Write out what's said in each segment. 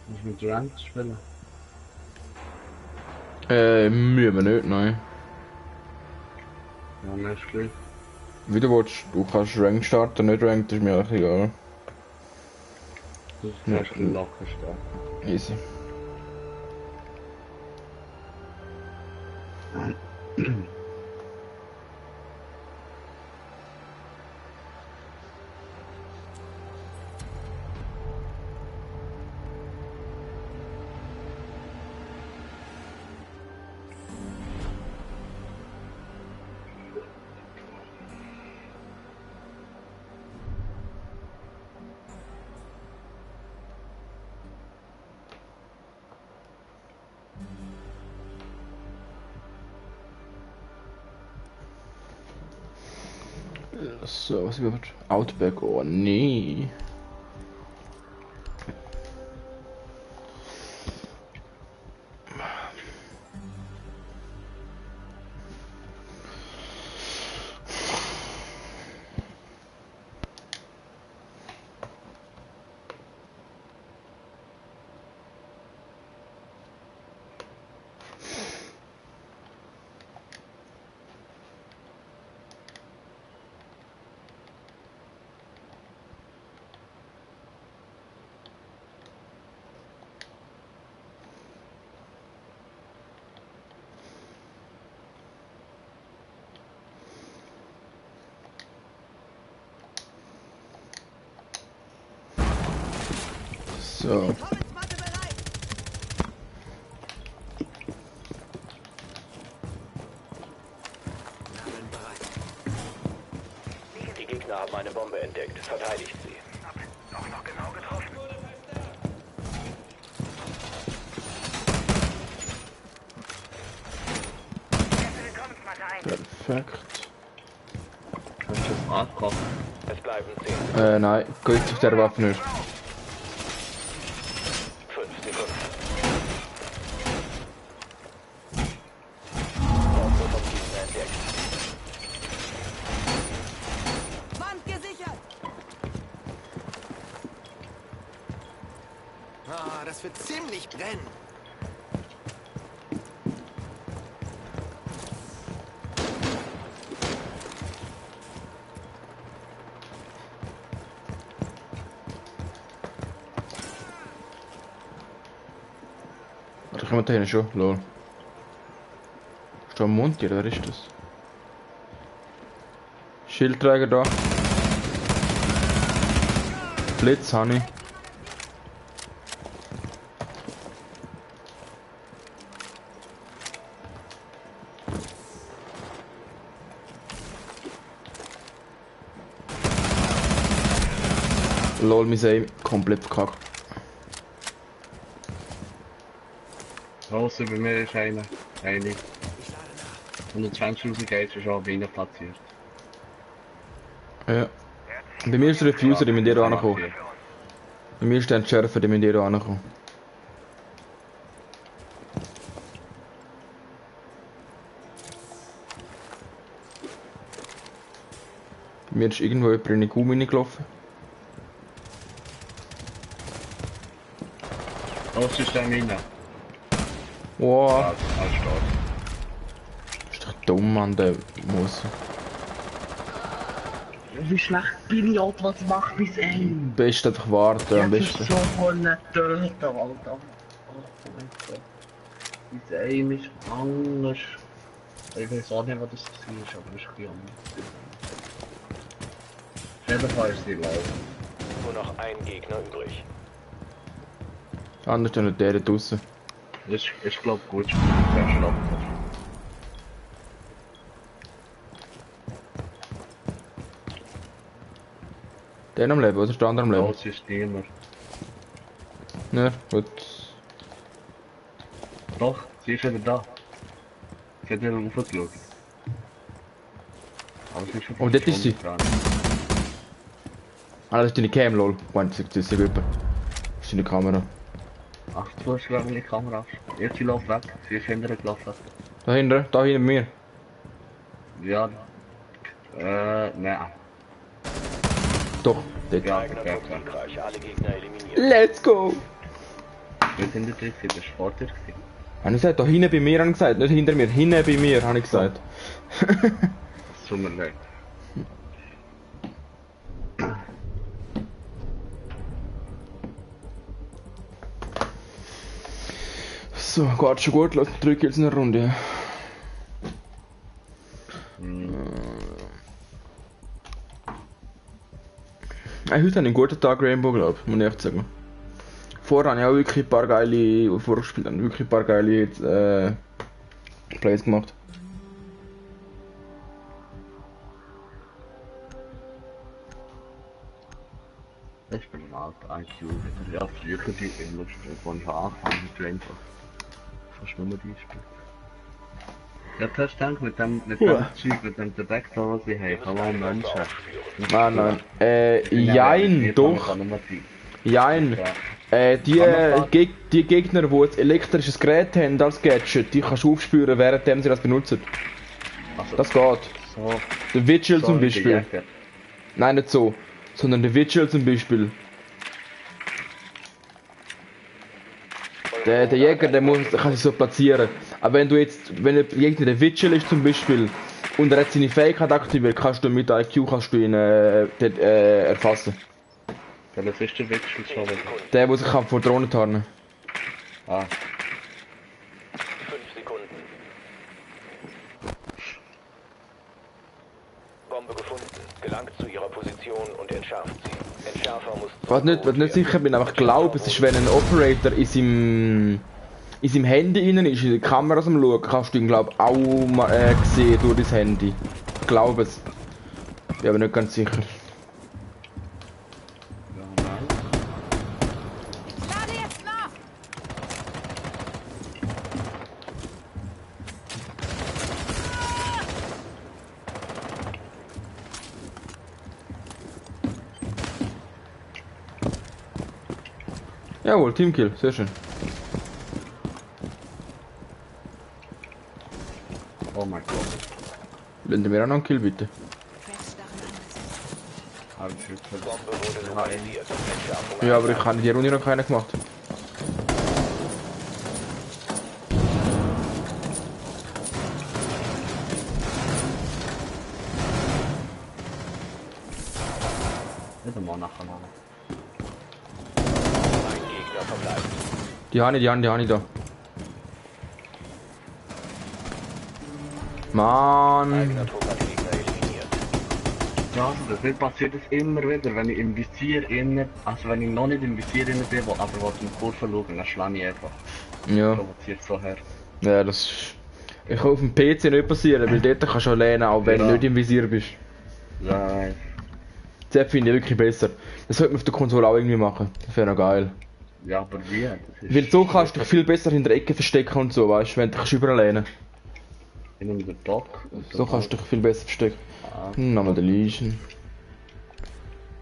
Muss mit Ranked spielen? Müssen wir nicht, nein. Ja, mehr Spiel. Wie du willst, du kannst Rank starten, nicht Rank, das ist mir auch egal. Du Ja. kannst locker starten. Easy. So, was wird? Outback, oh nee. So. Die Gegner haben eine Bombe entdeckt. Verteidigt sie. Noch genau getroffen. Perfekt. Kannst du das ankochen? Es bleiben 10. Nein, geht auf der Waffe nicht. 5 Sekunden. Opfer vom Gegner entdeckt. Wand gesichert! Ah, das wird ziemlich brennen. Warte, kommen wir da hinten schon? Lol. Ist da ein Monty, oder wer ist das? Schildträger da. Blitz, Honey. Lol, mein Aim komplett verkackt. Draussen bei mir ist einer. Eine. 120.000 Gates ist schon bei ihnen platziert. Ja. Bei mir ist der Refuser, die mit dir ankommen. Bei mir ist der Sheriff, der mit dir ankommen. Bei mir ist irgendwo jemand in die Kuh reingelaufen. Draussen ist der rein. Wow. Ja, alles stark. Ist doch dumm an der Muss. Wie schlecht bin ich, Alter, was macht mein Aim? Am besten einfach warten, am Jetzt ist besten. so voll nicht töten, Alter. Oh mein Gott. Mein Aim ist anders. Ich weiß auch nicht, was das war, aber es ist ein bisschen anders. Auf jeden Fall ist die low. Nur noch ein Gegner übrig. Anders dann der draussen. Ich glaube gut, der stoppt. Der am Leben, oder ist der andere am Leben? Los ist niemand. Ja, gut. Doch, sie ist wieder da. Sie hat wieder raufgeschaut. Aber sie ist schon Oh, dort ist sie. Ah, das ist deine Cam, lol. Moment, das ist gut. Das ist deine Kamera. Ach, du hast gerade die Kamera. Jetzt sie läuft weg. Sie ist hinterher gelaufen. Da hinten mir. Ja. Nein. Doch, dort. Ja, Eigner perfekt. Siegreich. Alle Gegner eliminiert. Let's go! nicht hinter dir, das war vor dir. Habe ich gesagt, da hinten bei mir habe ich gesagt, nicht hinter mir, hinten bei mir habe ich gesagt. Es tut mir leid. So, geht schon gut, lass 3 Kills in der Runde. Heute habe ich einen guten Tag Rainbow, glaube ich, muss ich echt sagen. Vorher habe ich auch wirklich ein paar geile, vorgespielt habe wirklich ein paar geile Plays gemacht. Ich bin ein alter IQ. Ja, früher die immer gespielt, als ich angefangen mit Rainbow. Fast nur die gespielt. Ja, das ist dann mit dem Zeug, mit dem Detektor, was ich habe, kann man Menschen. Ah nein, jein, doch. Jein. Die Gegner, die ein elektrisches Gerät haben als Gadget, die kannst du aufspüren, während sie das benutzen. Also, Das geht. so, Der Vigil so zum wie der Beispiel. Jäger. Nein, nicht so. Sondern der Vigil zum Beispiel. Der Jäger, der kann sich so platzieren. Aber wenn du jetzt, wenn der Gegner der Vigil ist zum Beispiel und er hat seine Fähigkeit aktiviert, kannst du mit IQ ihn erfassen. Ja, das ist der Wechsel schon wieder. Der sich von Drohnen tarnen. Ah, 5 Sekunden. Bombe gefunden. Gelangt zu ihrer Position und entschärft sie. Entschärfer muss... Was nicht sicher bin, aber ich glaube, es ist, wenn ein Operator in seinem Handy innen ist, in der Kamera am Schauen, kannst du ihn glaube auch mal, sehen durch das Handy. Ich glaube es. Bin aber nicht ganz sicher. ja, nein. Lade jetzt nach! Jawohl, Teamkill, sehr schön. Oh mein Gott. Blende mir auch noch einen Kill bitte. Hab ich wirklich. Bombe wurde lokalisiert. Entschärfung Ja, aber ich habe in die Runde noch keinen gemacht. Nicht einmal nachher noch. Ein Gegner verbleibt. Die habe ich da. Mann. Eigener Trupp hat Gegner eliminiert. Ja, das wird passiert es immer wieder, wenn ich im Visier innen, also wenn ich noch nicht im Visier innen bin, aber was zum Kurve schauen, dann schlage ich einfach. Ja. Provoziert so her. Ja, das ist... Ich kann auf dem PC nicht passieren, weil dort kannst du alleine, auch wenn Ja. du nicht im Visier bist. Nein. Das finde ich wirklich besser. Das sollte man auf der Konsole auch irgendwie machen. Das wäre noch geil. Ja, aber wie? Das ist Weil so kannst du dich viel besser hinter der Ecke verstecken und so, weißt du, wenn du dich überall lehnen. in einem Dock. So kannst du dich viel besser verstecken. Ah, Nochmal den Legion.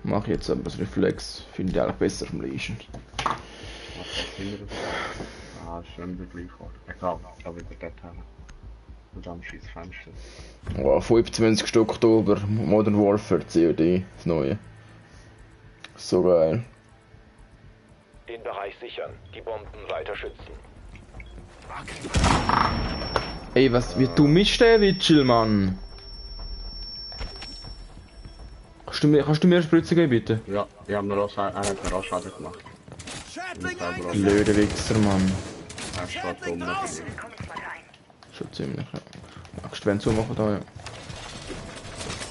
Mach ich jetzt aber das Reflex. Finde ich eigentlich besser vom Legion. was sind wir? Ah, schön der gleiche Ort. Egal, ich glaube über dort hin. Und dann scheiß Fenster. Oh, 25. Oktober, Modern Warfare, COD, das neue. So geil. Den Bereich sichern. Die Bomben weiter schützen. Ey, wie dumm ist der Witschel, Mann? Kannst du mir eine Spritze geben, bitte? Ja, die haben mir auch Schaden gemacht. Blöde Wichser, Mann. Er steht dumm. Schon ziemlich, ja. Magst du wenn zumachen da, ja.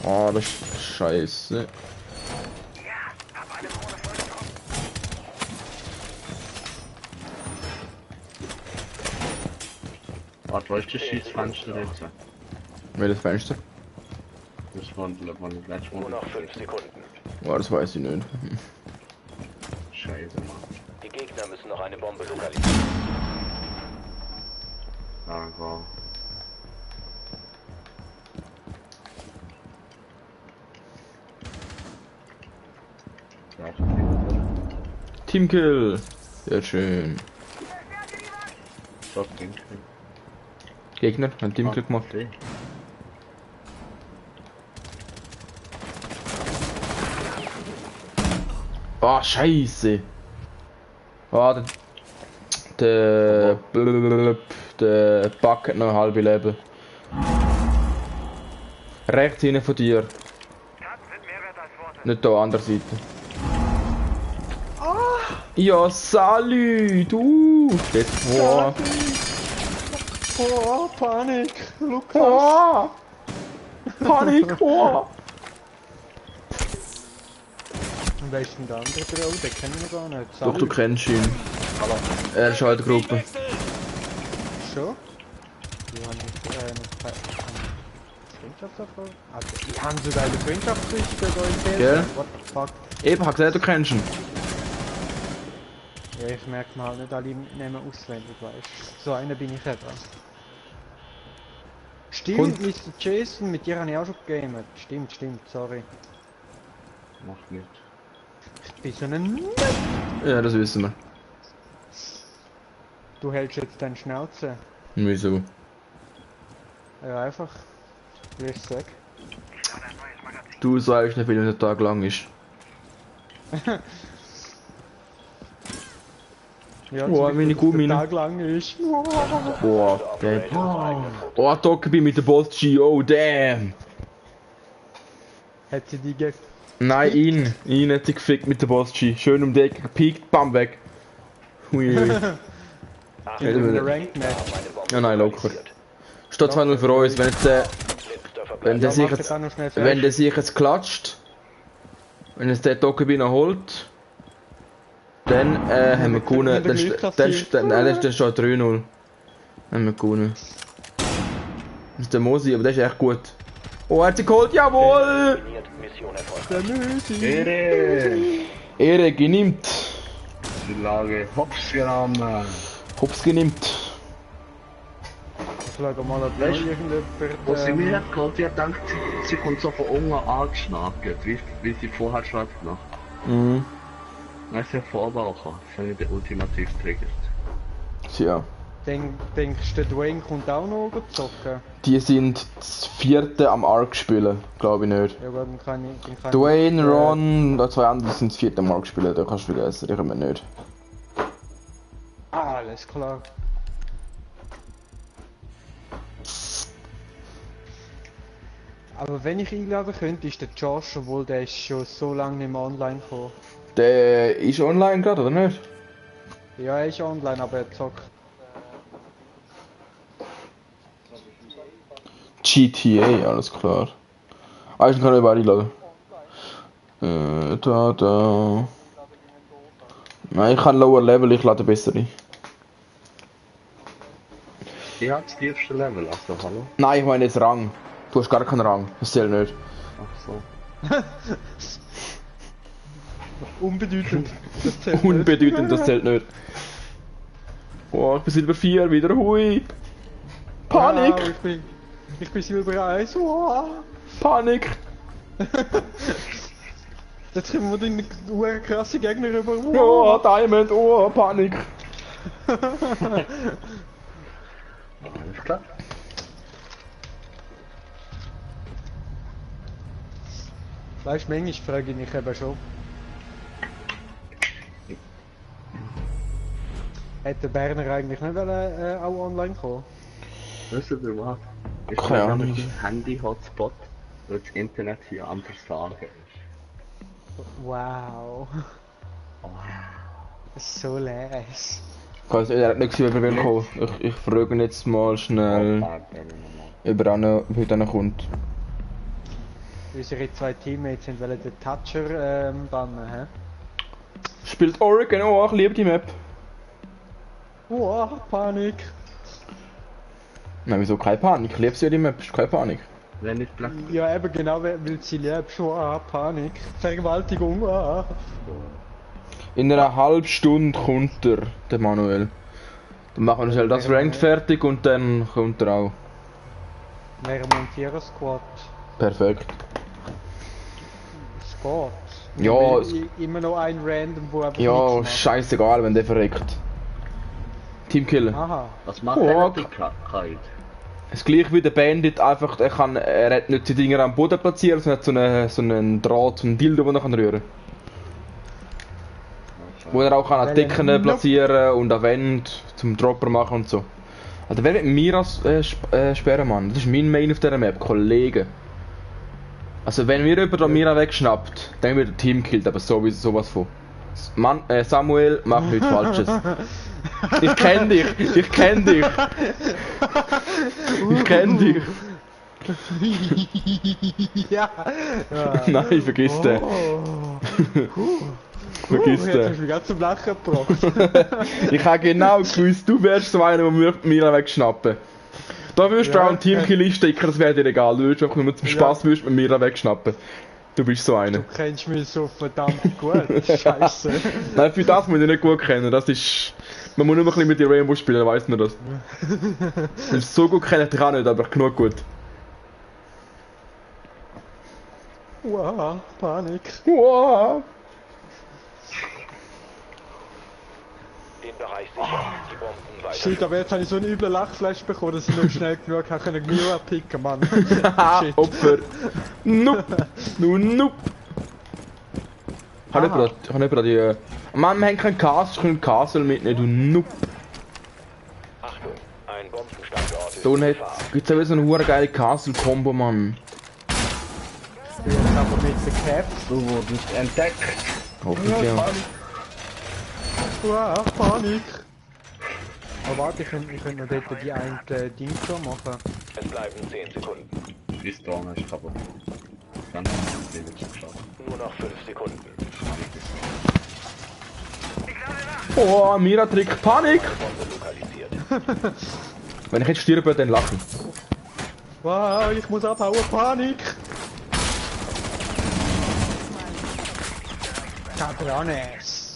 Ah, das ist scheiße. Warte, wo ist das Schießfenster jetzt? Welches Fenster? Das war das letzte Nur Mal. noch 5 Sekunden. Oh, das weiß ich nicht. Scheiße, Mann. Die Gegner müssen noch eine Bombe lokalisieren. Ja, wow. Ja, das ist Teamkill! Sehr schön. das Ding. Gegner, ein Teamkill gemacht. Okay. Ah, scheiße! Ah, Der Bug hat noch ein halbes Leben. Rechts hinten von dir. Taten sind mehr wert als Worte. Nicht da, andere Seite. Ja, salü, du! Jetzt, boah. Oh, Panik! Lukas! Oh. Panik, oh. Und wer ist denn der andere Bro? Den kennen wir gar nicht. Doch, du kennst ihn. Er ist halt Gruppe. Schon? Die haben noch keine Freundschaftsabfrage? Also, die haben sogar eine Freundschaftsliste da in Gell? der. What the fuck? Eben, hab gesagt, du kennst ihn. Ja, ich merke mal nicht alle nehmen auswendig, weißt. So einer bin ich eben. Stimmt, Und- Mr. Jason, mit dir habe ich auch schon gegamet. Stimmt, sorry. Macht nicht. Ich bin so ein... Ja, das wissen wir. Du hältst jetzt deine Schnauze. Wieso? Ja, einfach. Wie ich sag. Du sagst nicht, wie der Tag lang ist. Ja, Oh, zum meine Beispiel, dass Gummi. der Tag lang ist. Boah, der. Oh, Dockerby mit der Boss G, oh damn! Hat sie die ge... Nein, ihn hat sie gefickt mit der Boss G. Schön um die Ecke gepiekt, bam, weg. Hui. in einem Ranked Match. Ja, nein, locker. Steht 2-0 für uns, wenn jetzt wenn der Ja, sich mach jetzt, das auch noch schnell wenn fertig. der sich jetzt klatscht, wenn jetzt der Dockerby noch holt, dann haben wir gewonnen, dann steht 3-0. Haben wir gewonnen. Das ist der Mosi, aber der ist echt gut. Oh, er hat sie geholt, jawohl! Mission erfolgreich. Der Müsi. Ehre! Ehre genimmt. Die Lage hops genommen. Hops genimmt. Ich schaue mal, ob Weißt du, irgendjemand... Wo sie mir hat geholt, die hat gedacht, sie kommt so von unten angeschnagelt, wie sie vorher schon hat gemacht. Mhm. Das ist ja Vorbaucher, das ist ja der ultimativ Trigger. Tja. Denkst du, Dwayne kommt auch noch zocken? Die sind das 4. am Arc spielen, glaube ich nicht. Ja gut, dann kann ich... Dwayne, Ron, da zwei andere sind das 4. am Arc spielen, da kannst du vergessen, die kommen nicht. Alles klar. Aber wenn ich einladen könnte, ist der Josh, obwohl der ist schon so lange nicht mehr online gekommen. Der ist online gerade, oder nicht? Ja, er ist online, aber er zockt. GTA, alles klar. Ah, ich kann nicht beide einladen. Da. Nein, ich kann lower Level, ich lade besser ein. Die hat das tiefste Level, also hallo? Nein, ich meine jetzt Rang. Du hast gar keinen Rang, das zählt nicht. Ach so. Unbedeutend. Das zählt nicht. Unbedeutend, das zählt nicht. Oh, ich bin Silber 4 wieder, hui! Panik! Wow, ich bin Silber 1. Wow. Panik! Jetzt kommen wir den krasse Gegner rüber. Oh, Diamond, oh, Panik! Alles klar. Weißt du, manchmal frage ich mich eben schon. Hätte Berner eigentlich nicht auch online kommen? Wisst ihr was? Ich Keine habe Ahnung. einen Handy-Hotspot, weil das Internet hier am Versagen ist. Wow. So les. Er hat nicht gesehen, wer will kommen. Ich frage ihn jetzt mal schnell, ob er heute noch kommt. Unsere zwei Teammates sind wollen den Toucher bannen, hä? Spielt Oregon, oh, ich liebe die Map. Wow, Panik. Nein, wieso keine Panik? Ich liebe sie ja, die Map, ist keine Panik. Wenn nicht Black. Ja, eben genau, weil sie lebt schon. Panik. Vergewaltigung. In einer halben Stunde kommt der Manuel. Dann machen wir schnell das Ranked fertig und dann kommt er auch. Wer montieren Squad? Perfekt. Squad? Ja, Weil immer noch ein Random, wo einfach Ja, nichts macht. scheißegal, wenn der verreckt. Teamkiller. Aha. Was macht Oh, der okay. mit Kite? Das gleiche wie der Bandit, einfach, er hat nicht die Dinger am Boden platziert, sondern hat so einen Draht, so einen Dildo, den er rühren kann. Wo er auch an Decken Nope. platzieren und an Wände zum Dropper machen und so. Also wer wird mir als sperren, Mann? Das ist mein Main auf dieser Map, Kollege. Also wenn mir jemand an Mira wegschnappt, dann wird der Team killt, aber sowieso sowas von. Mann, Samuel, mach nichts Falsches. Ich kenn dich, ich kenn dich. Ich kenn dich. Ja. Nein, vergiss den. Vergiss Jetzt hast du den. mich ganz zum Lachen gebracht. Ich habe genau gewusst, du wärst so einer, der Mira wegschnappen. Da würdest du Ja. auch einen Teamkill einstecken, das wäre dir egal. Du würdest einfach nur zum Spaß würdest mit Mira wegschnappen. Du bist so einer. Du kennst mich so verdammt gut. Scheiße. Nein, für das muss ich nicht gut kennen. Das ist... Man muss nur ein bisschen mit dir Rainbow spielen, dann weiss man das. So gut kenne ich dich auch nicht, aber genug gut. Wow, Panik. Wow. Den Bereich sichern. Die Bomben weiter. Shit, aber jetzt habe ich so einen üblen Lachflash bekommen, dass ich nicht schnell genug habe Mira picken, Mann. Haha, Shit. Opfer. Nope. Du Nope. Kann Aha. jemand die... Mann, wir haben kein Castle, ich kann Castle mitnehmen, du Nope. Achtung, ein Bombenstandort ist Da in nicht. Gefahr. Gibt's ja wieder so eine hure geile Castle-Kombo, Mann. Ich bin jetzt aber mit den Caps. Du wurdest entdeckt. Hoffentlich ja. Wow, Panik. Aber warte, ich könnte noch dort die eine Ding schon machen. Es bleiben 10 Sekunden. Bis da ist kaputt. Dann haben wir es geschafft. Nur noch 5 Sekunden. Oh, Mira-Trick, Panik! Bombe lokalisiert. Wenn ich jetzt stirbe, dann lachen. Wow, ich muss abhauen, Panik! Cabrones!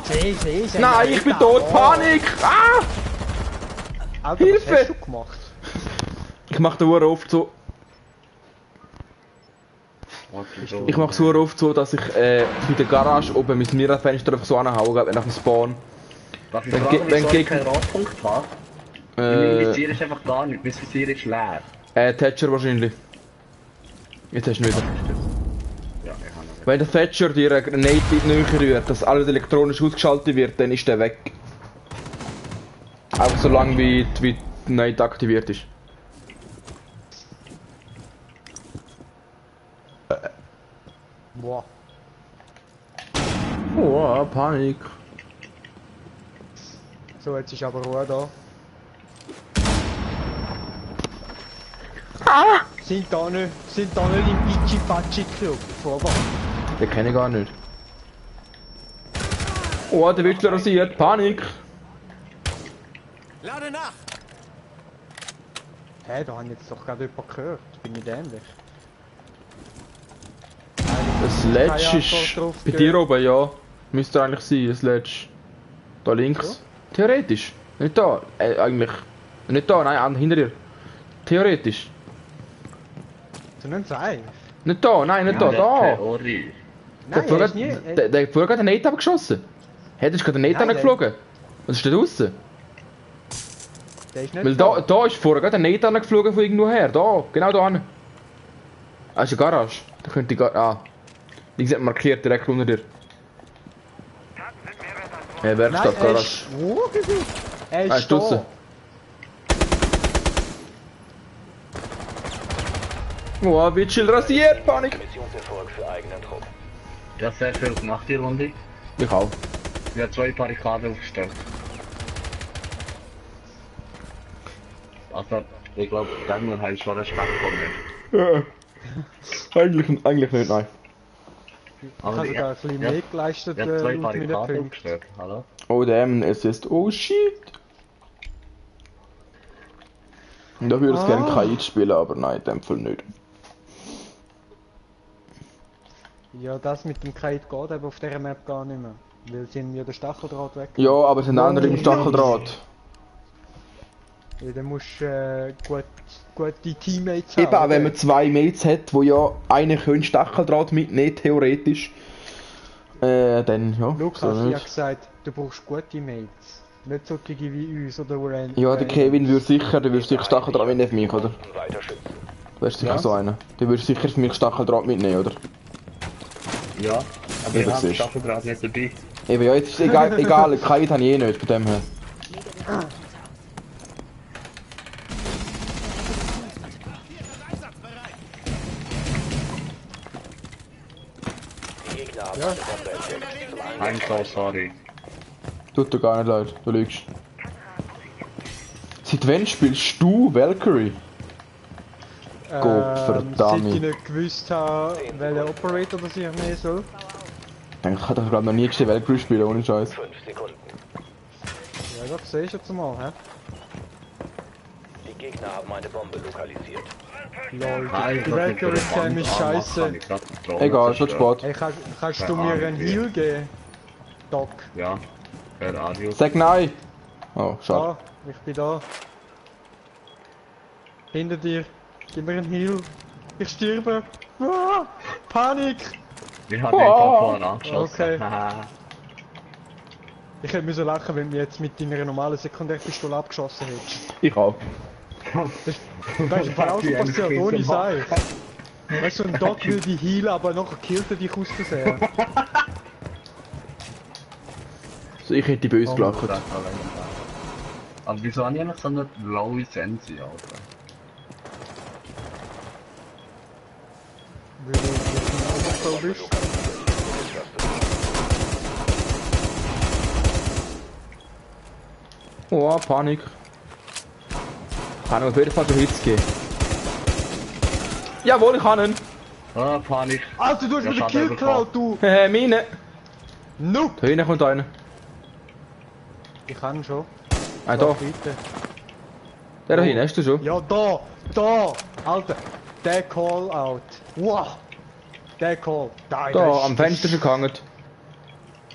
Sie, Nein, ich bin tot, Panik! Ah! Alter, Hilfe! was hast du gemacht? Ich mach da hure oft so... Ich mach so oft so, dass ich bei der Garage oben mit Mira-Fenster einfach so anhaue, nach dem Spawn. Darf ich Wenn fragen, ge- wenn wieso ge- ich keinen Radpunkt habe? Mein Visier ist einfach gar nicht, mein Visier ist leer. Thatcher wahrscheinlich. Jetzt hast du ihn wieder. Ja, ich habe noch. Wenn der Thatcher dir eine Grenade näher rührt, dass alles elektronisch ausgeschaltet wird, dann ist der weg. Auch so lange wie die Grenade aktiviert ist. Boah. Oh, Panik. So, jetzt ist aber Ruhe da. Sind da nicht im Pichi-Patschi-Club, vorwärts. Den kenne ich gar nicht. Oh, der Wichler rasiert. Panik. Lade nach! Hä, da haben jetzt doch gerade jemand gehört. Bin ich dämlich? Das Ledge ist bei dir oben, ja. Müsste eigentlich sein, das Ledge. Da links. Theoretisch. Nicht da. Eigentlich. Nicht da, nein, hinter dir. Theoretisch. Du nicht sagen? Nicht da, nein, nicht da, da. Theorie. Nein, Der er ist nie... hat vorher gerade einen Nate abgeschossen. Hättest du gerade einen Nate Nein, angeflogen? Was ist da draussen? Der ist nicht Weil da ist vorher gerade ein Nate angeflogen von irgendwo her. Da, genau da hin. Ah, ist eine Garage. Da könnte die Garage. Ah. Die sind markiert direkt unter dir. Nein, Werkstatt, er Garage. ist... Wo? Er ist Ah, ist draussen. da. Oh, wird chill rasiert, Panik. Missionserfolg für eigenen Trupp. Ja, sehr viel gemacht die Runde. Ich auch. Ich habe 2 Barrikaden aufgestellt. Also, ich glaube, Dämmler haben schon Respekt vor mir. Ja. Eigentlich nicht, nein. Ich habe sogar ein bisschen ja, mehr geleistet, ich habe 2 laut meinen Barrikaden Punkten. aufgestellt. Hallo? Oh damn, es ist... Oh shit. Und da würde ich gerne KI spielen, aber nein, in dem Fall nicht. Ja, das mit dem Kite geht aber auf dieser Map gar nicht mehr. Weil sie haben ja den Stacheldraht weg. Ja, aber es sind andere im Stacheldraht. Ja, dann musst du gute Teammates haben. Eben, auch wenn oder? man 2 Mates hat, wo ja einer können Stacheldraht mitnehmen, theoretisch. Dann, ja. Lukas so hat nicht. gesagt, du brauchst gute Mates. Nicht so wie uns oder Ren. Ja, der Kevin würde sicher Stacheldraht mitnehmen für mich, oder? Weiter schützen. Du wärst sicher so einer. Der würde sicher für mich Stacheldraht mitnehmen, oder? Ja, aber Ja, ich das habe ist- Stacheldraht nicht dabei. Eben, ja, jetzt ist egal, egal, Kite habe ich eh nicht, von dem her. Die Gegner haben eine Bombe entdeckt. Zum I'm so sorry. Tut dir gar nicht leid, du lügst. Seit wann spielst du Valkyrie? Gott, verdammt. Seit ich nicht gewusst habe, welcher Operator das ich nehmen soll. Ich habe glaube noch nie gesehen Valkyrie spielen, ohne Scheiß. 5 Sekunden. Ja, das sehe ich jetzt mal, hä? Die Gegner haben eine Bombe lokalisiert. Lol, Nein, die Valkyrie Cam ist scheiße. Egal, ist schon Sport. Hey, kannst du mir einen Heal geben? Doc. Ja, per Radio. Sag nein! Oh, schade. Da, ich bin da. Hinter dir. Gib mir einen Heal. Ich sterbe. Ah, Panik! Ich habe den gerade vorhin angeschossen. Okay. Ich hätte müssen lachen, wenn du mich jetzt mit deiner normalen Sekundärpistole abgeschossen hättest. Ich auch. Das ist genau so passiert, ohne Sei. Weißt du, ein Doc will dich healen, aber nachher killt er dich aus Versehen. Also ich hätte böse Oh, gelacht. das war legendär. Aber wieso habe ich eigentlich so eine lowe Sensi, Alter? Weil du ein Auto bist. Oh, Panik. Kann auf jeden Fall den Hits geben. Jawohl, ich kann ihn. Ah, Panik. Alter, du hast Ja, mir den schade, Kill bekommen. geklaut, du! Meine. Noob! Da hinten kommt einer. Ich kann schon. Ah, da. Bitte. Der da hinten, hast du schon? Ja, da! Da! Alter, der Call-Out. Wow! Der Call. Da, Da, am Fenster schon gehangen.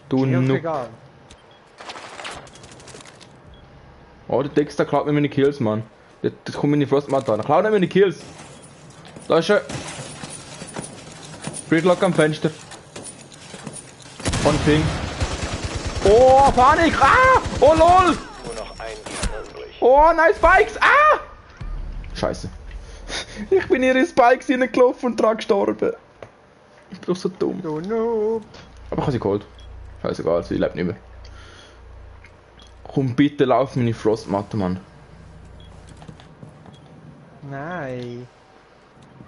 Du Mir Noob. egal. Oh, der Dexter klaut mir meine Kills, Mann. Das kommt meine Frostmatte an. Klaut mir meine Kills. Da ist er. Gridlock am Fenster. Von Ping. Oh, Panik! Ah! Oh, lol! Nur noch ein Gegner übrig. Oh, nice Spikes! Ah! Scheiße. Ich bin in ihre Spikes hineingelaufen und dran gestorben. Ich bin doch so dumm. Du Noob! Aber ich habe sie geholt. Scheißegal, sie lebt nicht mehr. Komm bitte, lauf meine Frostmatte, Mann. Nein.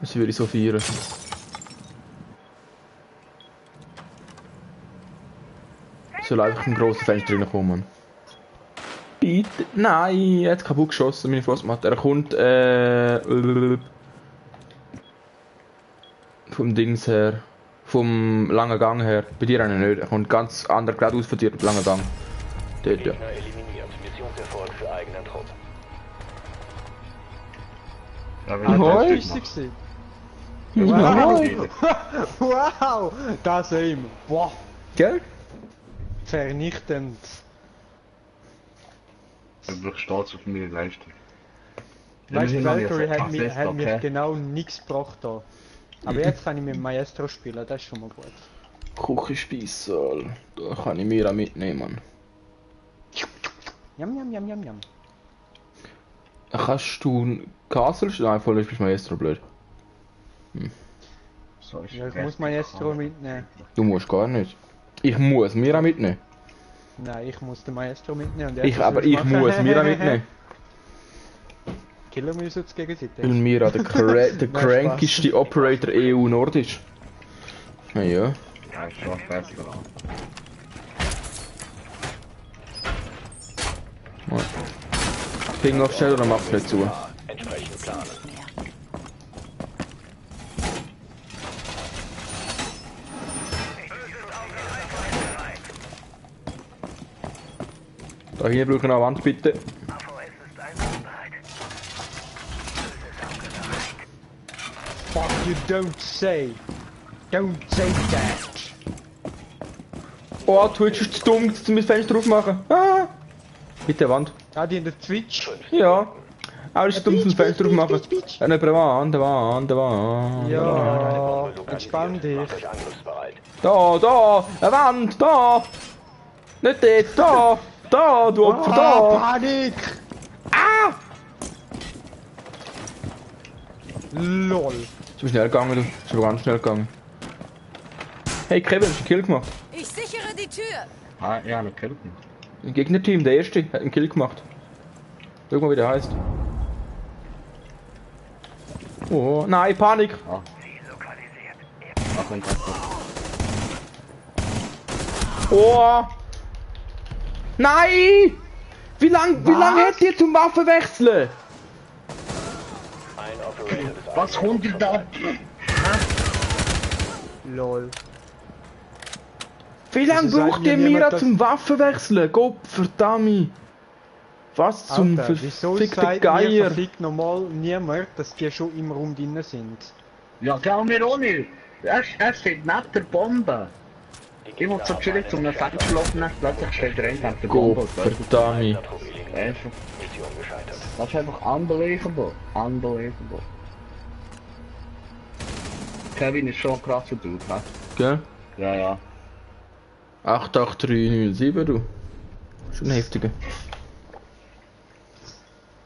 Das würde ich so feiern. Ich soll einfach im grossen Fenster reinkommen, Mann. Bitte. Nein, er hat kaputt geschossen, meine Frostmatte. Er kommt, vom Dings her. Vom langen Gang her. Bei dir auch nicht. Er kommt ganz anders geradeaus von dir, langen Gang. Dort, ja. Gegner eliminiert. Missionserfolg für eigenen Trupp. Ja, wenn Ahoi. ich das Das nicht war mache. sie. Wow! Das Aim. Boah! Gell? Vernichtend. Ich bin stolz auf meine Leistung. Weißt du, Immerhin habe ich Valkyrie jetzt hat mich okay. genau nichts gebracht da. Aber jetzt kann ich mit Maestro spielen, das ist schon mal gut. Küchenspießer. Da kann ich mir auch mitnehmen, Mann. Jam, jam, jam, jam, jam. Kannst du Castle spielen? Nein, voll ist Maestro blöd. So ist Ja, ich der muss Maestro mitnehmen. Du musst gar nicht. Ich muss mir auch mitnehmen. Nein, ich muss den Maestro mitnehmen. Und Ich muss mir auch mitnehmen. Killen wir uns jetzt Weil gegenseitig. mir auch der Nein, crankeste Operator EU Nord ist. Na ja. Ja, ist schon besser an. Ping auf schnell oder machst du nicht zu? Entsprechend planen. Da hier brauchen wir eine Wand bitte. Fuck you don't say. Don't say that. Oh, Twitch ist zu dumm, dass du mein Fenster aufmachen. Ah! Bitte Wand. Ah, die in der Twitch. Ja. Aber es ist dumm, dass du mein Fenster aufmachen. Bitch. Ja, nicht Wand, Wand, Wand. Ja, entspann dich. Macht euch angriffsbereit. Da, eine Wand, da! Nicht dort, da, du Opfer, da! Panik! Ah! LOL. Ist aber schnell gegangen, du. Ist aber ganz schnell gegangen. Hey Kevin, hast du einen Kill gemacht? Ich sichere die Tür. Ah, ja, eine Kill. Im Gegnerteam, der erste, hat einen Kill gemacht. Schau mal, wie der heißt. Oh, nein, Panik! Ah. Ach, wenn das noch. Oh! Nein! Wie lang hättet ihr zum Waffen wechseln? Ein Operator des Was kommt denn da? Lol. Wie lange Also sagt braucht mir ihr niemand, mir dass- zum Waffen wechseln? Gott verdammt! Was zum Alter, wieso verfickten sagt mir Geier? verfickt nochmal niemand, dass die schon im Raum drin sind? Ja, glaub mir auch nicht. Er steht neben der Bombe. Ich muss so chillig zum Fenster laufen, plötzlich steht er neben der Bombe. Gott verdammt! Mission gescheitert. Das ist einfach unbelievable. Unbelievable. Kevin ist schon ein krasser Dude, hä? Gell? Ja, ja. 88307, du. Schon ein heftiger.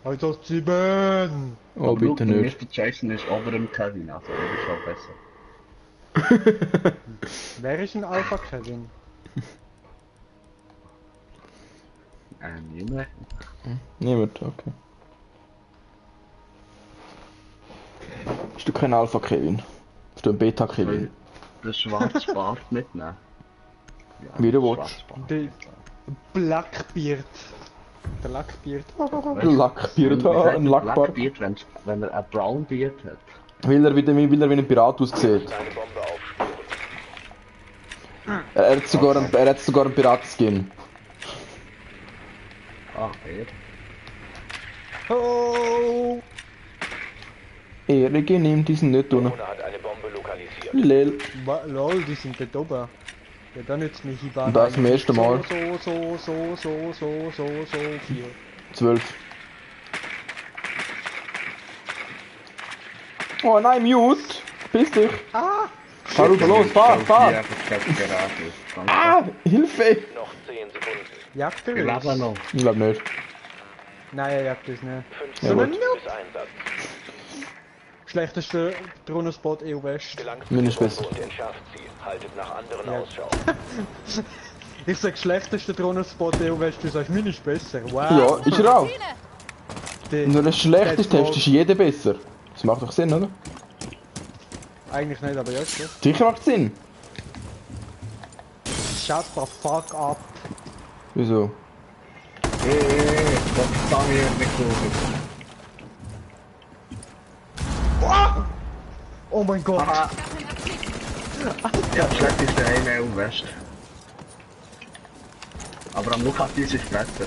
Also 7! Oh, Aber bitte schau, nicht. Mr. Jason ist ober dem Kevin, also er ist schon besser. Wer ist ein Alpha Kevin? Niemand. Niemand, okay. Bist du kein Alpha Kevin? Bist du ein Beta Kevin? Das schwarze Bart mitnehmen. Ja, Wie du das willst. schwarze Bart. Der Blackbeard. Der Lackbeard. Lackbeard, ein Lackbart. Blackbeard, wenn er ein Brownbeard hat. Weil er wie ein Pirat aussieht. Eine Bombe aufspüren. Er hat sogar einen Piratenskin. Ah, er. Oh! Erige nimmt diesen nicht tun. Drohne hat eine Bombe lokalisiert. Lel. Lol, die sind dort oben. Ja, da nützt mich Hibana. Das zum ersten Mal. So, viel. 12. Oh nein, Mute! Piss dich! Ah! Fahr rüber, los, fahr! Ja, das geht gerade. Ah! Hilfe! Noch 10 Sekunden. Jagt er Wir uns? leben noch. Ich glaub nicht. Nein, er jagt uns nicht. 15 Ja, gut. Sekunden bis Einsatz. Schlechteste Drohnenspot EU West. Gelangt Meine zur ist Bombe besser. und entschärft sie. Haltet nach anderen Ja. Ausschau. Ich sag schlechteste Drohnenspot EU West, du sagst, meine ist besser. Wow! Ja, ist er auch. Die- Nur wenn es schlecht ist, That's ist jeder besser. Das macht doch Sinn, oder? Eigentlich nicht, aber ja, ist so. Sicher macht Sinn. Shut the fuck up. Wieso? Das kann ich nicht so. Oh mein Gott! Aha. Ja, schlecht ist der eine EU West. Aber am Lukas ist es besser.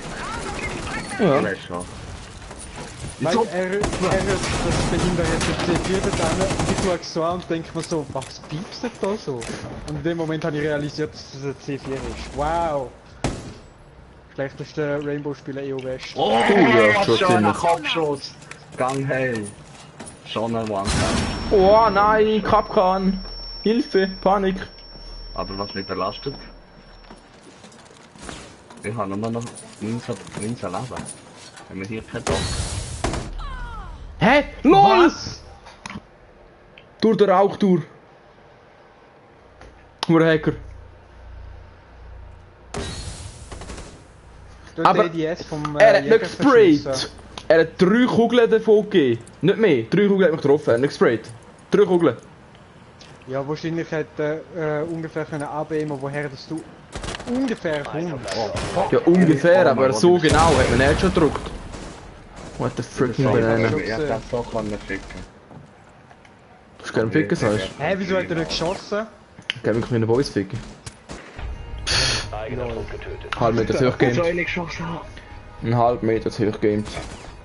Ja. Weißt schon. Weil er das behinderte C4 dort hin und ich schaue so an und denke mir so, was piepst denn da so? Und in dem Moment habe ich realisiert, dass das ein C4 ist. Wow! Schlechteste Rainbow-Spieler EU West. Oh, ja, was schon schon ein ziemlich. Kopfschuss. Gang hey. Schon ein One-Tap. Oh nein, Kapkan! Hilfe, Panik! Aber was mich belastet. Ich habe nur noch 19 Leben. Wenn wir hier kein Dock. Hä? LOL! Was? Durch den Rauch durch. Nur Hacker. Durch Aber die ADS vom Er hat nicht Jäger gesprayt. verschiessen. Er hat 3 Kugeln davon gegeben. Nicht mehr. 3 Kugeln hat mich getroffen. Er hat nicht gesprayt. 3 Kugeln. Ja, wahrscheinlich hätte ungefähr können abaimen, woher dass du ungefähr kommst. Ja, ungefähr, Oh aber mein so Gott, genau hat man nicht schon gedruckt. What the freaking banana. Ich hab das so können ficken. Du kannst gerne ficken, sagst du? Hä, wieso hat er nicht geschossen? Geh mich meine Boys ficken. Eigener Trupp getötet. Halb Meter zu hoch So gamed. eine geschossen haben. Ein halb Meter zu hoch gamed.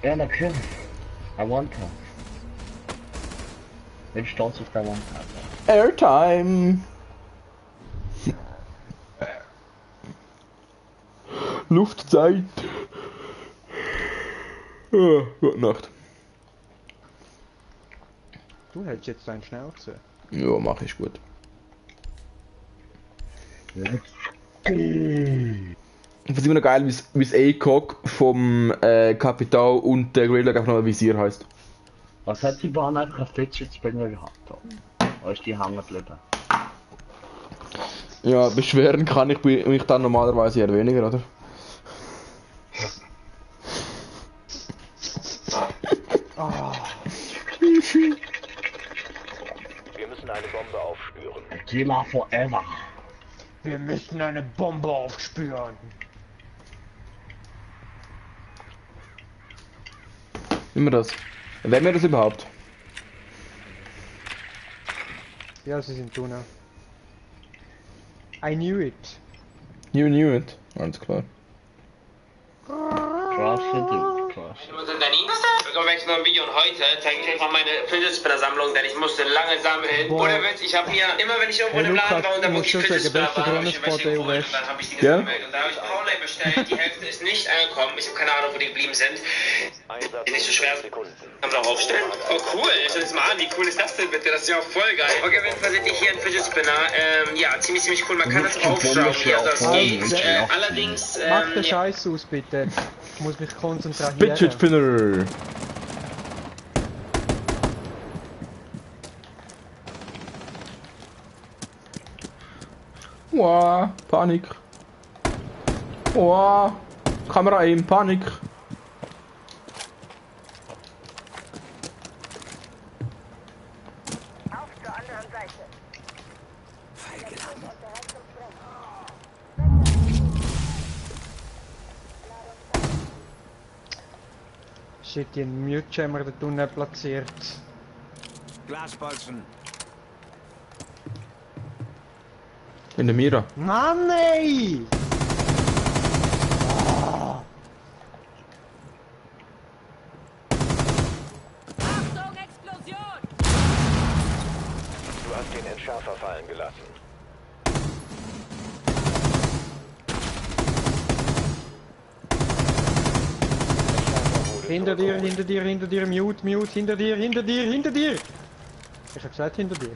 Ja, na kill. I want her. Ich bin stolz auf den One-Tap. Airtime! Luftzeit! Gute Nacht. Du hättest jetzt einen schnell gesehen. Ja, mach ich gut. Ich find's immer noch geil, wie das ACOG vom Kapital und der Gorilla einfach noch ein Visier heisst. Was hat die Bahn einfach auf Fidget Spinner gehabt? Oder ist die hängen geblieben? Ja, beschweren kann ich mich dann normalerweise eher weniger, oder? Wir müssen eine Bombe aufspüren. Killer forever. Wir müssen eine Bombe aufspüren. Immer das. Wenn wir das überhaupt? Ja, sie sind Tuna. I knew it. You knew it. Alles klar. Krass, du. Krass. Danny, willkommen back zu einem Video und heute zeige ich einfach meine Fidget Spinner Sammlung, denn ich musste lange sammeln. Oder Witz, ich habe hier, immer wenn ich irgendwo in einem Laden war und da wirklich Fidget Spinner war, habe ich welche geholt und dann habe ich die gesammelt. Und da habe ich Pawnlay bestellt, die Hälfte ist nicht angekommen, ich habe keine Ahnung, wo die geblieben sind. Ist nicht so schwer, kann man auch aufstellen. Oh cool, schau das mal an, wie cool ist das denn bitte, das ist ja auch voll geil. Okay, auf jeden Fall seht ihr hier einen Fidget Spinner, ja, ziemlich cool, man kann das aufschauen, wie das geht. Allerdings, Mach den Scheiß aus, bitte. Ich muss mich konzentrieren. Fidget Spinner. Wow, Panik. Wow, Kamera aim, Panik. Auf zur anderen Seite. Shit, die Mute Jammer da unten platziert. Glasbolzen. In der Mira. Mann, ey! Achtung, Explosion! Du hast den Entschärfer fallen gelassen. Hinter dir, Mute, hinter dir! Ich hab gesagt, hinter dir.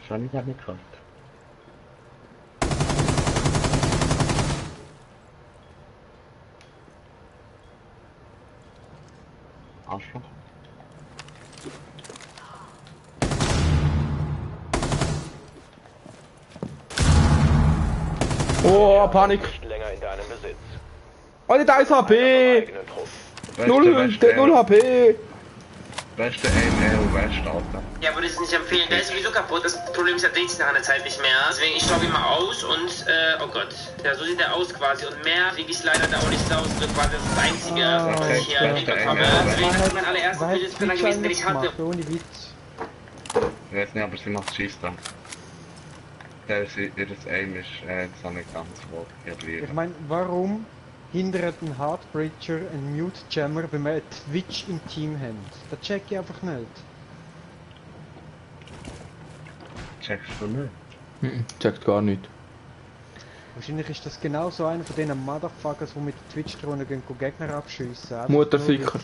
Schon nicht an Kraft. Arschloch. Oh, Panik. Nicht länger in deinem Besitz. Oh, da ist HP. Eigenen Trupp. 0 HP. Beste Aim, West, Alter. Ja, würde ich es nicht empfehlen. Der ist sowieso kaputt. Das Problem ist, er dreht sich nach einer Zeit nicht mehr. Deswegen, ich stoppe ihn mal aus und, oh Gott. Ja, so sieht er aus quasi. Und mehr kriege ich leider da auch nicht aus. Das ist quasi das Einzige, was ich hier nicht bekomme. Deswegen ist das mein allererster Fidget Spinner gewesen, den ich hatte. Ohne Witz. Ich weiß nicht, aber sie macht Schieß dann. Ihr Aim ist, das habe ich ganz wohl Ich geblieben. meine, warum hindert ein Heartbreacher einen Mute Jammer, wenn wir einen Twitch im Team haben? Das check ich einfach nicht. Checkst du nicht? Checkt gar nicht. Wahrscheinlich ist das genau so einer von diesen Motherfuckers, die mit Twitch-Drohnen gehen Gegner abschiessen. Mutterficker.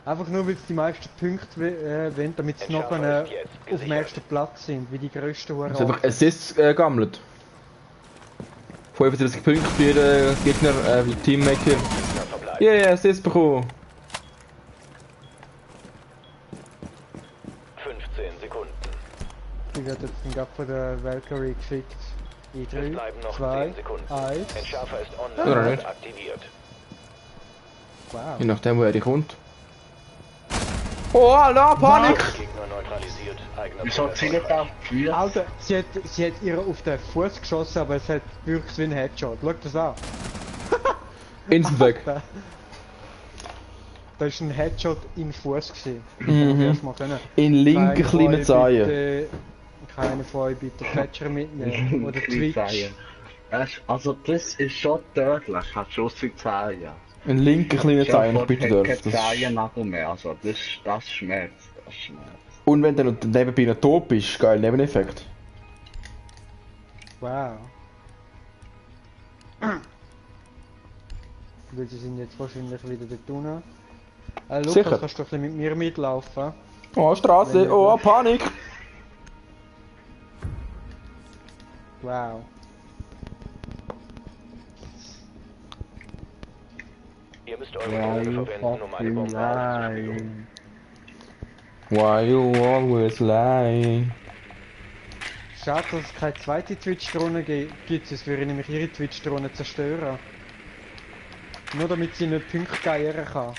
Einfach nur, weil sie die meisten Punkte wollen, damit sie noch auf dem ersten Platz sind, wie die grössten Huren. Es ist einfach Assists gammelt. 35 Punkte für jeden Gegner, Teammaker. Yeah, Assist bekommen. 15 Sekunden. Die wird jetzt den Gap von der Valkyrie gefickt. In Es 3, bleiben noch 2, 10 Sekunden. 1. Entschärfer ist Oder online nicht? und aktiviert. Je Wow. nachdem, woher die kommt. Oh, Alter, Panik! Gegner neutralisiert. Eigener Wieso Trupp zielt er für? Alter, sie hat ihr auf den Fuß geschossen, aber es hat wirklich wie ein Headshot. Schau das an. Instant weg. Da ist ein Headshot in den Fuß gewesen. Mhm. Erstmal können. In linken Keine von kleinen euch Zehen. bitte- Keine von euch bitte Catcher mitnehmen. Oder Twitch. Also das ist schon tödlich, hat Schuss in Zehen. In linken kleinen Zehen, ich bitte darf. Zehen nachher mehr, also das schmerzt, das schmerzt. Und wenn du noch nebenbei noch tot bist, geil, Nebeneffekt. Wow. Weil sie sind jetzt wahrscheinlich wieder dort unten. Lukas, Sicher. kannst du ein bisschen mit mir mitlaufen? Oh, Straße, oh, Panik! Wow. Ihr müsst eure Drohne verwenden, um eine Bombe auszuspielen. Why you always lying? Schade, dass es keine zweite Twitch-Drohne gibt, sonst würde ich nämlich ihre Twitch-Drohne zerstören. Nur damit sie nicht Punkte geiern kann.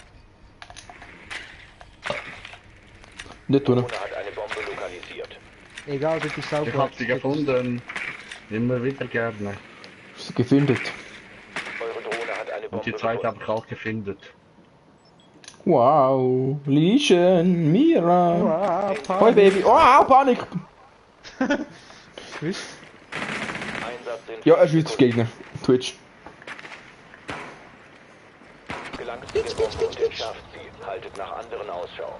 Nicht tun. Drohne hat eine Bombe lokalisiert. Egal, das ist auch Ich hab sie gefunden. Immer wieder gerne. Sie gefunden. Eure Drohne hat eine Bombe Und die zweite habe gefunden. ich auch gefunden. Wow. Lieschen, Mira. Wow, Hoi Baby. Oh, Panik. Wisst? Einsatz in Ja, er schießt Gegner. Twitch. Gelangt zu der Bombe und entschärft sie. Haltet nach anderen Ausschau.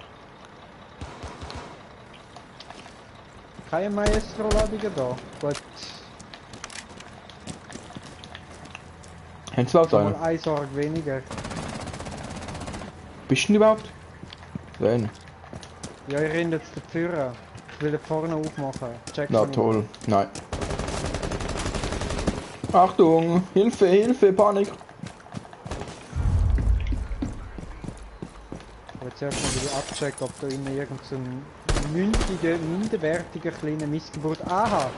Keine Maestro-Ladungen da. Gut. Haben sie überhaupt Mal einen? eine Sorge weniger. Bist du denn überhaupt? Wen? Ja, ich renne jetzt den Führer. Ich will den vorne aufmachen. Check's Na nicht. toll. Nein. Achtung! Hilfe, Hilfe, Panik! Ich will zuerst mal wieder abchecken, ob da innen irgend so ein minderwertiger kleiner Missgeburt. Aha!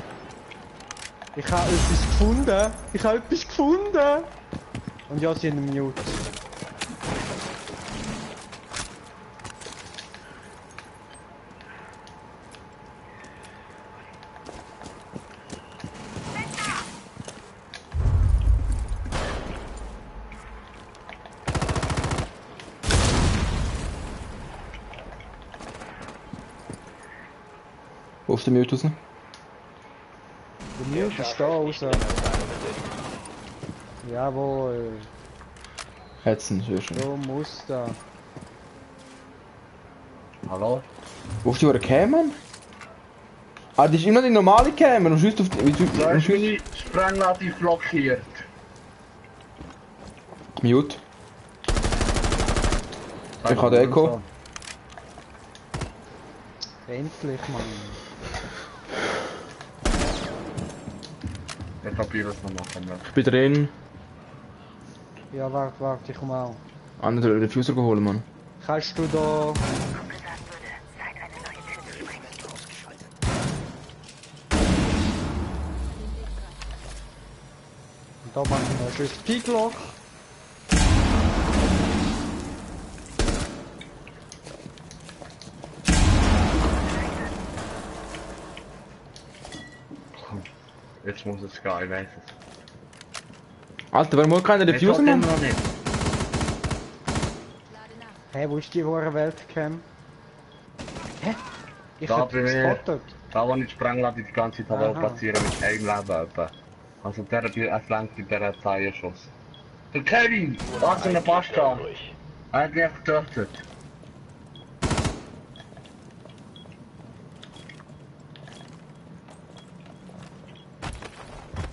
Ich habe etwas gefunden! Ich habe etwas gefunden! Und ja, sie haben einen Mute. Wo ist der Mute raus? Der Mute ist da raus. Jawohl. Hetzen, sehr schön. So muss da. Hallo? Wo ist die Cam, Mann? Ah, das ist immer die normale Cam, und schießt auf die... Da ist meine Sprengladung blockiert. Mute. Ich habe den Echo. Endlich, Mann. Ich probiere es noch machen. Ich bin drin. Ja, warte, ich komm auch. Einer den Diffuser geholt, Mann. Kannst du da... Und da machen wir ein schönes Piglock. Jetzt muss es gehen, ich weiß es. Alter, warum hat keiner Diffuser, Mann? noch nicht. Hä, wo ist die hohe Weltcam? Hä? Ich Da hab bei mir. gespottet. Da wo ich die Sprengladung die ganze Zeit habe Aha. platzieren mit einem Leben etwa. Also der hat es lenkt in der Zeihenschuss. Der Kevin! Was in der Bastard! Er hat mich getötet.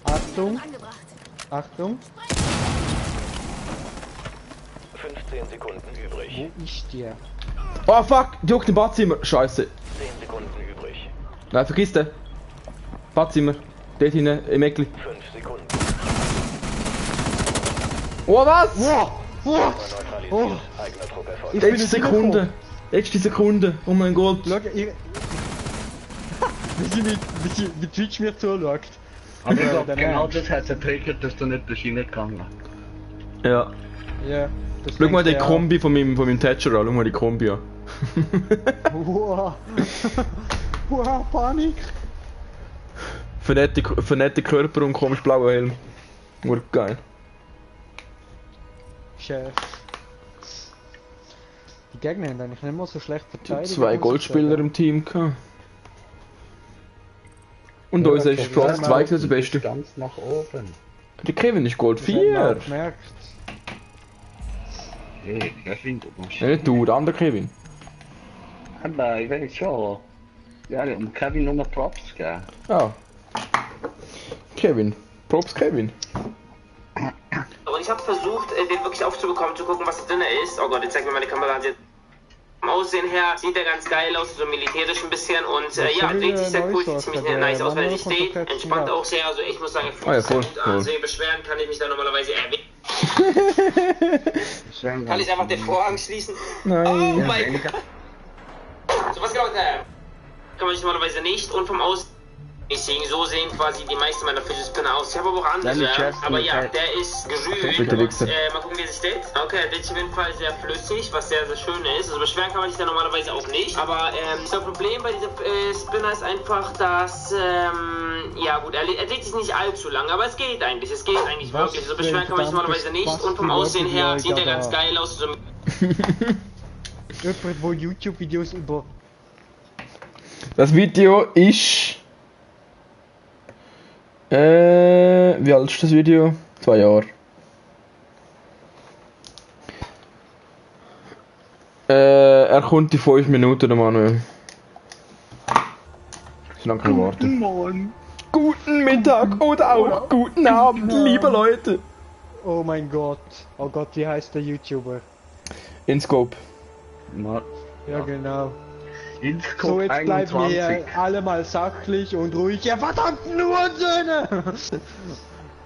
Achtung, Angebracht. Achtung. 15 Sekunden übrig. Wo ist die? Oh fuck, die hockt im Badzimmer. Scheiße. 10 Sekunden übrig. Nein, vergiss den. Badzimmer. Dort hinten im Eckli. 5 Sekunden. Oh was? Wow! Wow! Neutralisiert. Oh. Eigener Druck erfolgt. Ich bin Letzte nicht Sekunde. Letzte Sekunde. Oh mein Gott. Schau, ihr... wie Twitch mir zuschaut. Aber ich Ja, glaube, der genau Mensch. das hat getriggert, dass du nicht bist reingegangen. Ja. Ja, das Schau mal denkt die er auch. Kombi von meinem Thatcher an. Schau mal die Kombi an. Wow! Wow, Panik! Vernette Körper und komisch blauer Helm. Nur geil. Chef. Die Gegner haben eigentlich nicht mal so schlecht verteidigt. Zwei Goldspieler im Team gehabt. Und unser ist Platz 2 der beste. Ganz nach oben. Der Kevin ist Gold Das hat man 4. auch gemerkt. Hey, Kevin, du musst. Ja, nicht du, der andere Kevin. Aber ich weiß schon. Ja, um Kevin nur Props geben. Ah. Kevin. Props Kevin. Und ich habe versucht, den wirklich aufzubekommen, zu gucken, was da drin ist. Oh Gott, jetzt zeigt mir meine Kamera an. Vom Aussehen her sieht er ganz geil aus, so militärisch ein bisschen. Und ja, dreht sich sehr cool, sieht ziemlich nice aus, wenn ich stehe. Entspannt auch sehr, also ich muss sagen, Ah ja, voll, gut. voll. Also beschweren kann ich mich da normalerweise eher Kann ich einfach den Vorhang schließen? Nein. Oh mein Gott! So was genau, kann man sich normalerweise nicht. Und vom Aussehen Deswegen so sehen quasi die meisten meiner Fidget Spinner aus. Ich habe aber auch andere, aber ja, der ist gerührt und mal gucken, wie es steht. Okay, der ist auf jeden Fall sehr flüssig, was sehr, sehr schön ist. Also beschweren kann man sich da normalerweise auch nicht. Aber das Problem bei diesem Spinner ist einfach, dass, ja gut, er legt sich nicht allzu lang, aber es geht eigentlich wirklich. Also beschweren kann man sich normalerweise nicht und vom Aussehen her sieht er ganz geil aus. So jemand, wo YouTube-Videos über... Das Video ist... wie alt ist das Video? 2 Jahre. Er kommt in 5 Minuten, Manuel. So lange kann ich warten. Morgen. Guten Mittag oder auch guten Abend, liebe Leute. Oh mein Gott. Oh Gott, wie heißt der YouTuber? InScope. Ja, genau. InScope So, jetzt bleiben 21. wir alle mal sachlich und ruhig. Ja, verdammten Ursöhne!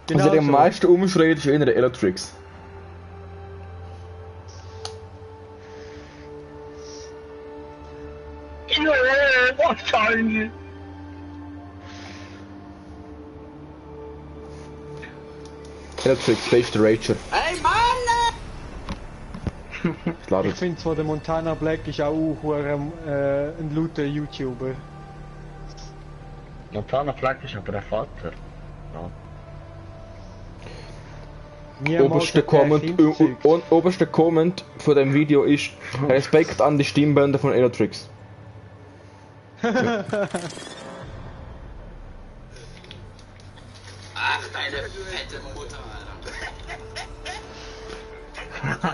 Also der am meisten umschreit ist einer der Electrix. Wahrscheinlich. Electrix, beste Rager. Hey Mann! Ich finde zwar der Montana Black ist auch ein lauter YouTuber. Montana Black ist aber der Vater. Ja. Oberster Comment von dem Video ist Respekt an die Stimmbänder von Electrix. Ach, deine fette Mutter, Alter.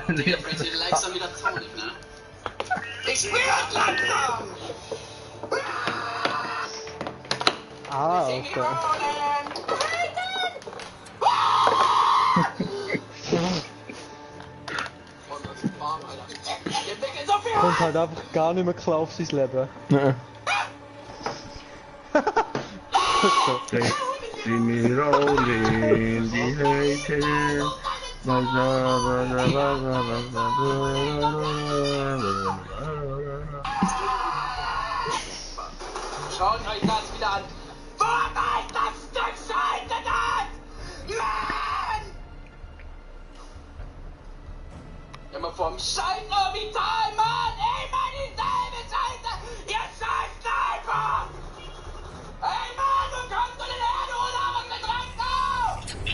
Die wird langsam wieder zornig, ne? Ich spür's langsam! Ah, okay. Kommt halt einfach gar nicht mehr klar auf sein Leben. Nein. See me rolling, die Hate. Schaut euch das wieder an! Wo war das Stück Scheiße das? Mann! Immer vom Scheißorbital, Mann! Immer dieselbe Scheiße! Ihr scheiß Sniper! Ey Mann, du kommst von der Erde oder was mit Drecksau!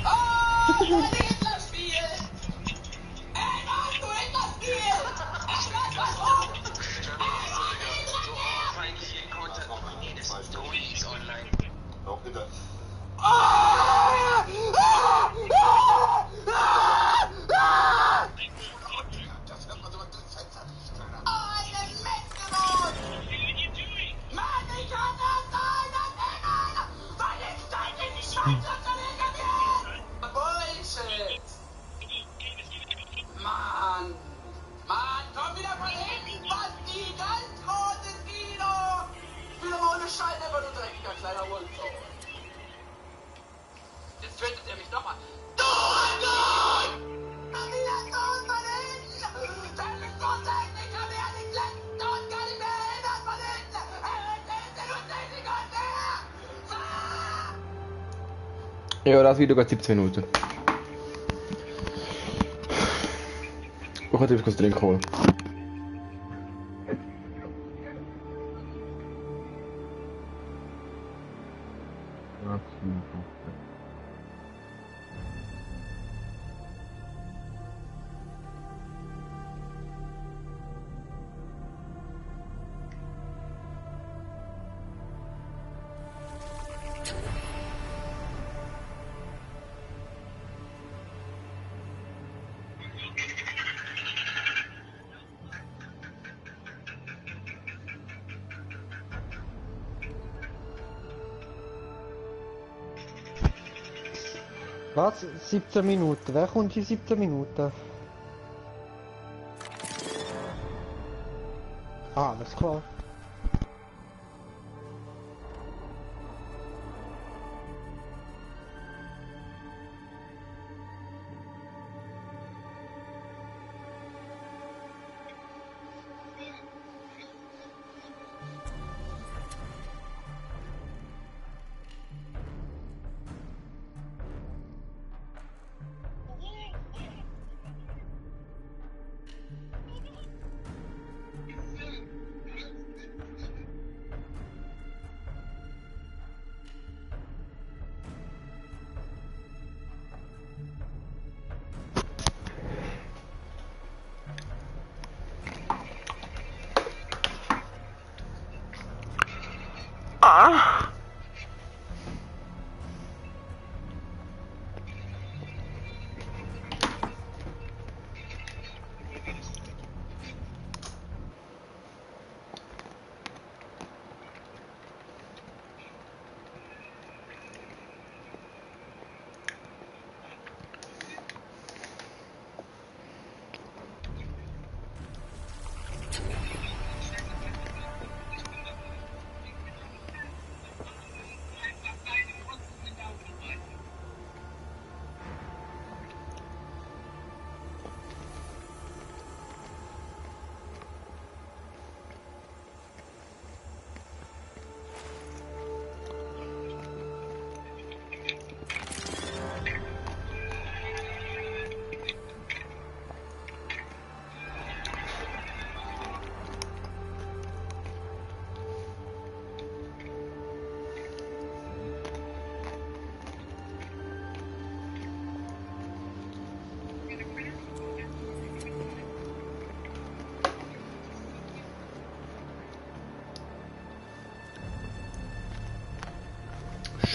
Oh, du Hitler-Spiel! Ey Mann, du Hitler-Spiel! Ich weiß was rum! Ey Mann, Mann, komm wieder von hinten, Basti! Ganz großes Kino! Wieder mal ohne Scheiß, einfach nur dreckiger kleiner Hurensohn. Jetzt tötet er mich nochmal. Du Hurensohn! Komm wieder tot von hinten! Dein Missionstechniker werden die letzten und gar nicht mehr erinnert von hinten! Er wird Techniker der! Ja, das Video geht 17 Minuten. Ich kann etwas trinken holen. Was? 17 Minuten? Wer kommt in 17 Minuten? Ah, alles klar.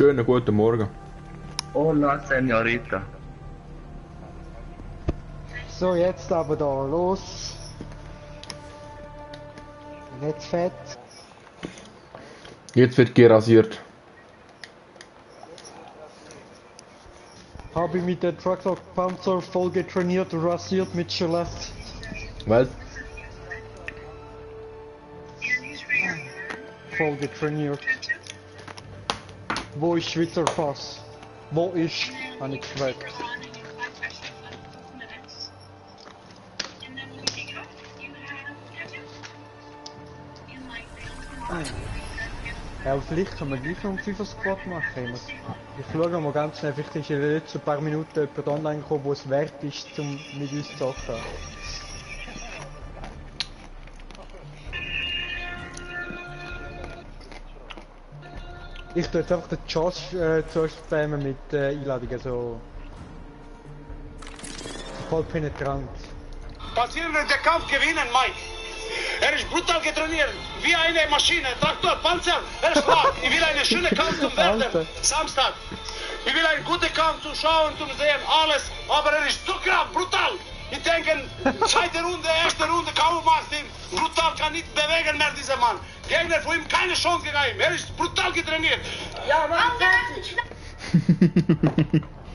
Schönen guten Morgen. Hola, Senorita. So, jetzt aber da, los. Jetzt fett. Jetzt wird gerasiert. Habe ich mit der Trucklock Panzer voll getrainiert und rasiert mit Gillette. Was? Voll getrainiert. Wo ist Schweizer Pass? Wo ist? Habe ich gefragt. Ja, vielleicht können wir gleich noch einen 5er Squad machen. Ich schaue mal ganz schnell, vielleicht ist in den letzten paar Minuten jemand online gekommen, wo es wert ist, um mit uns zu zocken. Ich tue jetzt einfach den Josh zuerst spammen mit Einladungen, so voll penetrant. Passieren wir den Kampf gewinnen, Mike. Er ist brutal getrainiert, wie eine Maschine, Traktor, Panzer, er ist stark. Ich will einen schönen Kampf zum Werden, Samstag. Ich will einen guten Kampf zum Schauen, zum Sehen, alles, aber er ist so krass, brutal. Ich denke, zweite Runde, erste Runde, kaum macht ihn. Brutal, kann nicht bewegen mehr, dieser Mann. Gegner von ihm keine Chance gegeben, er ist brutal getrainiert. Ja, Mann, fertig.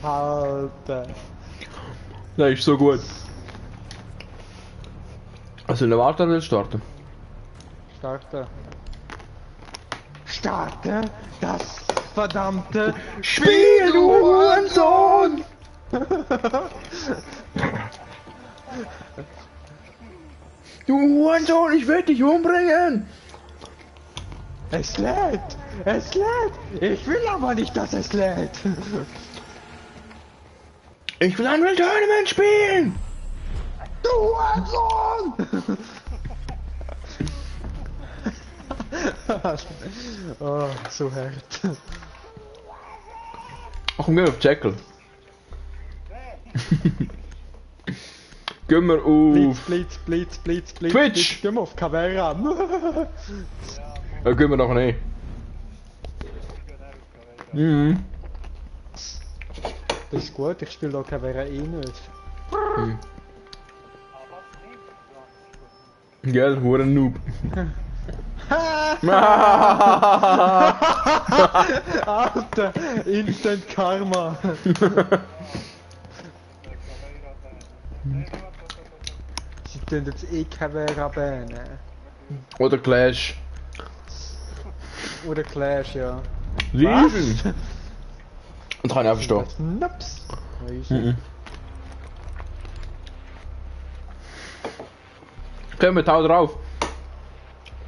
Alter. Das ist so gut. Also eine Warte will starten. Starten. Starten das verdammte Spiel, du Hurensohn! Du Hurensohn, ich werde dich umbringen! Es lädt! Es lädt! Ich will aber nicht, dass es lädt! Ich will Unreal Tournament spielen! Du Hurensohn! Oh, so hart. Ach, komm, gehen wir auf Jekyll. Gehen wir auf... Blitz. Twitch! Gehen wir auf Cavera. Gehen wir noch nicht. Mhm. Das ist gut, ich spiele da Cavera eh nicht. Gell, Huren Noob. Alter, Instant Karma. Sie tun jetzt eh Cavera bannen. Oder Clash. Oder Clash, ja. Riesen! Und kann ich auch verstehen. Naps. Können wir hau drauf.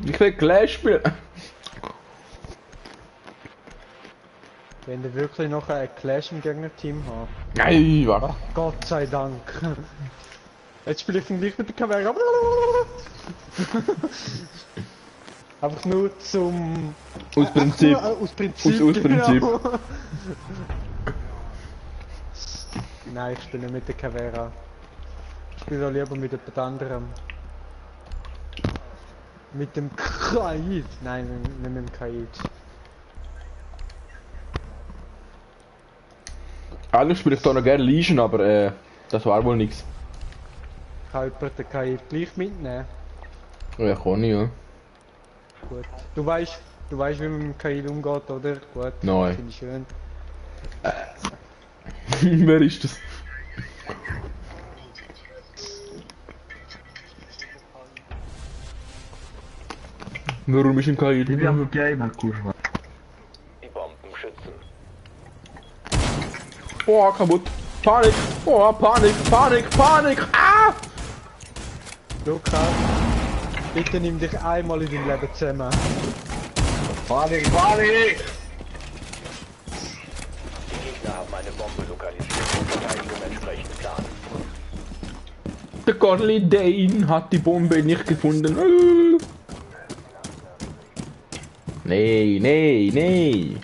Ich will Clash spielen. Wenn wir wirklich noch ein Clash im Gegnerteam haben. Nein, warte. Ach, Gott sei Dank. Jetzt spiele ich dann gleich mit der Kamera. Einfach nur zum... Aus Prinzip. Aus Prinzip. Aus Prinzip. Genau. Nein, ich spiele nicht mit der Cavera. Ich spiele lieber mit jemand anderem. Mit dem Kaid. Nein, nicht mit dem Kaid. Eigentlich spiele ich da noch gerne Legion, aber das war wohl nix. Kann jemand den Kaid gleich mitnehmen? Ja, kann ich, ja. Gut. Du weißt, wie man mit dem Kaid umgeht, oder? Gut. Nein. Finde ich schön. Wer ist das? Warum ist ein Kaid? Ich bin Gamer, Kurva. Die Bomben schützen. Oh, kaputt. Panik. Oh, Panik. Ah! Lukas, bitte nimm dich einmal in deinem Leben zusammen. Panik! Die Gegner haben eine Bombe lokalisiert und Verteidigung entsprechend planen. Der Godly Dane hat die Bombe nicht gefunden. Nee.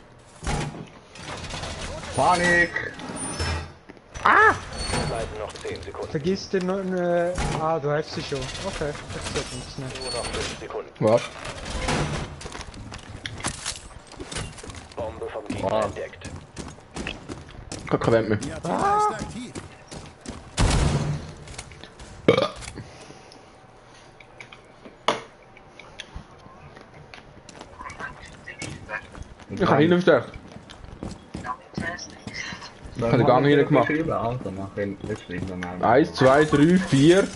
Panik! Ah! Bleiben noch 10 Sekunden. Vergiss den noch ah, du hast sie schon. Okay, das geht nichts mehr. Nur noch 5 Sekunden. Was? Bombe vom Gegner Ah. entdeckt. Kein Vent mehr. Ich habe hinten verstärkt. Ich habe den Gang hinten gemacht. 1, 2, 3, 4.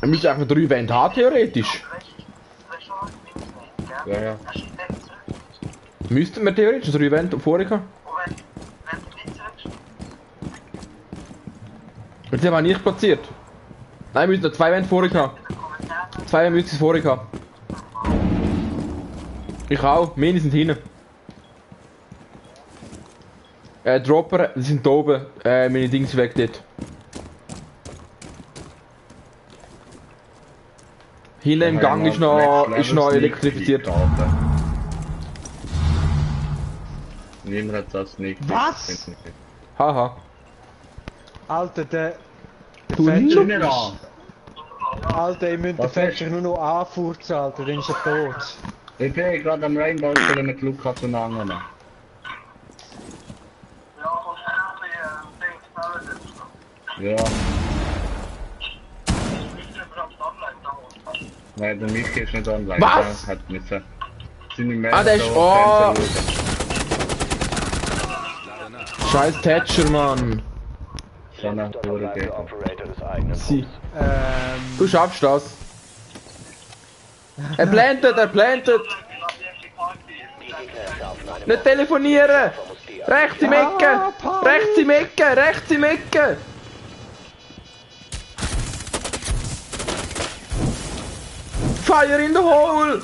Wir müssen einfach 3 Wände haben, theoretisch. Ja. Müssten wir theoretisch 3 Wände vorher haben. Jetzt haben wir nicht platziert. Nein, wir müssen 2 Wände vorher haben. 2 Wände müssen es vorher haben. Ich auch, meine sind hinten. Dropper, die sind da oben. Meine Dings weg dort. Hinten im Gang ist noch elektrifiziert. Niemand hat das nicht. Was? Haha. Alter, der Du Fenster. Nicht an! Alter, ich müsste den Was Fenster nur noch anfurzen, Alter, dann ist er tot. Ich bin gerade am Rainbow mit Lukas und anderen. Ja. Nein, der Mike ist nicht online. Was? Der hat müssen seine Mail Ah, der ist... so Oh! cancel. Scheiß Thatcher, Mann. So eine Hure geht. Operator des eigenen Sie. Boots. Du schaffst das. Er plantet! Die Gegner erschaffen eine Nicht telefonieren! Rechts im Ecke! Rechts im Ecke! Rechts im Ecke! Fire in the hole!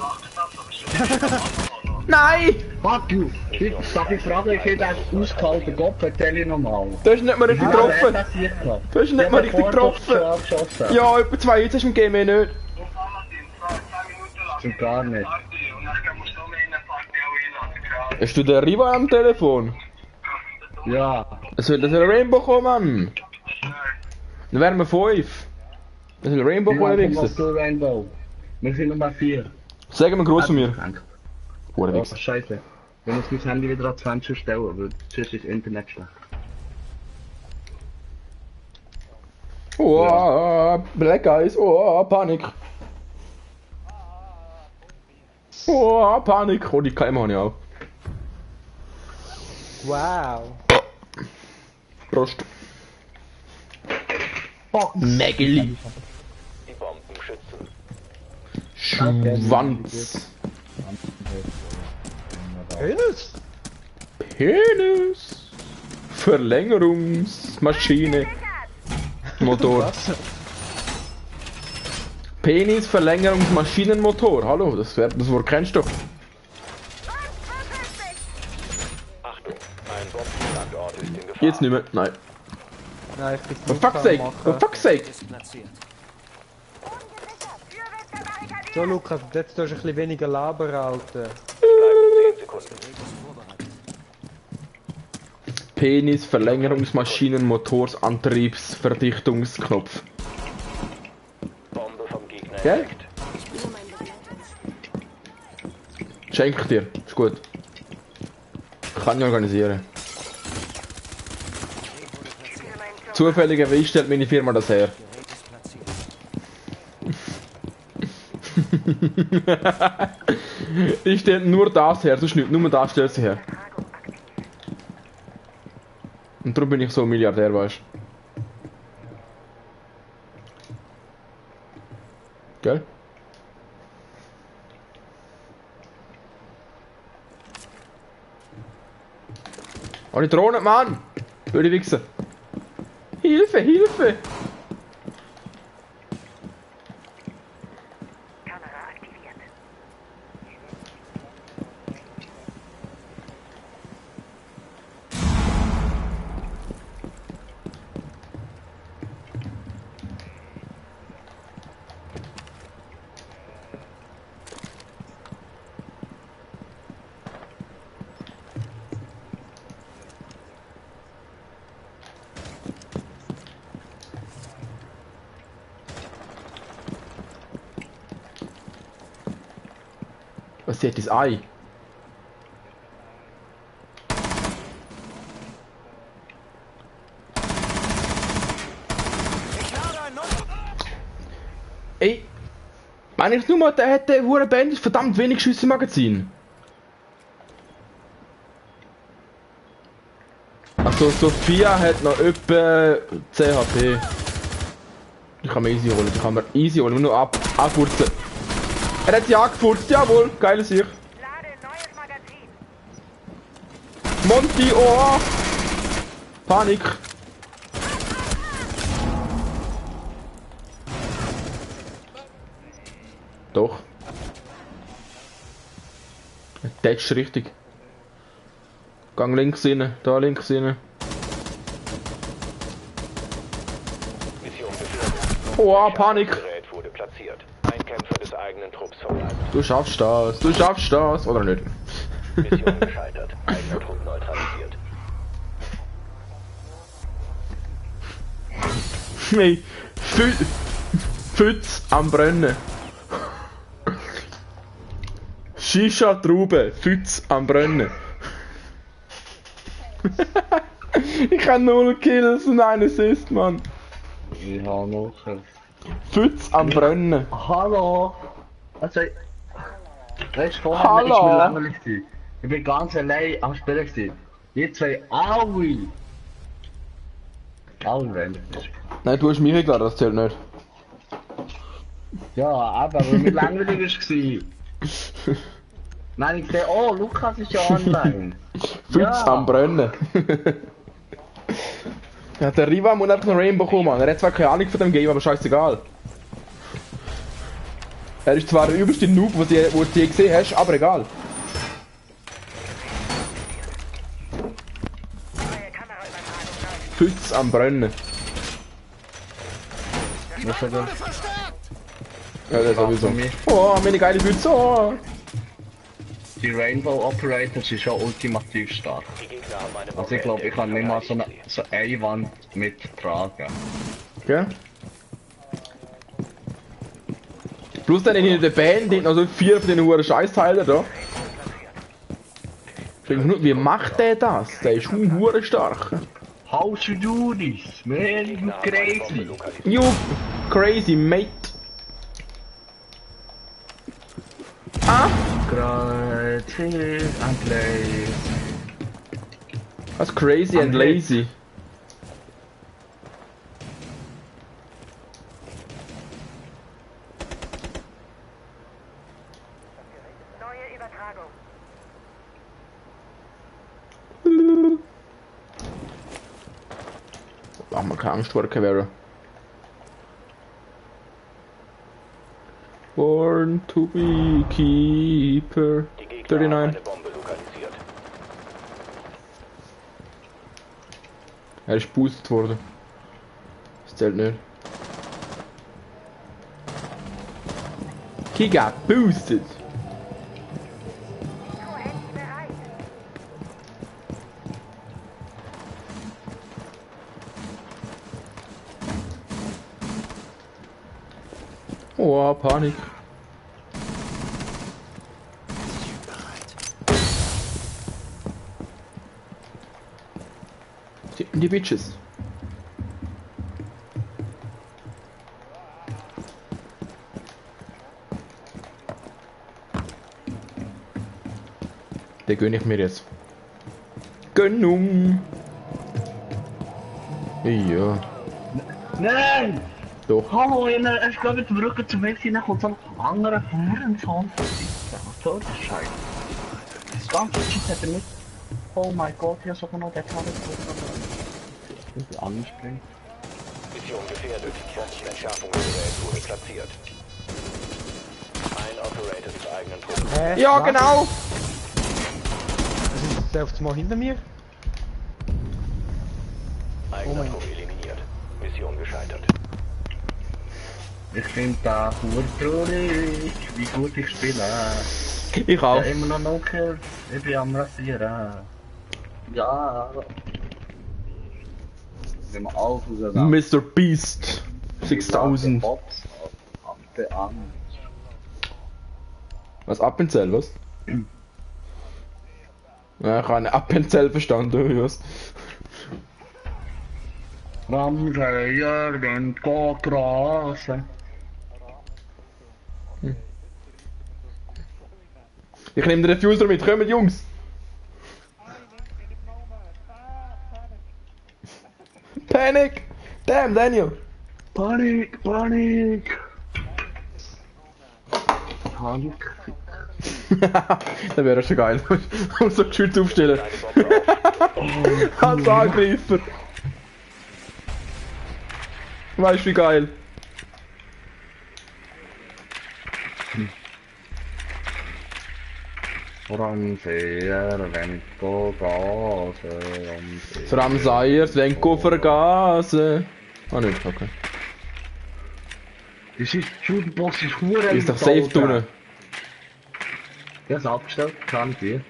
Nein! Fuck you! Darf ich fragen, ich hätte einen ausgehalten Kopf, erzähl ich nochmal. Du hast nicht mal richtig getroffen! Du hast nicht mal richtig getroffen! Ja, etwa 2 Hits hast du im Game nicht. Schon gar nicht. Hast du den Riva am Telefon? Ja. Es soll ein Rainbow kommen, Mann! Dann wären wir 5. Es soll ein Rainbow kommen, Wichser. Rainbow. Wir sind Nummer 4. Sag mir groß von mir. Oh, Wichser. scheiße. Ich muss mein Handy wieder an 20 stellen, weil sonst ist das Internet schlecht. Oh, Black Eyes, oh, Panik. Oh, Panik. Oh, die KM habe ich auch. Wow. Prost. Mägeli. Die Bombenschützen. Schwanz. Penis? Penis. Verlängerungsmaschine. Motor. Penis Verlängerungsmaschinenmotor. Hallo, das Wort kennst du. Achtung, ein Bombenstandort ist in Gefahr. Jetzt nicht mehr. Nein. Nein, ich bin For fuck's sake. For fuck's sake. So, Lukas, jetzt tust du ein bisschen weniger labern, Alter. 10 Sekunden. Penis Verlängerungsmaschinenmotors Antriebsverdichtungsknopf. Bombe vom Gegner Gell? entdeckt. Schenk ich dir. Ist gut. Kann ich organisieren. Zufälligerweise stellt meine Firma das her. Ich stelle nur das her, sonst nicht. Nur das stellt sie her. Und darum bin ich so Milliardär, weißt du. Gell? Oh, die Drohne, Mann! Würde ich wichsen. Hilfe, Hilfe! Kamera aktiviert. Sie hat das Ei. Ey, meine ich nur mal, der hat den Huren Band verdammt wenig Schüsse im Magazin. Also Sophia hat noch etwa 10 HP. Ich kann mir easy holen, nur noch abfurzen. Er hat sie angefurzt, jawohl, geiles Sieg. Lade neues Magazin. Monty, oh! Panik. Doch. Der ist richtig. Gang links rein, da links rein. Oh, Panik! Gerät wurde platziert. Ein Kämpfer des eigenen Trupps verbleibt. Du schaffst das, oder nicht? Mission gescheitert. Eigener Trupp neutralisiert. Hey, Pfütz am Brennen. Shisha Traube, Pfütz am Brennen. Ich habe 0 Kills und 1 Assist, Mann. Ich habe noch Pfütz am Brennen. Hallo! Also, weißt du, vorher Hallo. ist mir langweilig gewesen. Ich bin ganz allein am Spielen gewesen. Die zwei, aui! Aui, wenn ich. Nein, du hast mich eingeladen, das zählt nicht. Ja, aber weil mir langweilig war. Nein, ich sehe, oh, Lukas ist ja online. Pfütz am Brennen. Ja, der Riva muss einfach noch Rainbow kommen, Mann. Er hat zwar keine Ahnung von dem Game, aber scheißegal. Er ist zwar der übelste Noob, wo du je gesehen hast, aber egal. Pfütz am Brennen. Was hat er? Ja, das sowieso. Oh, meine geile Pfütze. Oh. Die Rainbow Operators ist ja ultimativ stark. Die Gegner haben eine Bombe Also ich glaube, ich kann nicht mal so eine Wand mittragen. Okay. Plus dann in der Band sind noch so 4 von den hohen Scheißteilen da. Wie macht der das? Der ist hure stark. How to do this? Man, you crazy. You crazy mate. Ah! Crazy and lazy. Was crazy and lazy? Neue Übertragung. Ach, man kann Angst vor Kavera. Born to be keeper. Die Gegner haben 39. eine Bombe lokalisiert. Er ist boosted worden. Das zählt nicht. He got boosted. Handy bereit. Oh, Panik. Die Bitches. Der gönn ich mir jetzt. Gönnung. Ja. Nein! Doch. Hallo, ich glaube, jetzt zurück zum Messi, dann kommt so ein anderer Hurensohn von sich. So das Scheiße. Das ganze Shit hat er nicht. Oh mein Gott, hier sogar noch der Karte und anspringt. Mission gefährdet. Entschärfungsgerät wurde platziert. Ein Operator des eigenen Trupps. Ja, genau. Was ist der auf einmal hinter mir? Eigener Trupp eliminiert. Mission gescheitert. Ich finde da traurig, wie gut ich spiele. Ich auch. Ja, immer noch no Kills. Ich bin am Rasieren. Ja. Wenn wir alles rausnehmen. Mr. Beast 6000. Bots ab an. Was Appenzell, was? Ja, ich habe einen Appenzell verstanden, was? Ramseier, wenn Grasen. Ich nehme den Diffuser mit, kommt Jungs! Panic! Damn, Daniel! Panik, Panik! Panik. Das wäre schon geil. Und so Geschütze aufstellen. Als Angreifer. Weißt du wie geil? Ramseier, wenn Grasen. Das Ramseier, das Lenko vergasen. Ah nicht, okay. Das ist Schulboss, ist Hure. Ist doch safe drinnen. Der ist abgestellt, kann ich dir.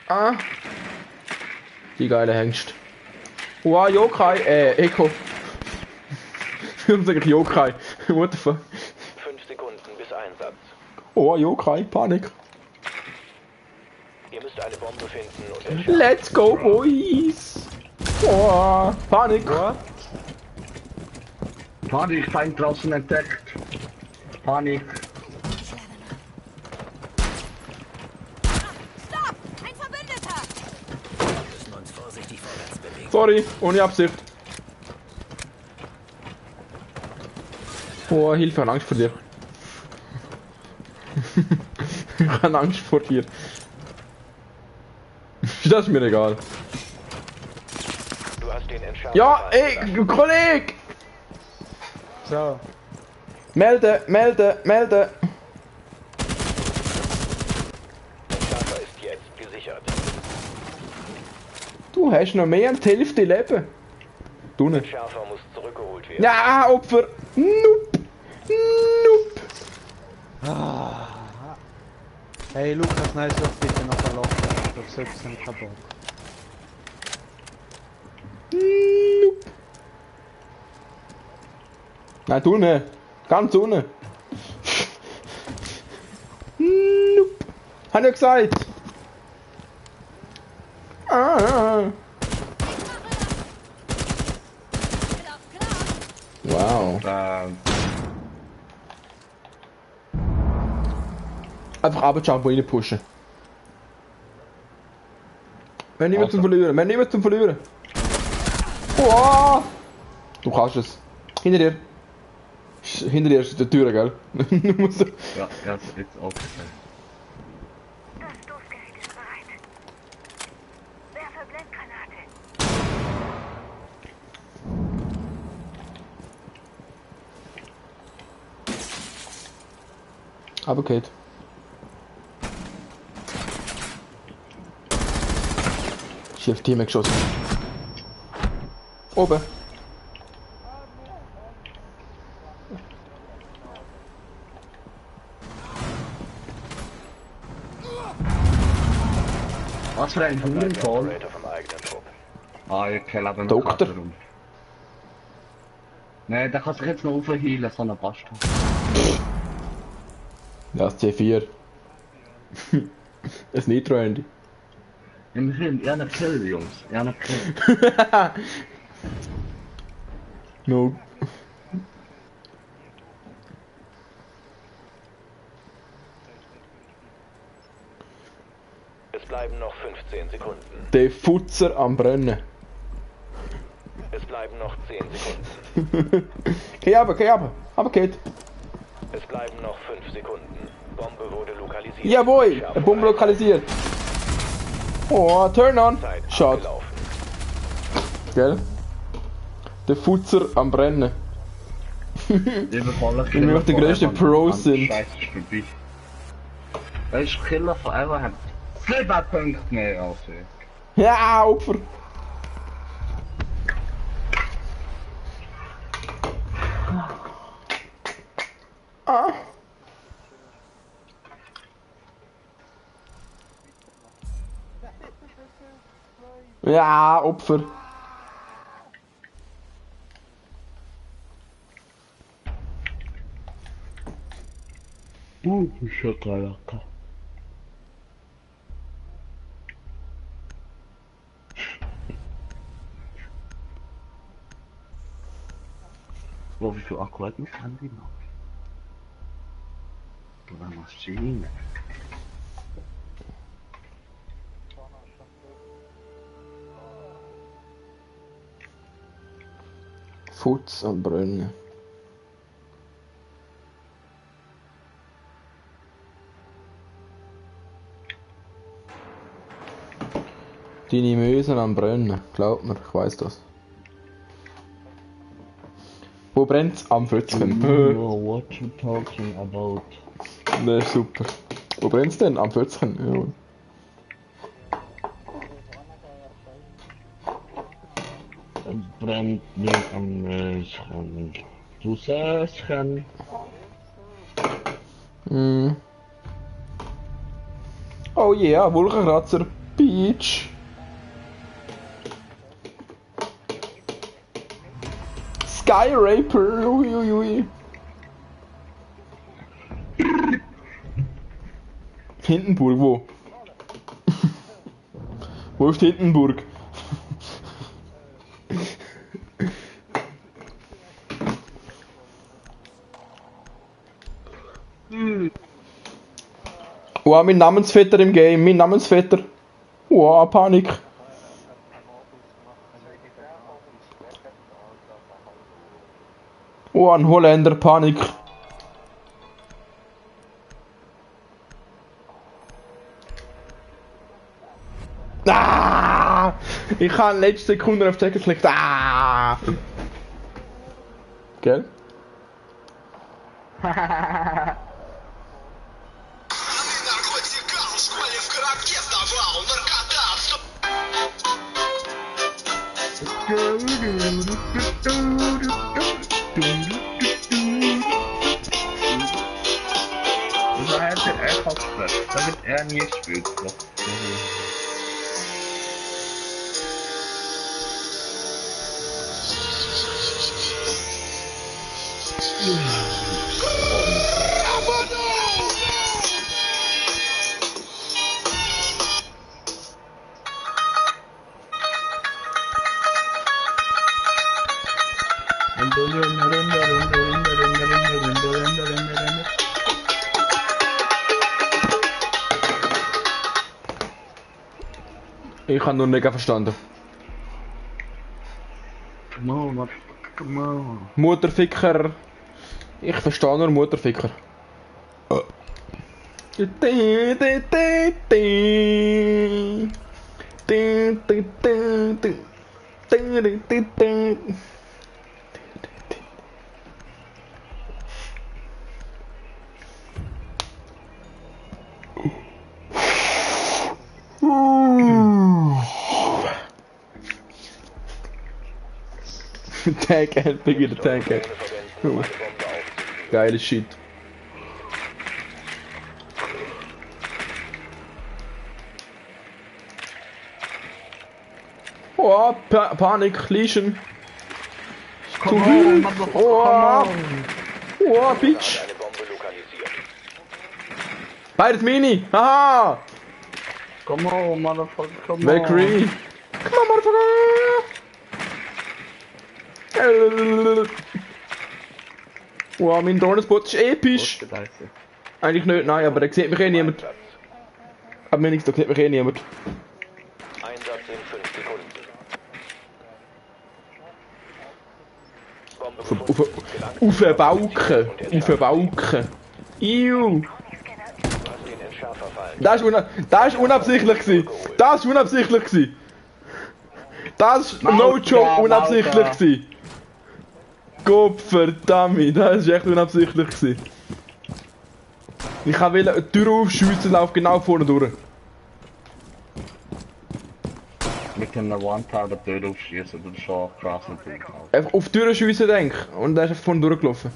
Ah. Die geile Hengst. Wow, Yokai, Echo. Warum sag ich Yokai? What the fuck? 5 Sekunden bis Einsatz. Oh, Yokai, Panik. Ihr müsst eine Bombe finden und entschärfen. Let's go, boys! Oh, Panik! Panik, Feind draußen entdeckt. Panik. Stopp! Ein Verbündeter! Sorry, ohne Absicht. Oh, Hilfe, ich habe Angst vor dir. Ich habe Angst vor dir. Das ist mir egal. Du hast den Entschärfer. Ja, ey, Kollege! So. Melde, melde, melde! Entschärfer ist jetzt gesichert. Du hast noch mehr als die Hälfte Leben. Du nicht. Entschärfer muss zurückgeholt werden. Ja, Opfer! Nope! Nope! Hey Lukas, nein, lass bitte noch verlassen. Das setzt nicht kaputt. Nope! Nein, du nicht! Ganz unten! Nope! Hab ich ja gesagt! Ah! Wow! Einfach runterjumpen und rein pushen. Wir haben niemand zum Verlieren, wir haben niemand zum Verlieren. Wow. Du kannst es. Hinter dir. Hinter dir ist die Tür, gell? Ja, ja, jetzt aufgefallen. Das Stoßgerät ist bereit. Werfe Blendgranate. Aber Kate. Ich hab auf Team geschossen. Oben. Was für ein Hurensohn? Operator vom eigenen Trupp. Ah, ich kenne aber noch Doktor. Karte rum. Nee, der kann sich jetzt noch aufheilen, so ein Bastard. Ja, das C4. Das Nitro-Handy. Immerhin, eher eine Kill, Jungs. Eher eine Kill. No. Es bleiben noch 15 Sekunden. Der Futzer am Brennen. Es bleiben noch 10 Sekunden. Geh runter, aber geht. Es bleiben noch 5 Sekunden. Bombe wurde lokalisiert. Jawohl, Entschärfer eine Bombe lokalisiert. Oh, turn on. Zeit Schade. abgelaufen. Gell? Der Futzer am Brennen. Überfallen. Weil wir auch die grössten Pros sind. Scheiße, ist vorbei. Weißt du, Killer von Ever hat 2 Punkte mehr als ich. Ja, Opfer. Ah. Ja, Opfer. Schokolade. Wo, wie viel Akku hat mein Handy noch? Oder Maschine? Futz am Brennen. Deine Mösen am Brennen, glaub mir, ich weiss das. Wo brennt's? Am Fötzchen. What you talking about? Das ist super. Wo brennt's denn? Am Fötzchen. Ja. Es brennt nicht am Möschen. Du Söschen. Oh yeah, Wolkenkratzer Beach. Sky Raper, uiuiui. Hindenburg, wo? Wo ist Hindenburg? Wow, mein Namensvetter im Game, mein Namensvetter. Wow, Panik. Oh, ein Holländer, Panik. Ah! Ich habe letzte Sekunde auf Check geklickt. Ah! Gell? Das hätte er gekostet, damit er nie spielt. Ich habe nur nicht verstanden. Come on. Mutterficker. Ich verstehe nur Mutterficker. Tank Ad, Biggie the Tank Ad. Geiles Shit. Oh, Panik, Legion. Zu viel. Oh, oh, Bitch. Beides Mini. Haha. Come on, motherfucker, come on. Valkyrie. Come on, motherfucker. Wow, mein Drohnenspot ist episch. Eigentlich nicht, nein, aber da sieht mich eh niemand. Aber mir nichts, da sieht mich eh niemand. Einsatz in 5 Sekunden. Auf den Balken. Auf den Balken. Iu. Das ist unabsichtlich gewesen. Das ist unabsichtlich gewesen. Das ist no joke unabsichtlich gewesen. Gott verdammt, das ist echt unabsichtlich gewesen. Ich wollte eine Tür aufschiessen, lauf genau vorne durch. Wir können eine One-Tower Tür aufschießen, das ist schon krass natürlich. Einfach auf die Tür schiessen, denk ich. Und dann ist einfach vorne durchgelaufen.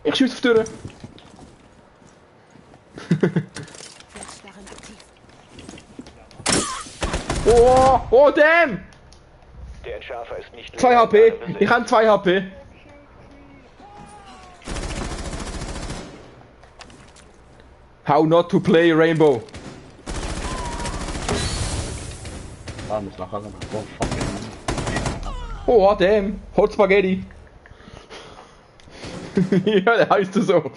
Ich schiesse auf die Tür. Oh, oh damn! Der Entschärfer ist nicht 2 HP, ich habe 2 HP. How not to play Rainbow. Ah, muss nachher noch. Oh, fuck it. Oh, damn. Hot Spaghetti. Ja, der heißt so.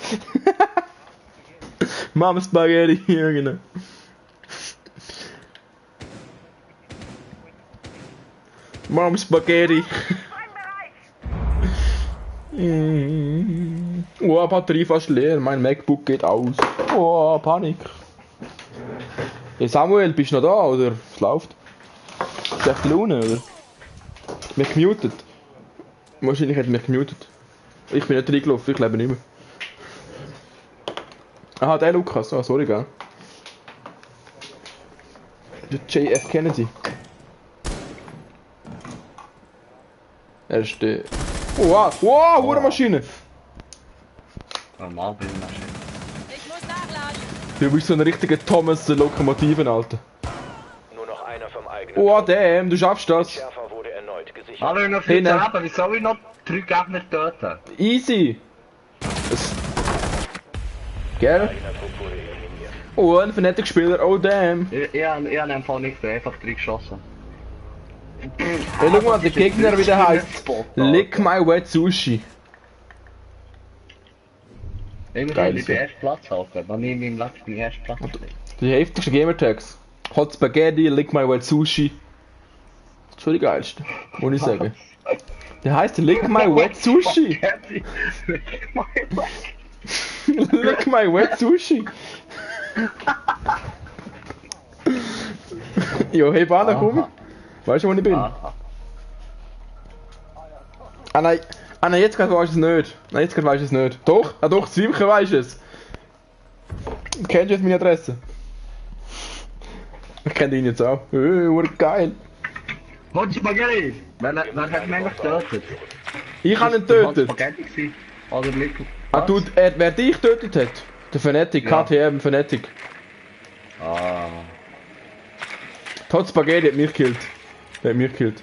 Mama Spaghetti, ja genau. Mama Spaghetti. Oh, Batterie fast leer, mein MacBook geht aus. Oh, Panik. Hey Samuel, bist du noch da, oder? Was läuft? Ist echt Laune, oder? Mich gemutet. Wahrscheinlich hat er mich gemutet. Ich bin nicht reingelaufen, ich lebe nicht mehr. Aha, der Lukas, oh, sorry, gell? Der JF Kennedy. Er ist der... Wow, wow, Uhrenmaschine! Normal bin ich Maschine. Ich muss nachladen. Du bist so ein richtiger Thomas Lokomotiven, Alter. Nur noch einer vom eigenen. Oh, damn, du schaffst das. Schärfer wurde erneut gesichert. Aber noch Hey, 14 ne. haben, wie soll ich noch 3 Gegner töten? Easy. Das... Gell? Eigener Trupp wurde eliminiert. Oh, ein Fnatic-Spieler, oh damn. Ich habe einfach nicht einfach 3 geschossen. Hey, schau mal, der Gegner wieder heisst Lick My Wet Sushi. Ich Geil, muss den ersten Platz halten, dann nehme ich im letzten ersten Platz. Die heftigsten Gamertags. Hot Spaghetti, Lick My Wet Sushi. Das ist schon die geilste, muss ich sagen. Der heisst Lick My Wet Sushi. Lick My Wet Sushi. Jo, hey Bana, komm. Weißt du, wo ich bin? Aha. Ah nein, jetzt gerade weißt du es nicht. Nein, jetzt gerade weißt du es nicht. Doch, ah doch, Zwimke weißt du es. Kennst du jetzt meine Adresse? Ich kenne ihn jetzt auch. Geil. Hot Spaghetti! Wer hat mich eigentlich getötet? Ich habe ihn Hot getötet. Spaghetti gewesen? Oder Liquid? Ah, du, wer dich getötet hat? Der Fnatic, Ja. KTM Fnatic. Ah. Hot Spaghetti hat mich gekillt. Der hat mich gekillt.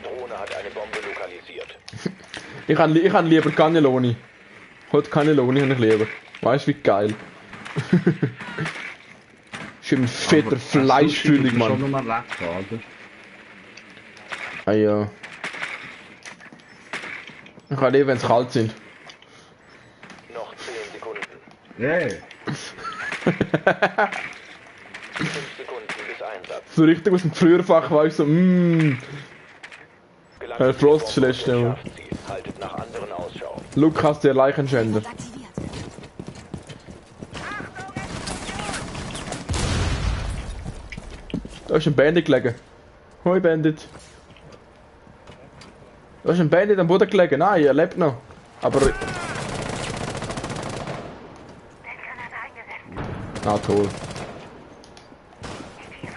Drohne hat eine Bombe lokalisiert. Ich han lieber Cannelloni. Hot Cannelloni habe ich lieber. Weißt du, wie geil. Schön fetter Fleischfüllig, Schon Mann. nochmal weg, oder? Ah ja. Ich kann lieber, wenn es kalt sind. Noch 10 Sekunden. Hey! 5 Sekunden bis Einsatz. So richtig aus dem Früherfach weißt du so, Gelangt Frost die Bombe schlecht, und ja. entschärft sie. Haltet nach anderen Ausschau. Lukas, der Leichenschänder. Aktiviert. Da ist ein Bandit gelegen. Hoi Bandit. Da ist ein Bandit am Boden gelegen. Nein, er lebt noch. Aber... Ah, toll.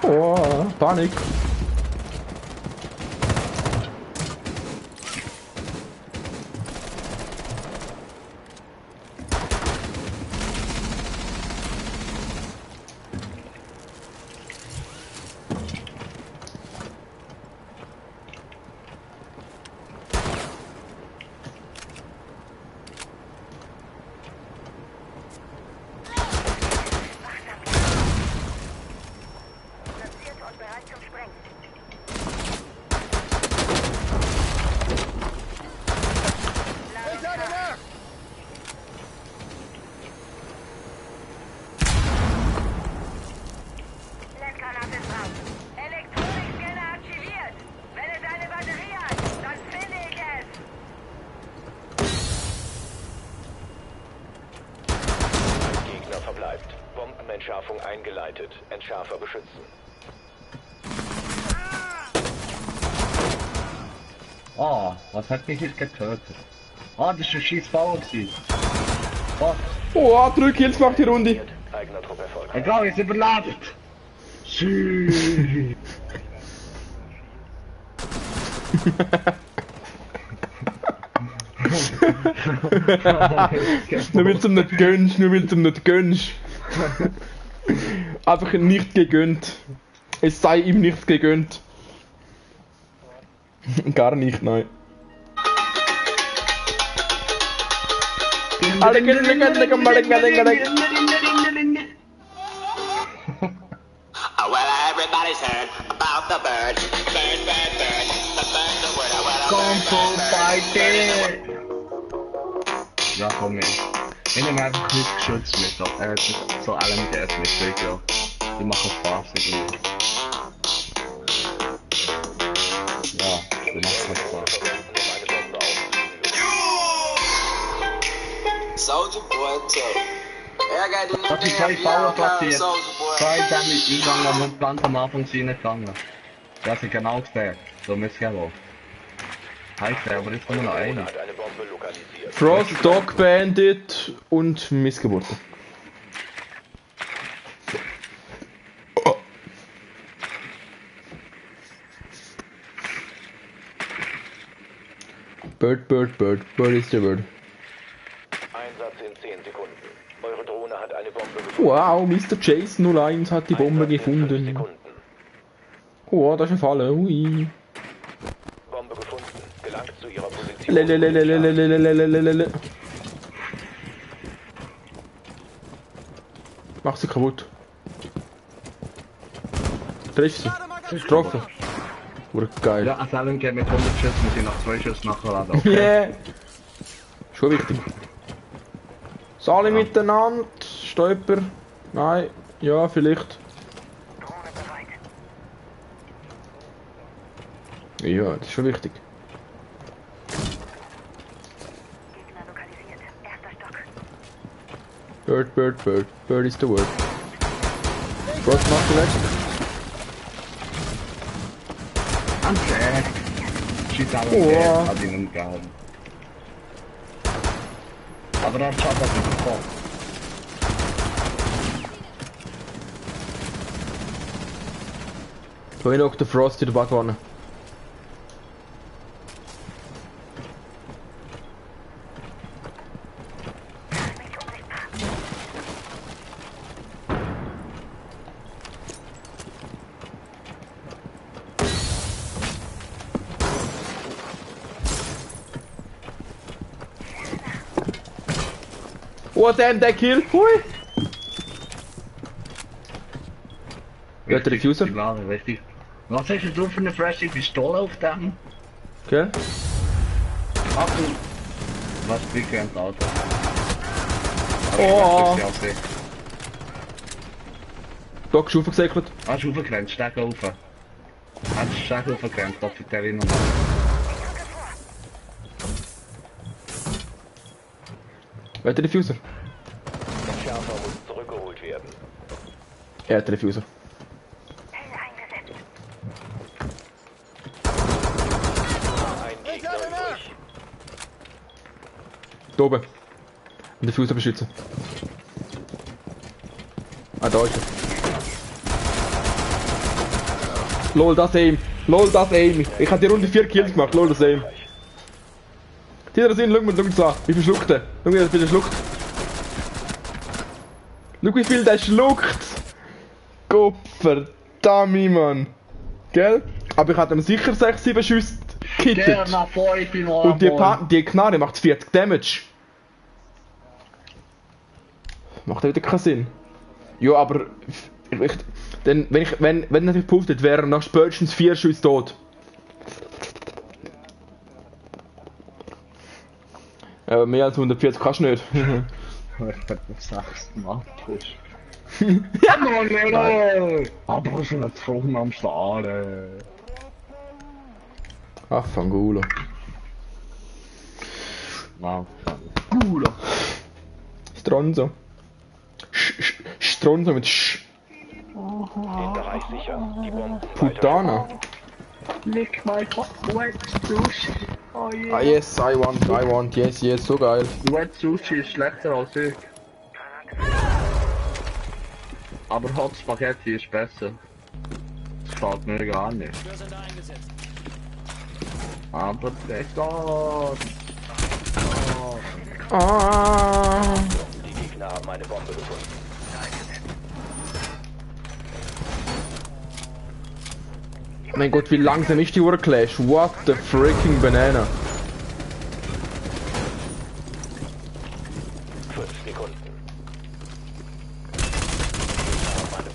Oh, Panik. Platziert und bereit zum Sprengen. Blendgranate drauf. Elektronikscanner aktiviert. Wenn es eine Batterie hat, dann finde ich es. Ein Gegner verbleibt. Bombenentschärfung eingeleitet. Entschärfer beschützen. Ah, was hat mich jetzt getötet? Ah, das ist ein scheiß Foul gewesen. Was? Oh, 3 Kills macht die Runde. Eigener Trupp erfolgt. Egal, ist überlebt! Schü. Nur weil du ihm nicht gönnst, nur weil du ihm nicht gönnst. Einfach nicht gegönnt. Es sei ihm nicht gegönnt. Gar nicht, nein. Well, everybody's heard about the bird. Bird, bird, bird. The bird's the word. Ja, komm her. Ich nehme einfach nicht geschützt mit, so LMGs mit, ja. Die machen Spaß irgendwie. Ja, die machen Spaß. Soldier boy, Was ist zwei Bauern passiert? Zwei Dämme eingegangen und ganz am Anfang sind gegangen. Das ist genau der. So müsste ich auch. Heißt der, aber jetzt kommen noch einer. Frost, Dog Bandit und Missgeburten. Bird is the bird. Einsatz in 10 Sekunden. Eure Drohne hat eine Bombe gefunden. Wow, Mr. Jason 01 hat die Bombe gefunden. Oh, da ist ein Falle. Ui. Bombe gefunden. Gelangt zu ihrer Position. Mach sie kaputt. Triff sie. Getroffen. Wurde geil. Ja, als LMG mit 100 Schüssen muss ich nach 2 Schüssen nachladen. Okay. Yeah. Schon wichtig. Alle miteinander. Stäuper. Nein. Ja, vielleicht. Ja, das ist schon wichtig. Gegner lokalisiert. Erster Stock. Bird is the word. Was macht der letzte? Anschlag! Schießt LMG, hat ihn umgehauen. Aber dann schaut das nicht vor. Da ist noch der Frost in der Backwanne. Oh damn, der Kill! Hui! Wer hat der Diffuser? Richtig. Was hast du für eine frische Pistole auf dem? Okay. Achtung! Was bringt ein Auto? Oh! Da ist aufgesäckelt. Hast du aufgegrenzt? Steig auf. Hast du Steig aufgegrenzt? Das für die Nummer. Wer hat der Diffuser? Der Schärfer muss zurückgeholt werden. Er hat den Diffuser. Ein Gegner übrig. Da oben. Den Diffuser beschützen. Ah, da ist er. Lol, das Aim. Lol, das Aim. Ich habe die Runde 4 Kills gemacht. Lol, das Aim. Hier sind, schau mal an. Wie viel schluckt der? Schau mal, wie viel der schluckt. Schau, wie viel der schluckt. Gott verdammt, Mann. Gell? Aber ich hatte ihm sicher 6-7 Schüsse gekittet. Und die Knarre macht 40 Damage. Macht ja wieder keinen Sinn. Ja, aber... wenn er nicht gepufft hätte, wäre er nach spätestens 4 Schüsse tot. Mehr als 140 kannst du nicht. Ich hätte das 6 Mal pushen. Ja, Mann, Leute! Aber schon ein Trocken am Staren. Ach, Fangulo. Wow, Fangulo. Stronzo. Stronzo mit Sch. Den Bereich sichern. Die Bomben Putana. Lick my wet sushi. Oh yeah. Ah yes, I want, yes, so geil. Wet Sushi ist schlechter als ich. Aber Hot Spaghetti ist besser. Das gefällt mir gar nicht. Aber der geht. Ah. Die Gegner haben eine Bombe gefunden. Mein Gott, wie langsam ist die Uhr Clash? What the freaking banana? 5 Sekunden.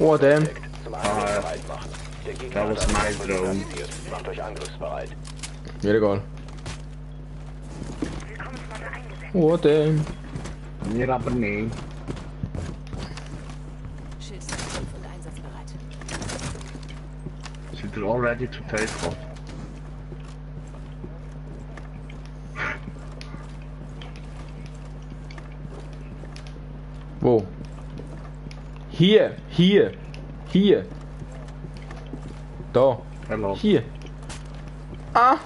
Oh damn. Zum Angriff bereit machen. Der Gegner That was hat my eine Bombe drone. lokalisiert. Macht euch angriffsbereit. Mir egal. Oh, damn. Wir aber nicht. Schildstation und einsatzbereit. Sind ihr all ready to take off? Wo? Hier, hier, hier. Da. Hello. Hier. Ah!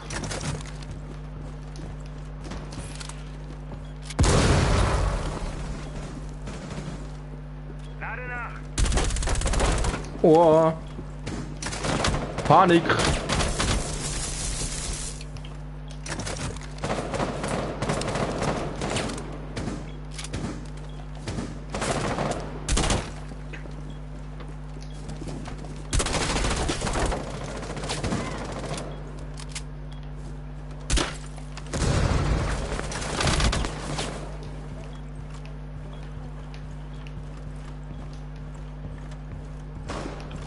Lade nach. Oh. Panik.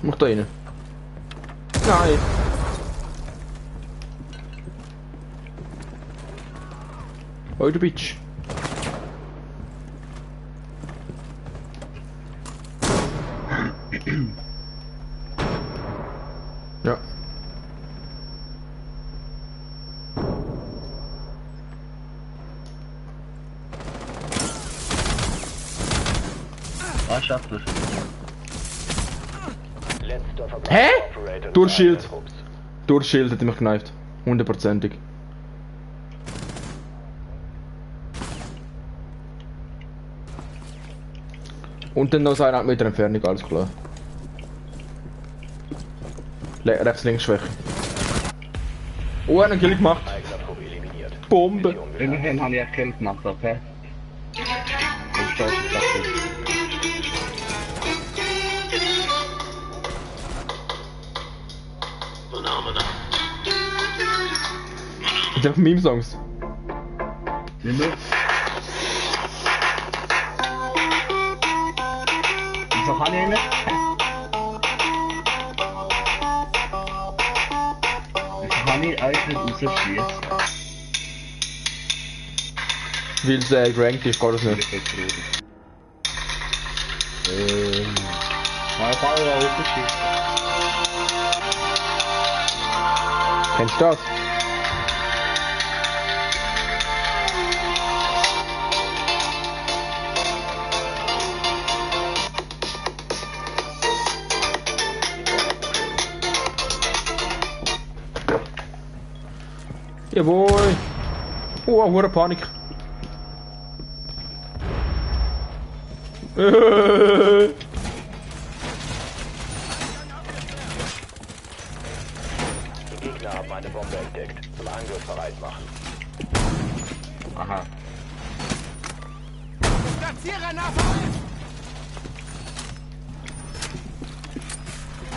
Mach da rein. Nein. Oh, du Bitch. Ja. Was schafft das? Hä? Durch Schild. Durch Schild hat er mich gekneift. 100%ig. Und dann noch so 1,5 Meter Entfernung, alles klar. Rechts, links, Schwäche. Oh, einen Kill gemacht. Bombe. Immerhin habe ich einen Kill gemacht, okay? Und steht es dafür. Ich hab Meme-Songs. Wieso kann ich nicht? Wieso kann ich eigentlich rausschießen? Weil es gerankt ist, geht das nicht. Ja, ich kann ja rausschießen. Kennst du das? Jawohl! Oh, hohe Panik! Die Gegner haben eine Bombe entdeckt. Zum Angriff bereit machen. Aha. Platziere Nachbarn!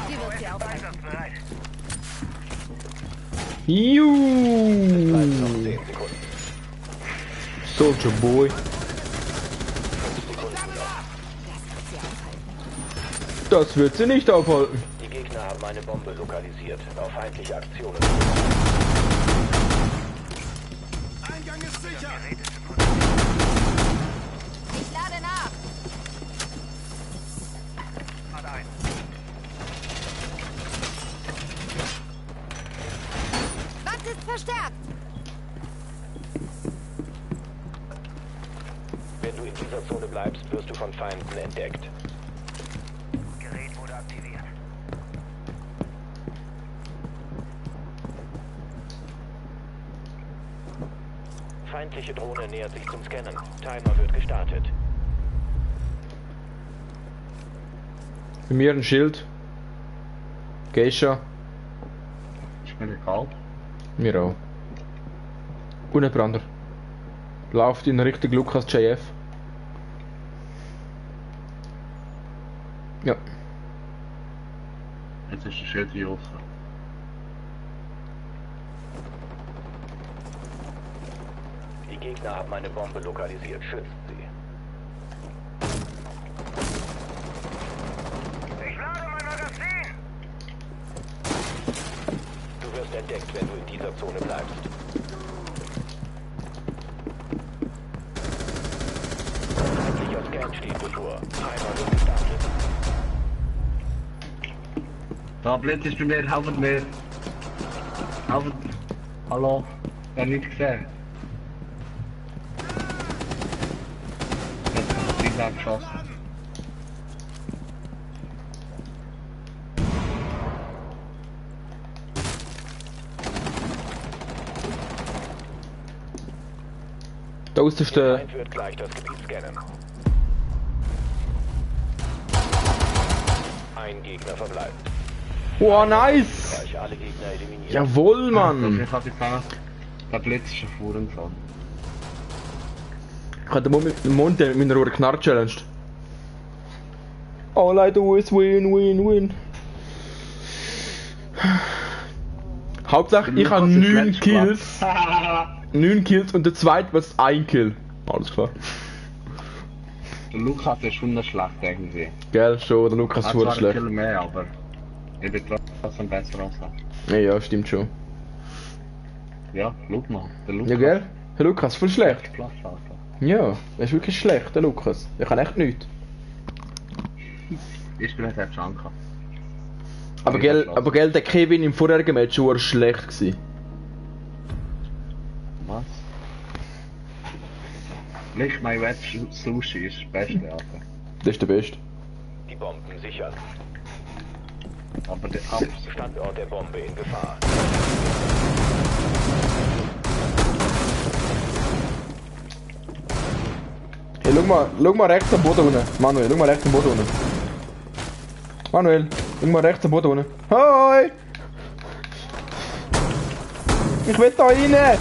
Sie wird sie aufhalten. Einsatzbereit. Juhu! 10 Sekunden. Soldier Boy. Das wird sie nicht aufhalten. Die Gegner haben eine Bombe lokalisiert. Auf feindliche Aktionen. Eingang ist sicher. Ich lade nach. Lade ein. Was ist verstärkt? Wenn du in dieser Zone bleibst, wirst du von Feinden entdeckt. Gerät wurde aktiviert. Feindliche Drohne nähert sich zum Scannen. Timer wird gestartet. Bei mir ein Schild. Geisha. Ist mir egal. Mir auch. Und ein Brander. Läuft in Richtung Lukas JF. Ja. Jetzt ist der Schild hier offen. Die Gegner haben eine Bombe lokalisiert. Schützt sie. Ich lade mein Magazin! Du wirst entdeckt, wenn du in dieser Zone bleibst. vor. Timer wird gestartet. Da, Blitz ist bei mir, helft mir. Helft. Hallo? Ich hab nichts gesehen. Jetzt hat er 3 Tage geschossen. Da ist der... Feind wird gleich das Gebiet scannen. Ein Gegner verbleibt. Oh, nice! Gleich alle Gegner eliminieren. Jawohl, Mann! Ich hab gesagt, der Blitz ist schon vorhin gefahren. Ich hab den Mund mit meiner Uhr Knarr challenged. All I do is win, win, win. Hauptsache, ich habe 9 Kills. 9 Kills und der zweite wird 1 Kill. Alles klar. Der Lukas ist schon noch schlecht irgendwie. Gell, schon, der Lukas ist Er hat schlecht. zwar ein Kill mehr, aber ich bin trotzdem besser als er. Ja, stimmt schon. Ja, schau mal, der Lukas. Ja, gell? Der Lukas, voll schlecht. Platz, Alter. Ja, er ist wirklich schlecht, der Lukas. Der kann echt nichts. Ich bin nicht selbst angekommen. Aber gell, der Kevin im vorherigen Match war schlecht gewesen. Was? Nicht mein Web Sushi ist das Beste, Alter. Das ist der Beste. Die Bomben sichern. Aber der Standort der Bombe in Gefahr. Hey, schau mal rechts am Boden unten. Manuel, schau mal rechts am Boden unten. Manuel, schau mal rechts am Boden unten. Hoi! Ich will da rein!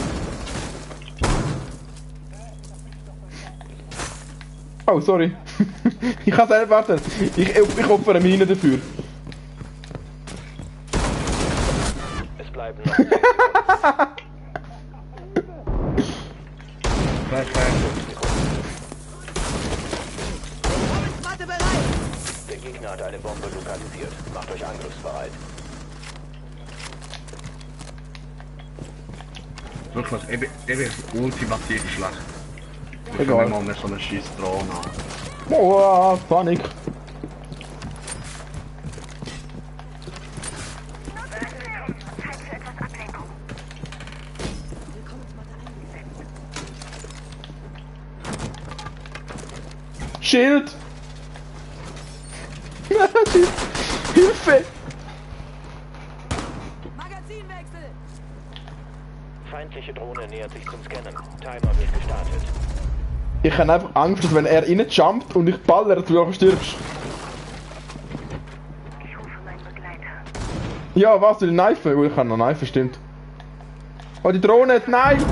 Oh, sorry. Ich kann selber warten. Ich opfere Mine dafür. Es bleiben noch Der Gegner hat eine Bombe lokalisiert. Macht euch angriffsbereit. Wirklich, ich bin ultimativ schlecht. Egal. Ich kann mal so einen scheiß Drohne haben. Oh, Panik. Schild! Hilfe! Magazinwechsel! Feindliche Drohne nähert sich zum Scannen. Timer wird gestartet. Ich habe einfach Angst, dass wenn er reinjumpt und ich ballere, du auch stirbst. Ich rufe meinen Begleiter. Ja, was, du Knife? Oh, ich kann noch Knife, stimmt. Oh, die Drohne, nein!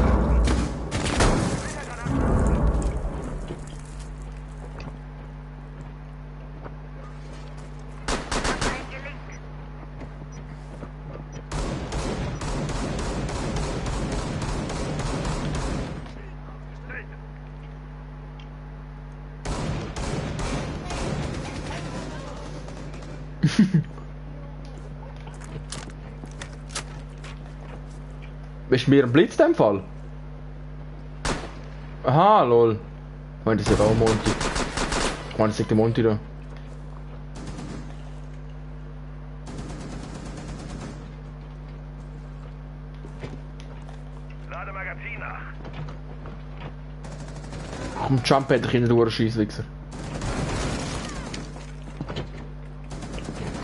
Bist du mir ein Blitz in dem Fall? Aha, lol. Ich meine, das ist ja auch Monty. Ich meine, das ist der Monty da. Lade Magazin nach. Komm, Jump hätte ich in den durchschießen, Wichser.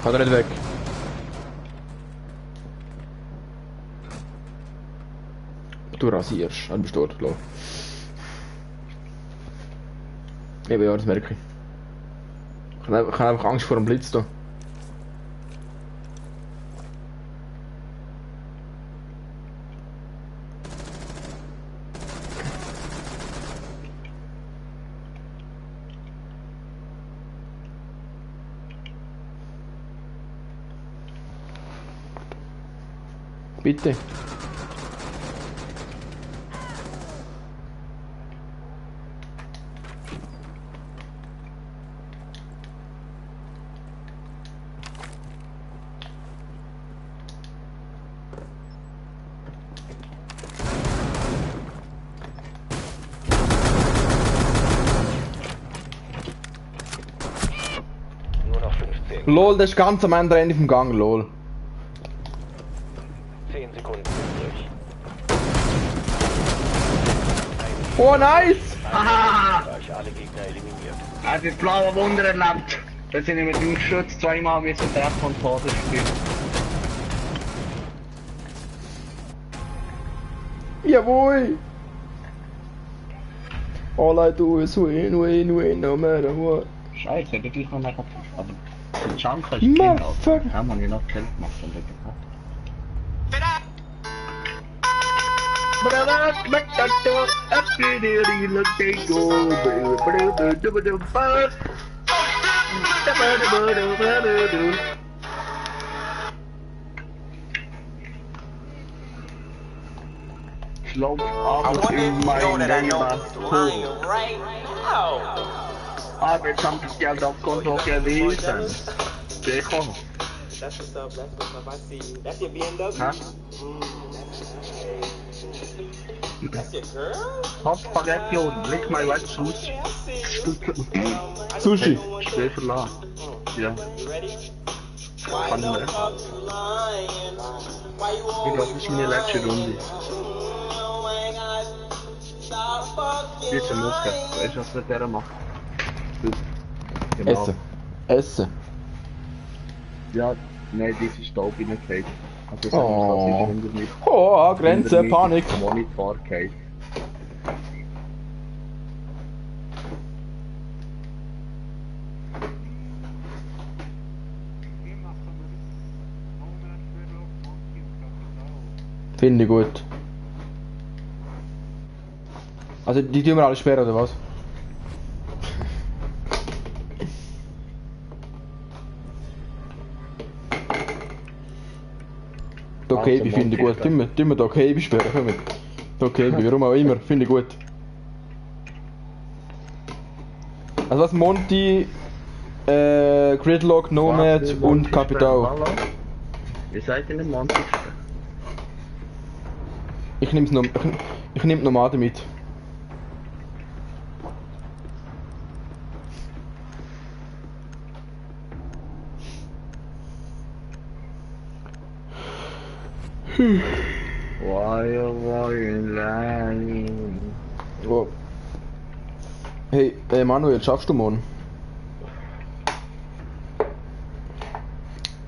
Kann er nicht weg. Du rasierst, du bist dort, glaube ich. Eben, ja, das merke ich. Ich habe einfach Angst vor dem Blitz da. Bitte. Lol, das ist ganz am anderen Ende vom Gang, lol. 10 Sekunden übrig. Oh, nice! Haha! Alle Gegner eliminiert. Also das blaue Wunder erlebt. Da sind wir mit dem Geschütz zweimal wie so treffen und Tode spielen. Jawohl! All I do is win, win, win, no matter what. Scheiße, das ist noch negativ. Aber der Junker ist Kinder. Ja, man, ich noch Geld gemacht und gehabt. Slow up in my neighborhood. Aber jetzt haben das Geld auf Konto gewesen. Sicher. That's what's up, I see you. That's your BMW? Huh? That's your girl? Hot Spaghetti und leg mal was Sushi. Sushi. Schnell verlassen. Ja. You ready? Kann ich mehr. Ich glaube, das ist meine letzte Runde. Bitte Mucke. Weißt du, was mit der macht? Genau. Essen. Essen. Ja, nein, diese Staub reingefallen. Also, Oh. das ist nicht. Oh, Grenze, Panik. Monitor geht. Finde ich gut. Also die tun wir alle sperren, oder was? Okay, ich finde ich gut. Tun wir da okay sperren, komm mit. Okay, warum auch immer, finde ich gut. Also was Monty, Gridlock, Nomad und Capital. Ihr seid in dem Monty. Ich nehme Nomaden mit. Oh. Hey, Manuel, schaffst du morgen?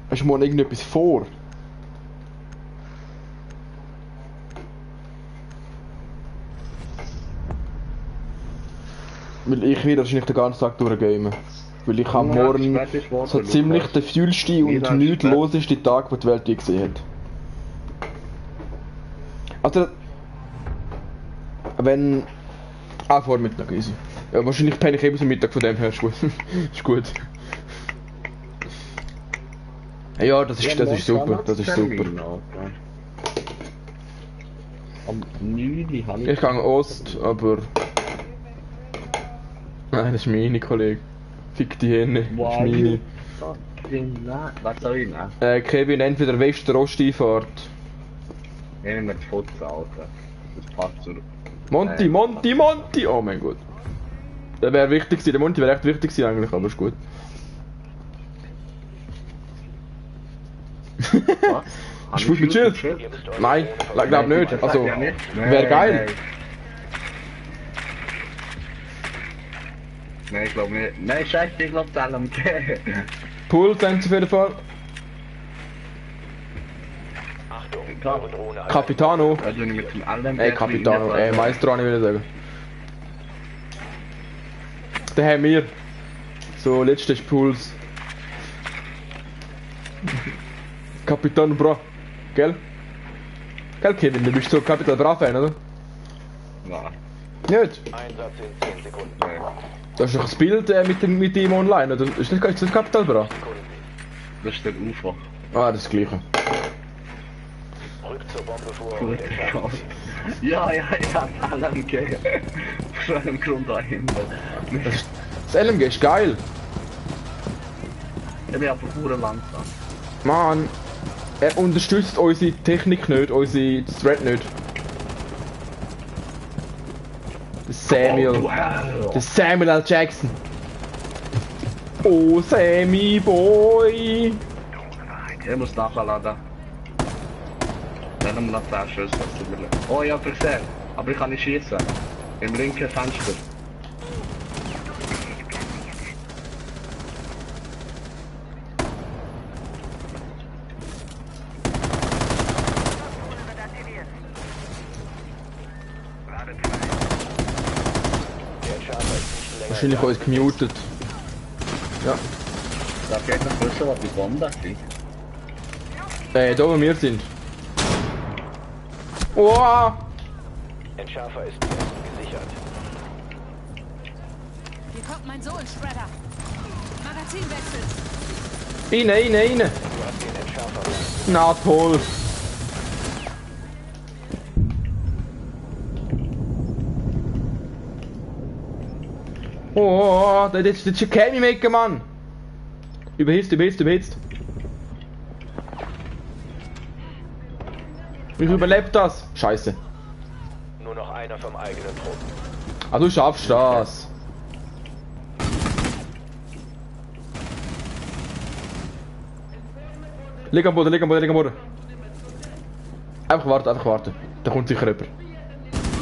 Hast du morgen irgendetwas vor? Weil ich werde wahrscheinlich den ganzen Tag durchgamen. Weil ich habe morgen so ziemlich den fühlsten und nichts loseste Tag, den die Welt je gesehen hat. Also, wenn... Ah, Vormittag, easy. Ja, wahrscheinlich penne ich eben am Mittag, von dem her ist gut. Ist gut. Ja, das ist super, das ist super. Am 9. habe Ich gehe Ost, aber... Nein, das ist meine, Kollege. Fick die Hände, das ist meine. Was soll ich nehmen? Kevin, entweder West- oder Osteinfahrt. Ich nehme das Foto, Alter. Das passt zur... Monty, Monty, Monty! Oh mein Gott. Der wäre wichtig gewesen, der Monty wäre echt wichtig gewesen eigentlich, aber ist gut. Was? Ist gut mit Schild? Nein, glaub nicht. Also, wäre geil. Nein, ich glaube nicht. Nein, scheiße, ich glaube es LMG. Puls sind auf jeden Fall. Achtung, eure Drohne an. Capitano. Also nicht mit dem LMG. Capitano, Maestro habe ich wieder sagen. Den haben wir. So, letztes Puls. Capitano Bra. Gell? Gell, Kevin, du bist so Capital Bra-Fan, oder? Nein. Nicht? Einsatz in 10 Sekunden. Nein. Du hast doch das Bild mit ihm online, oder? Ist das Capital Bra? Das ist der Ufer. Ah, das ist das Gleiche. Rück zur Bombe vor. Gut, ja, LMG. Aus einem Grund dahinter. Das LMG ist geil. Ich bin einfach pure langsam. Mann, er unterstützt unsere Technik nicht, unsere Thread nicht. Der Samuel. Oh, wow. Der Samuel L. Jackson. Oh, Sammy Boy! Ich muss nachladen. Dann haben wir noch 10 Schüsse. Oh, ich hab gesehen. Aber ich kann nicht schießen. Im linken Fenster. Wahrscheinlich uns gemutet. Ja. Da geht noch wissen, was die Bombe sind. Da wo wir sind. Oh! Entschärfer ist gesichert. Hier kommt mein Sohn, Shredder. Magazinwechsel. Rein! Du hast den Entschärfer. Na toll! Oh, das ist ein Chemie-Maker, Mann! Überhitzt. Ich überlebe das! Scheiße. Nur noch einer vom eigenen Trupp. Ah, du schaffst das! Leg am Boden. Einfach warten. Da kommt sicher jemand.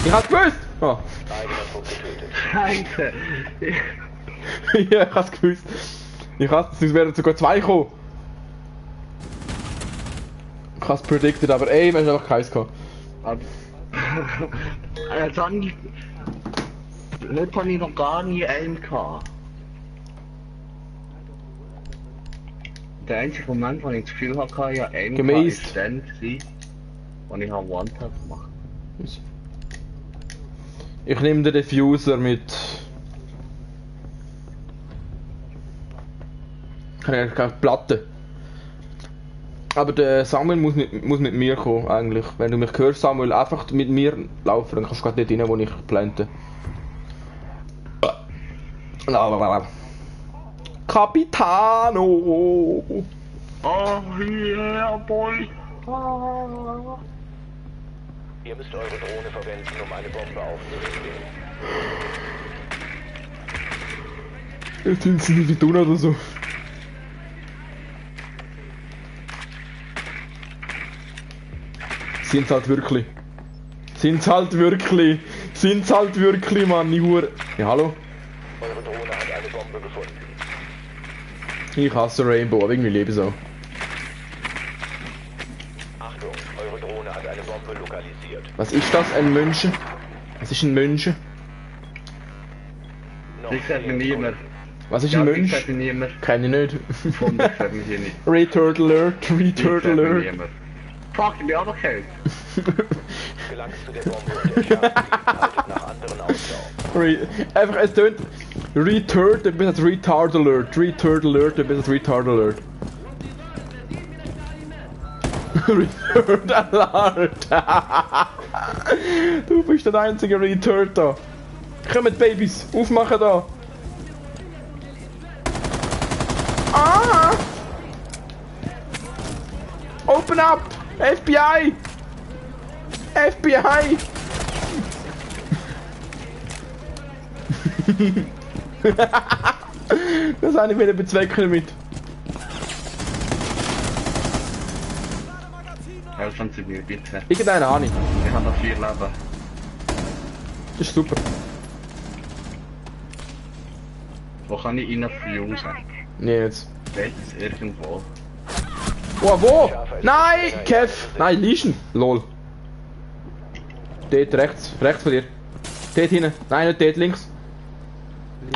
Ich hab's gewusst! Oh. Eigener Trupp getötet. Scheiße! Ja, ich hab's gewusst. Ich hab's, es wären sogar 2 gekommen. Ich hab's predicted, aber ey, wir haben einfach keins gehabt. Jetzt habe ich noch gar nie einen gehabt. Der einzige Moment, wo ich das Gefühl hatte, ja einen Gemäßt. ist dann gewesen, wo ich einen One-Tap gemacht. Ich nehme den Diffuser mit. Ich habe keine Platte. Aber der Samuel muss mit mir kommen, eigentlich. Wenn du mich hörst, Samuel, einfach mit mir laufen, dann kannst du gerade nicht rein, wo ich plante. Capitano! Oh yeah, boy! Ah. Ihr müsst eure Drohne verwenden, um eine Bombe aufzunehmen. Jetzt sind sie nicht wie tun oder so. Sind's halt wirklich, Mann, ich Hure. Ja, hallo? Eure Drohne hat eine Bombe gefunden. Ich hasse Rainbow, aber irgendwie lebe ich so. Achtung, eure Drohne hat eine Bombe lokalisiert. Was ist das, ein Mönche? Was ist ein Mönche? Ich sag mir niemand. Was ist ein Mönch? Ich sag mir niemand. Keine nicht. Von mir sag mir hier nicht. Retard Alert. Ich sag mir niemand. Fuck, ich bin auch noch kalt. Gelangt zu der Bombe und entschärft sie. Haltet nach anderen Ausschau. Einfach, es tönt Retard, dann bist du Retard Alert. Retard Alert, dann bist du Retard Alert. Retard Alert. Du bist der einzige Retard da. Kommt Babys, aufmachen da. Ah! Open up! FBI! FBI! Das habe ich wieder bezwecken damit. Helfen Sie mir bitte. Irgendeine Ahnung. Ich habe noch 4 Leben. Das ist super. Wo kann ich ihn fusen? Nee, jetzt. Das ist irgendwo. Oh, wo? Nein! Kev! Nein, Lieschen! Lol. Dort rechts. Rechts von dir. Dort hinten. Nein, nicht dort links.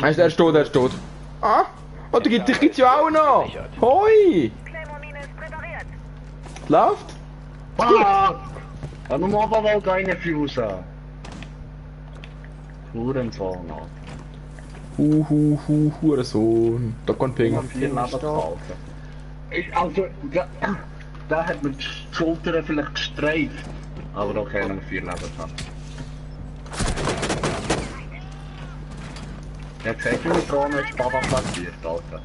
Er ist tot, er ist tot. Ah! Und dich gibt's ja auch noch! Hoi! Läuft? Ah! Ja, normal will keine fusen. Hurensohn. Hurensohn. Da kommt Ping. Also, da hat mir die Schultern vielleicht gestreift. Aber auch keine 4 Leben haben. Jetzt hat meine Drohne ist Baba platziert, Alter.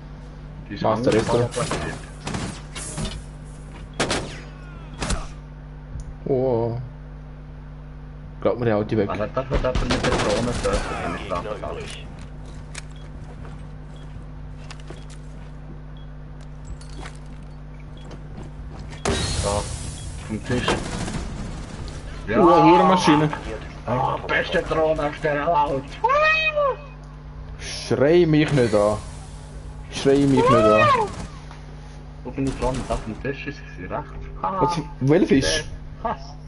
Die ist Master ist Baba da. platziert. Oh. Glaubt mir, der haut die weg. Also das wird einfach mit der Drohne dürfen, wenn ich Gegner das habe. übrig. dem Tisch. Ja, Uhrenmaschine. Oh, beste Drohne auf der Welt. Schrei mich nicht an. Schrei mich nicht an. Wo bin ich dran? Auf dem Tisch ist sie recht. Was? Welcher Fisch?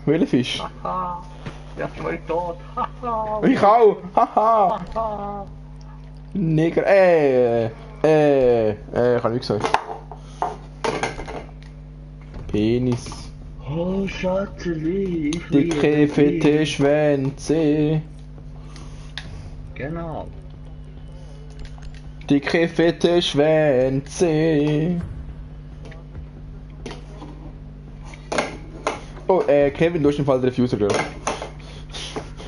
Welcher Fisch? Haha. Ja, zwei tot. Haha. Ich auch! Haha! Neger, ich hab nichts gesagt. Penis. Oh, Schatzeli, ich Dicke, fette Schwänze. Genau. Dicke, fette Schwänze. Oh, Kevin, du hast im Fall den Refuser, gell?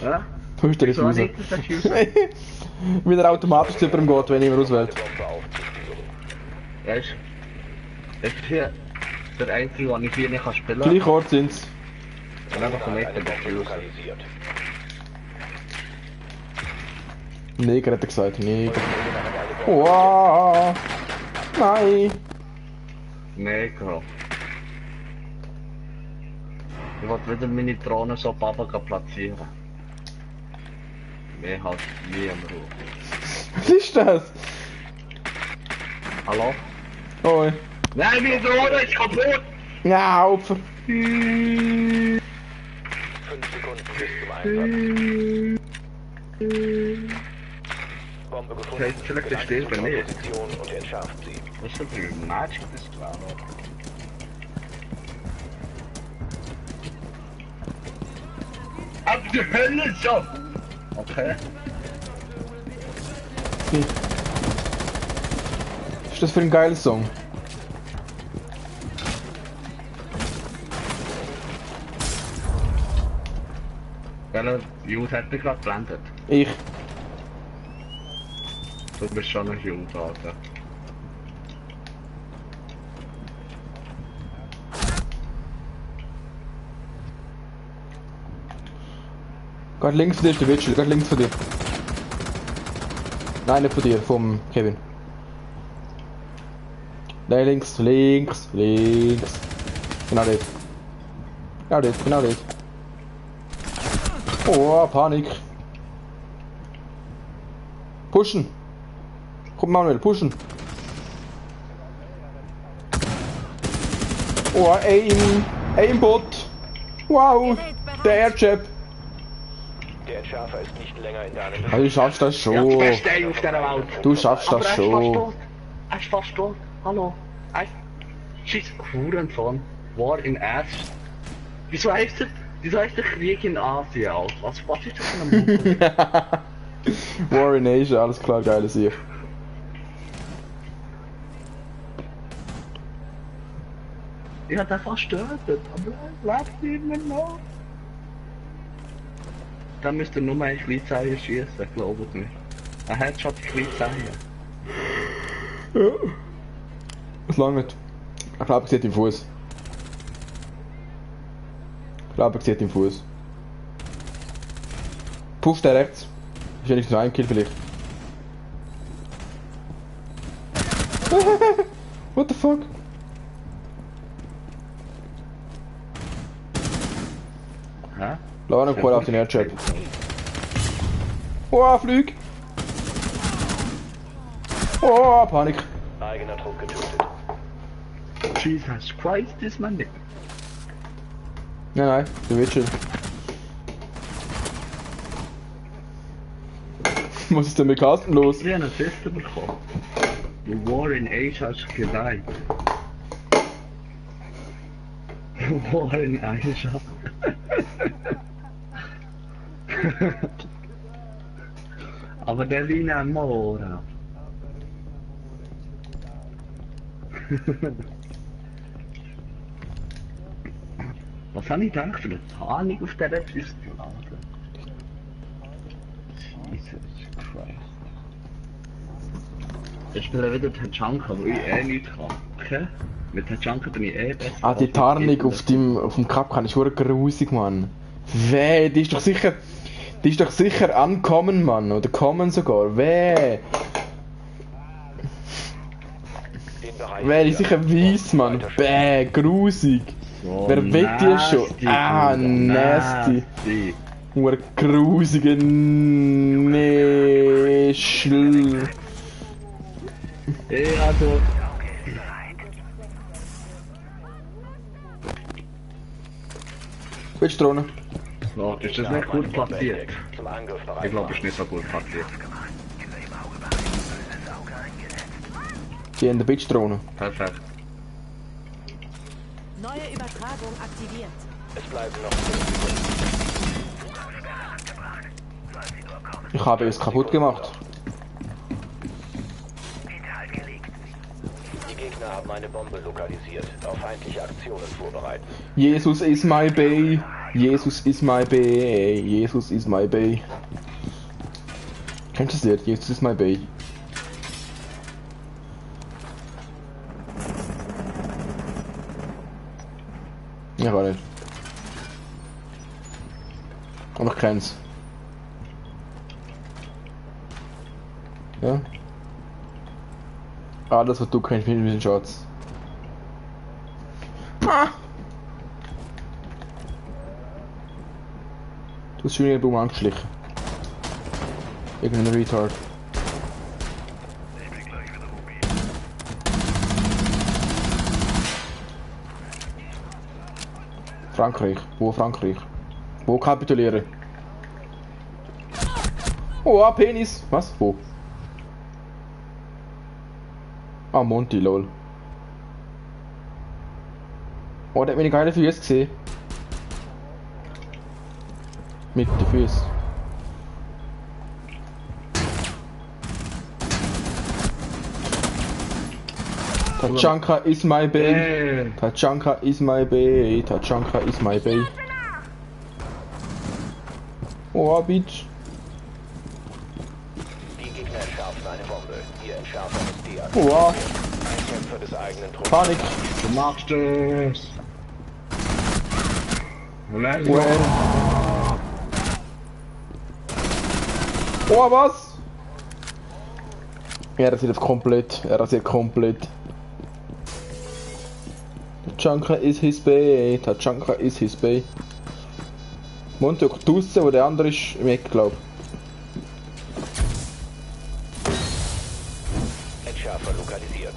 Ja? Du hast den Wieso Refuser. nicht das Refuser? Weil er automatisch zu jemandem geht, wenn jemand auswählt. Weißt du? Das ist hier der einzige, den ich hier nicht spielen kann. Gleich Ort sind's. Und einfach vom Ecken Refuser. Neger hat er gesagt, Neger. Wow! Nein! Mega. Ich wollte wieder meine Drohne so Baba platzieren. Mehr halt nie am Ruhe. Was ist das? Hallo? Oi. Nein, meine Drohne ist kaputt! Ja, Opfer. 5 Sekunden bis zum Einsatz. Bombe gefunden. Okay, vielleicht ist das bei mir. Position und entschärft sie. Was ist das für ein Magic, das war? Ab die Hölle schon! Okay. Was ist das für ein geiler Song? Welcher Jude hat mich gerade geblendet? Ich. Du bist schon ein Jude, Alter. Gerade links von dir ist der Witcher, gerade links von dir. Nein, nicht von dir, vom Kevin. Nein, links. Genau dort. Genau dort. Oh, Panik. Pushen. Komm, Manuel, pushen. Oh, Aimbot. Wow, der Airjab. Der Entschärfer ist nicht länger in deinem Ja, du schaffst das schon. Ja, das beste Ei auf dieser Welt. Du schaffst Aber das schon. Er ist fast tot. Hallo. Scheiß Hurensohn. War in Ass. Wieso heißt der Krieg in Asien, Alter? Was ist das für ein Mund? War in Asia, alles klar, geile Sieg. Ich hab den fast getötet, aber er lebt nicht mehr noch. Dann müsst ihr nur ein Kleinzeichen schießen, glaubt mir. Ein Headshot Kleinzeichen. Ja. Es langt. Ich glaube, er sieht im Fuß. Push der rechts. Ist ja nicht nur ein Kill vielleicht. What the fuck? Hä? Lass noch cool auf den Airjab. Oh, Flüg! Oh, Panik! eigener Trupp getötet. Jesus Christ, ist man nicht. Nein, der wird schon. Was ist denn mit Carsten los? Ich habe eine Feste bekommen. The War in Asia ist gedeiht. War in Asia. Aber der Wiener Amore. Was habe ich gedacht für eine Tarnung auf dieser Füße? Jesus Christ. Ich spiele wieder Tachanka, wo ich nichts kann. Okay? Mit Tachanka bin ich besser. Ah, die Tarnung auf dem Kapkan ist wirklich grusig, Mann. Weh, die ist doch sicher ankommen, Mann. Oder kommen sogar. Weh. Weh, die ist sicher weiss, Mann. Bäh, grusig. Oh, wer will die schon? Ah, nasty. Nur grusige Nischl. Ja, also. Willst du Drohne? Ja, ist das nicht gut platziert? Zum Angriff bereit. Ich glaube, es ist nicht so gut platziert. Die haben eine Bitch-Drohne. Perfekt. Neue Übertragung aktiviert. Es bleiben noch 10 Sekunden. Ich habe es kaputt gemacht. Die Gegner haben eine Bombe lokalisiert. Auf feindliche Aktionen vorbereiten. Jesus is my bay. Jesus is my bay. Jesus is my bay. Kennst du das Lied? Jesus is my bay. Ja, gar nicht. Aber ich kenn's. Ja. Alles, was du kennst, mit dem Schatz. Ah! Du hast schon in den Baum angeschlichen. Irgendein Retard. Frankreich. Wo Frankreich? Wo kapitulieren? Oh, Penis! Was? Wo? Ah, Monty, lol. Oh, der hat meine geile Füße gesehen. Mit den Füßen. Tachanka is my bay. Tachanka is my bay. Tachanka is my bay. Oh, Bitch. Die Gegner entschärfen eine Bombe. Ihr Entschärfer ist deaktiviert. Oh, Ein Kämpfer des eigenen Truppes. Panik. Du machst es! Oh, was? Er rasiert komplett. Er rasiert komplett. Tachanka is his bay. Tachanka is his bay. Montok draussen, wo der andere ist im Eck, glaub. Entschärfer lokalisiert.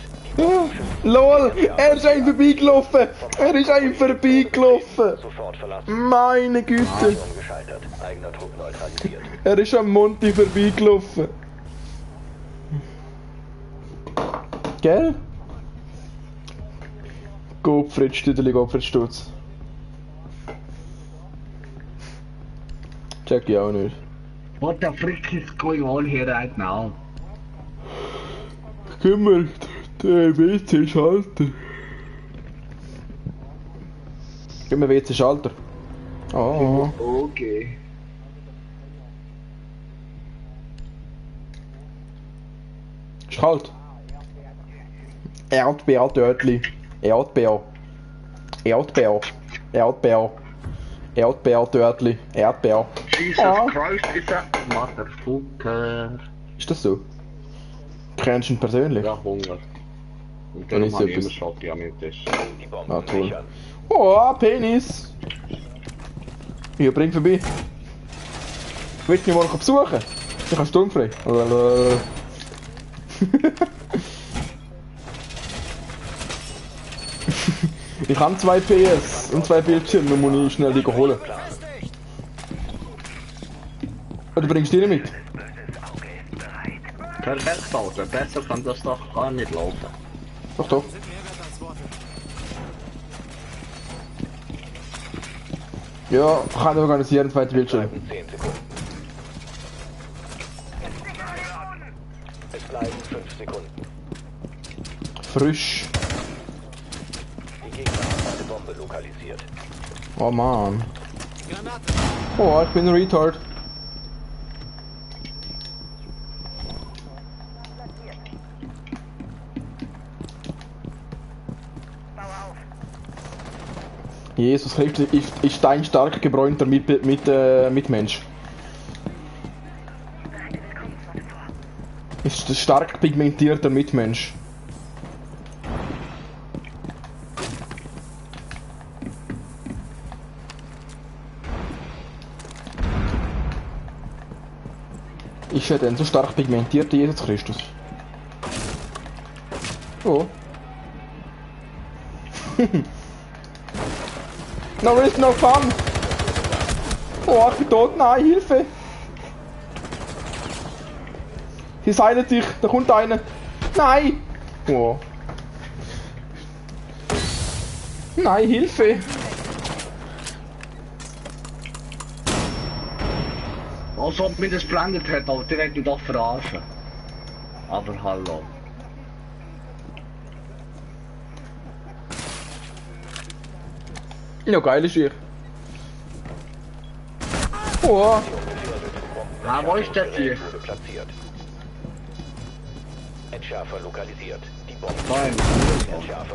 LOL! Er ist einem vorbeigelaufen! Er ist einem vorbeigelaufen! Sofort verlassen. Meine Güte! Umgeschaltet. Eigener Trupp neutralisiert. Er ist am Monty vorbeigelaufen! Gell? Gottfried Stüdeli, Gottfried Stutz. Check ich auch nicht. What the frick is going on here right now? Können wir den WC schalten? Können wir WC schalten? Oh. Okay. Ist kalt. Erdbeer-Dörtli. Erdbeer. Erdbeer. Erdbeer. Erdbeer-Dörtli. Erdbeer. Jesus Christ, ist das Motherfucker. Ist das so? Kennst du ihn persönlich? Ja, Hunger. Und Dann dann ist habe ich etwas. immer Schotti am Mittag. Die Bomben Ah, toll. sichern. Oh, Penis! Hier, bring vorbei. Willst du mich morgen besuchen? Ich habe sturmfrei. Ich habe 2 PS und 2 Bildschirme, dann muss ich schnell die holen. Oder bringst du die nicht mit? Perfekt, Alter. Besser kann das doch gar nicht laufen. Doch, doch. Ja, kann ich organisieren, 2 Bildschirme. Bleiben 10 Sekunden. Es bleiben 5 Sekunden. Frisch. Die Gegner haben eine Bombe lokalisiert. Oh man. Oh, ich bin ein Retard. Jesus Christus ist steinstark gebräunter Mitmensch. Ist ein stark pigmentierter Mitmensch. Ist er denn so stark pigmentiert, Jesus Christus? Oh. No risk, no fun! Oh, ich bin tot, nein, Hilfe! Sie heilen sich, da kommt einer! Nein! Oh. Nein, Hilfe! Als ob mir das geblendet hat, aber direkt nicht verarschen. Aber hallo. Ja, geil ist ihr. Oh. Ja, wo ist der hier? Platziert. Entschärfer lokalisiert. Die Bombe. Nein.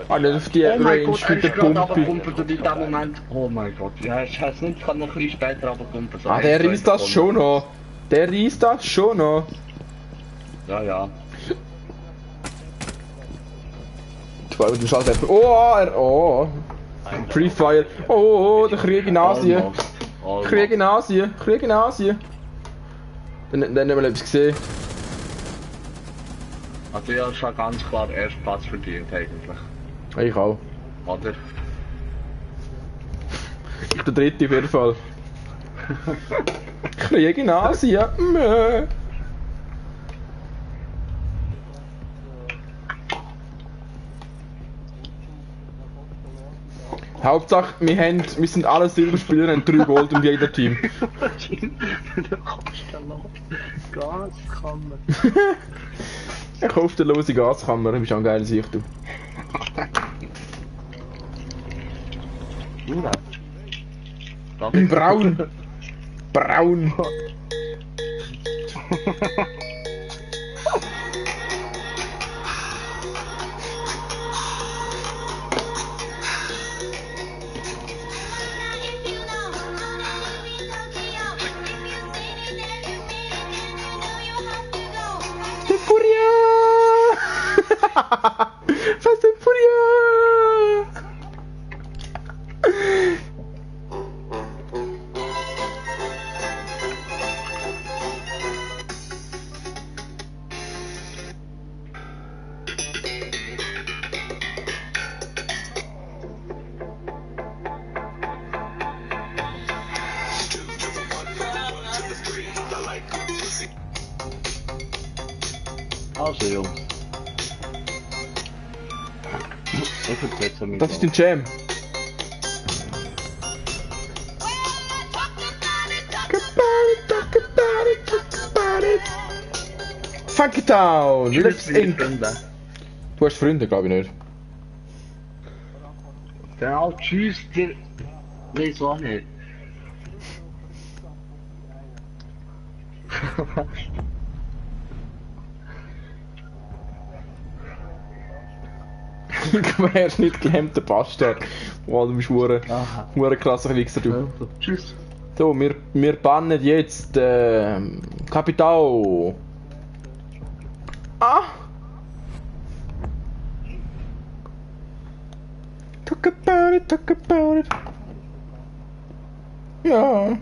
Alter, auf die Oh mein Range Gott, mit er der ist gerade Pumpe. runtergekumpelt und in dem Moment... Oh mein Gott, ja, ich weiß nicht, ich kann noch ein bisschen später runterkumpeln. So Ah, der reißt das schon noch. Der reißt das schon noch. Ja, ja. Du schaltest einfach. Oh. Free Fire. Oh, der Krieg in Asien. Krieg in Asien. Krieg in Asien. Dann haben wir etwas gesehen. Also ich habe schon ganz klar erst Platz verdient eigentlich. Ich auch. Oder? Ich der dritte auf jeden Fall. Krieg in Asien. Mö. Hauptsache, wir sind alle Silberspieler und 3 Gold in jedem Team. Gaskammer. Ich hoffe, der lose Gaskammer, du bist auch ein geiler Sicht, du. Braun! Braun! Fast and Furious! Also Jungs. Das ist ein Jam. Funky Town! Lives Inc. Du hast Freunde, glaube ich nicht. Genau, tschüss, dir. Weiß auch nicht. Querschnitt gelähmter Bastard. Wow, du bist hure krasser Wichser, du. Tschüss. So, wir bannen jetzt Kapital. Ah! Talk about it, talk about it. Ja.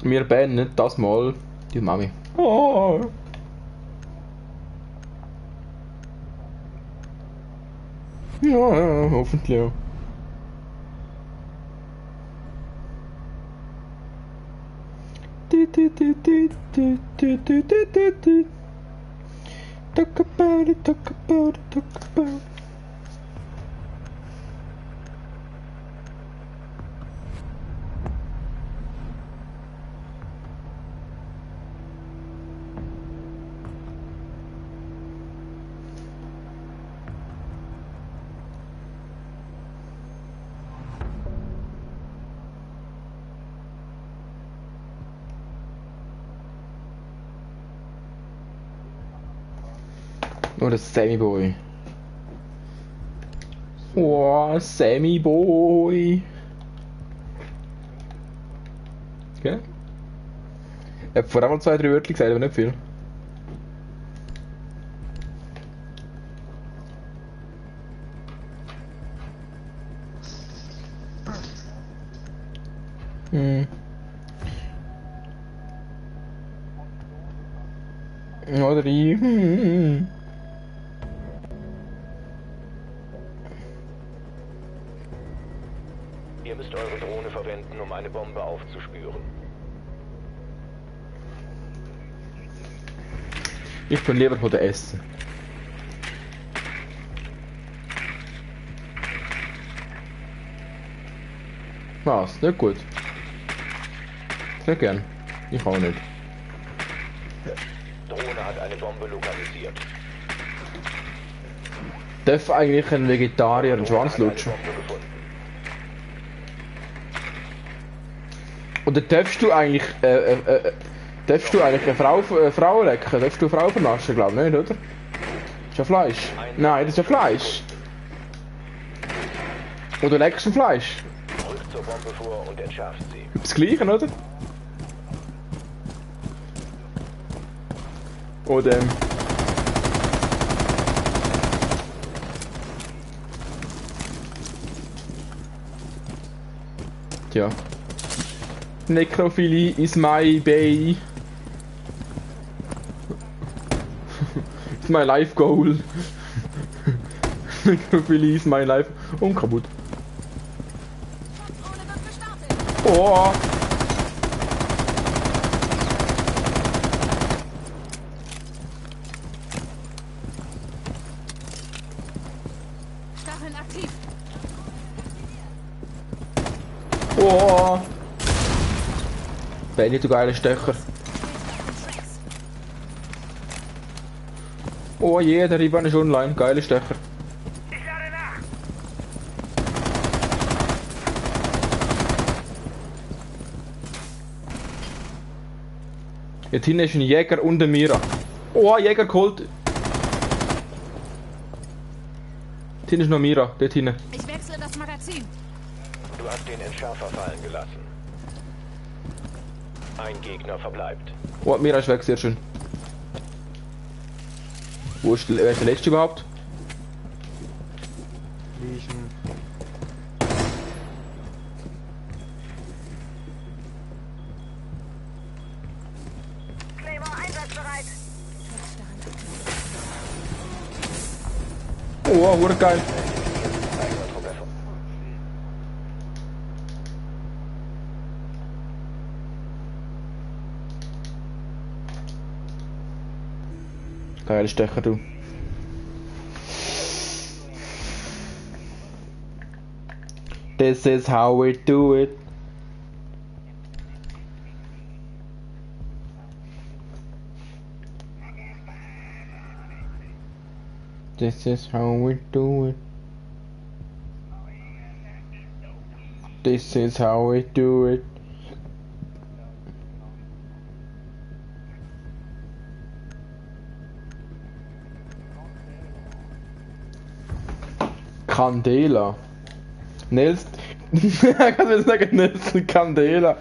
Wir bannen das mal die Mami. Oh. Ja, hoffentlich auch. Talk about it, talk about it, talk about it. Oder Sammy Boy. Oh, Sammy Boy. Okay. Ich hab vor allem 2-3 Wörter gesagt, aber nicht viel. Oder ich. Ihr müsst eure Drohne verwenden, um eine Bombe aufzuspüren. Ich bin lieber von der Essen. Was? Nicht gut. Sehr gern. Ich auch nicht. Drohne hat eine Bombe lokalisiert. Darf eigentlich ein Vegetarier einen Schwanz lutschen? Oder darfst du eigentlich eine Frau lecken? Darfst du eine Frau vernaschen? Glaube ich nicht, oder? Ist ja Fleisch. Nein, das ist ja Fleisch. Oder leckst du Fleisch? Rückt zur Bombe vor und entschärft sie. Das Gleiche, oder? Oder Tja. Necrophilie is my bay. It's my life goal. Necrophilie is my life. Und kaputt. Oh! Stacheln aktiv. Oh! Benny, du geile Stecher. Oh je, der Riban ist online. Geile Stecher. Ich lade nach. Jetzt hinten ist ein Jäger und ein Mira. Oh, Jäger geholt. Dort hinten ist noch Mira, dort hinten. Ich wechsle das Magazin. Du hast den Entschärfer fallen gelassen. Ein Gegner verbleibt. Oh, Mira ist weg, sehr schön. Wo ist wer ist der letzte überhaupt? Liegen. Claymore einsatzbereit. Oh, wurde geil. Geile Stecher, du. This is how we do it. This is how we do it. This is how we do it. Candela. Nils. Kannst du sagen, Nelson Candela?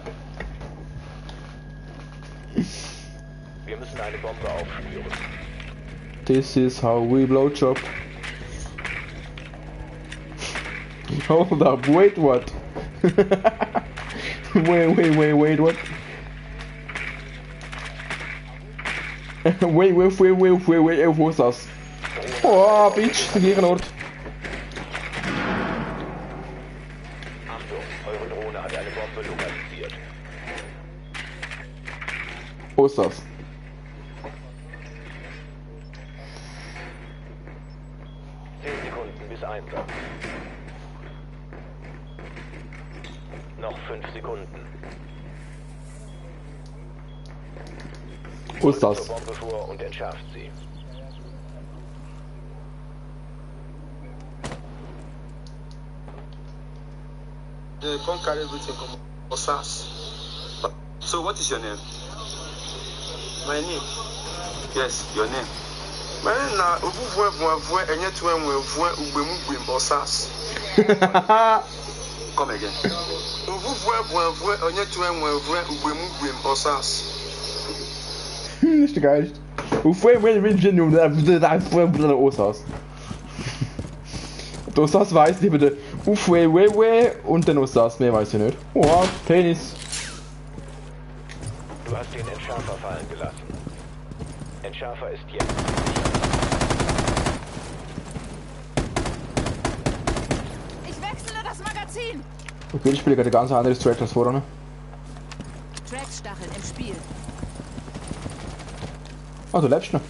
Wir müssen eine Bombe aufspüren. This is how we blow job. Hold up, wait, what? wait, what? wait, wo ist das? Oh, Bitch, der gleiche Ort. Achtung, eure Drohne hat eine Bombe lokalisiert. Wo ist das? Bis Einsatz. Noch 5 Sekunden. Wo ist das? Zur Bombe vor und entschärft sie. They can't carry everything from Osas. So what is your name? My name? Yes, your name. My name na Obuvuevue Enyetuenwevue Ugbemugwem Osas. Come again. Obuvuevue Enyetuenwevue Ugbemugwem Osas. Nicht der Geist. Osas. Osas weiß nicht bitte. Und den Osas, mehr weiß ich nicht. Oh, Penis. Du hast den Entschärfer fallen gelassen. Schärfer ist jetzt. Ich wechsle das Magazin. Okay, ich spiele gerade ein ganz anderes Track als vorne. Trackstacheln im Spiel. Ah, du lebst noch.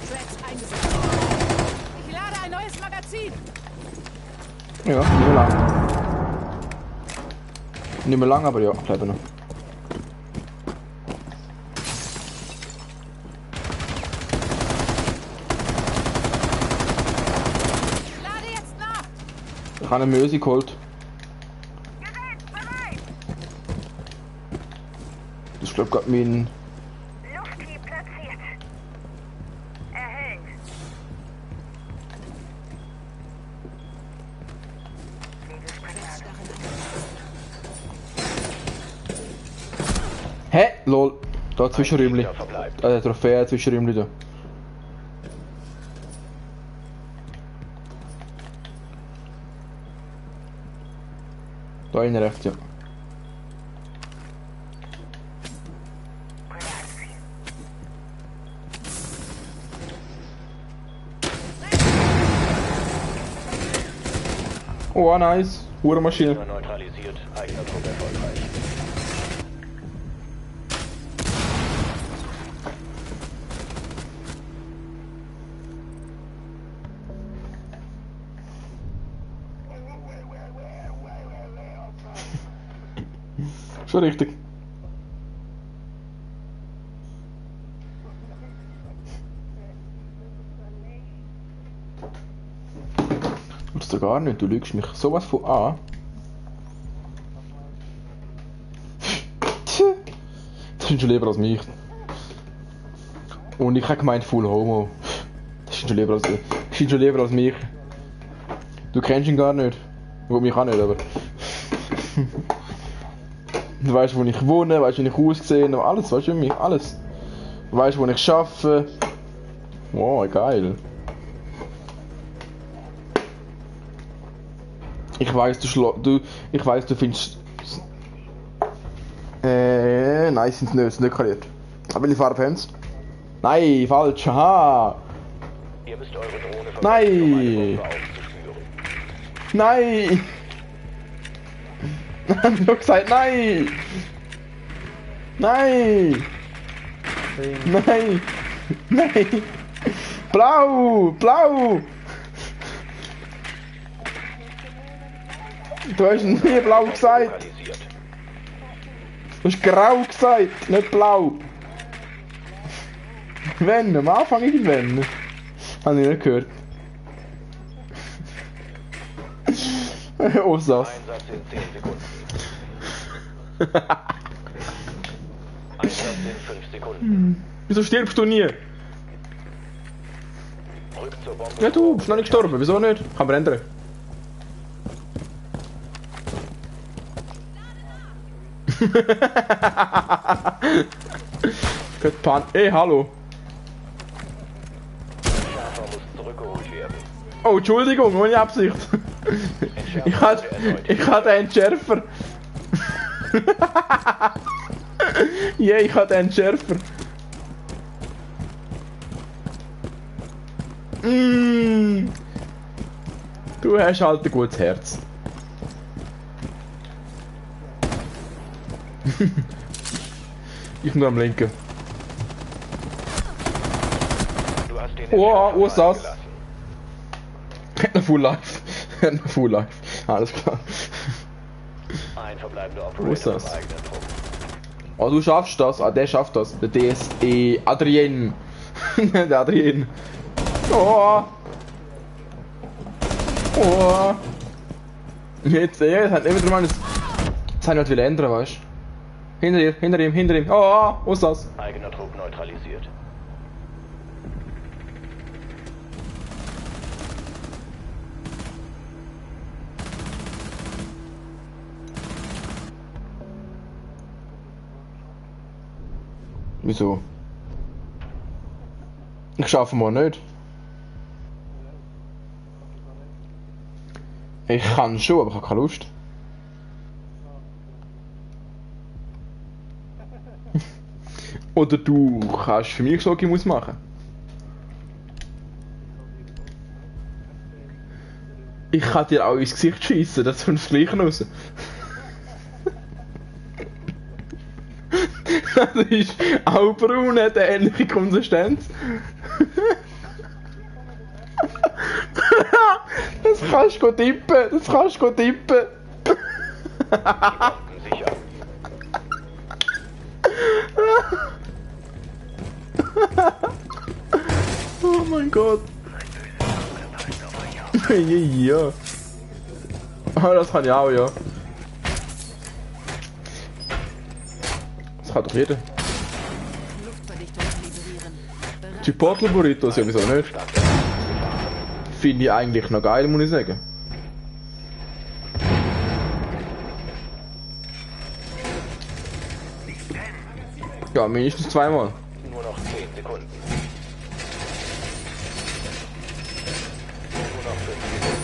Tracks eingesetzt. Ich lade ein neues Magazin. Ja, nicht mehr lang. Nicht mehr lang, aber ja, ich lebe noch. Ich lade jetzt nach. Ich habe eine Möse geholt. Das ist glaube ich gerade mein... Luftkey platziert. Erhellen. Hä? Lol. Da Zwischenräumli. Trophäe Zwischenräumli da. Da innen rechts, ja. Oh, nice. Maschine. Neutralisiert. Eigener Trupp erfolgreich. Schon richtig. Das du gar nicht, du lügst mich sowas von an. Das ist schon lieber als mich. Und ich habe gemeint Full Homo. Das ist schon lieber als mich. Du kennst ihn gar nicht. Wo mich auch nicht, aber. Du weißt, wo ich wohne, weißt, wie ich aussehe, alles, weißt du, mich, alles. Du weißt, wo ich arbeite. Wow, geil. Ich weiss, du findest. Nein, sind nicht kariert. Aber welche Farbe haben sie? Nein, falsch, haha! Ihr müsst eure Drohne verwenden, Nein! um eine Bombe aufzuspüren. Nein! Ich hab gesagt, nein! Nein! Nein! Nein! Blau! Blau! Du hast nie blau gesagt! Neutralisiert. Du hast grau gesagt, nicht blau! Wenn? Am Anfang irgendwann? Habe ich nicht gehört. Oh, das. Einsatz in 10 Sekunden. Einsatz in 5 Sekunden. Wieso stirbst du nie? Rückt zur Bombe. Ja, du bist noch nicht gestorben, wieso nicht? Kann man ändern. Gut, Pan. Ey, hallo. Schärfer muss zurückgeholt werden. Oh, Entschuldigung, ohne Absicht. Ich hatte einen Schärfer. Yeah, ich hatte einen Schärfer. Du hast halt ein gutes Herz. Ich nur am linken. Du hast den Oh, Schärfer wo ist das? freigelassen. Hätte Full Life. Hätte Full Life. Alles klar. Ein verbleibender Wo ist Operator das? im eigenen Trupp. Oh, du schaffst das. Ah, der schafft das. Der DSE Adrien. Der Adrien. Oh. Oh. Jetzt, das hat nicht wieder mal das. Das hat halt wieder ändern, weißt du? Hinter ihm. Oh, wo ist das? Eigener Trupp neutralisiert. Wieso? Ich schaffe mal nicht. Ich kann schon, aber ich habe keine Lust. Oder du kannst für mich Schoki muss machen. Ich kann dir auch ins Gesicht schiessen, das kommt das Gleiche raus. Das ist auch braun, hat eine ähnliche Konsistenz. Das kannst du tippen, das kannst du tippen. Sicher. Oh mein Gott. Ja. Ah, das kann ich auch, ja. Das kann doch jeder. Chipotle Burritos, ja, wieso nicht? Finde ich eigentlich noch geil, muss ich sagen. Ja, mindestens zweimal. Nur noch 10 Sekunden. Nur noch 5 Sekunden.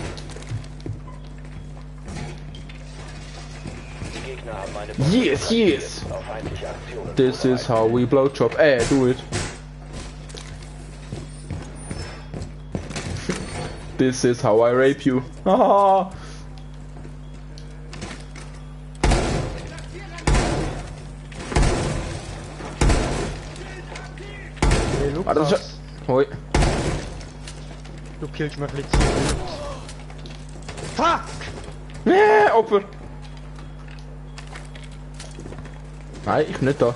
Die Gegner haben eine Bombe Yes, yes! auf feindliche Aktionen This is how we blow job. Do it. This is how I rape you. Haha. Hey Lukas, Hoi. du killst mich ein bisschen. Fuck! Opfer! Nein, ich bin nicht da.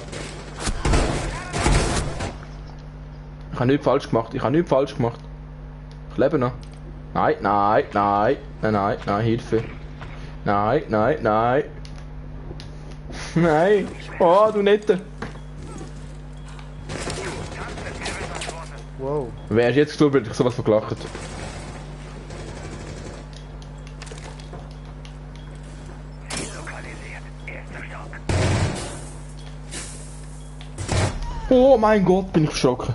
Ich habe nichts falsch gemacht. Ich lebe noch. Nein, nein, nein, nein, nein, nein, Hilfe. Nein, nein, nein. Nein. Oh, du Nette. Wow. Wer ist jetzt gestorben, hätte ich sowas von gelacht. Oh mein Gott, bin ich erschrocken.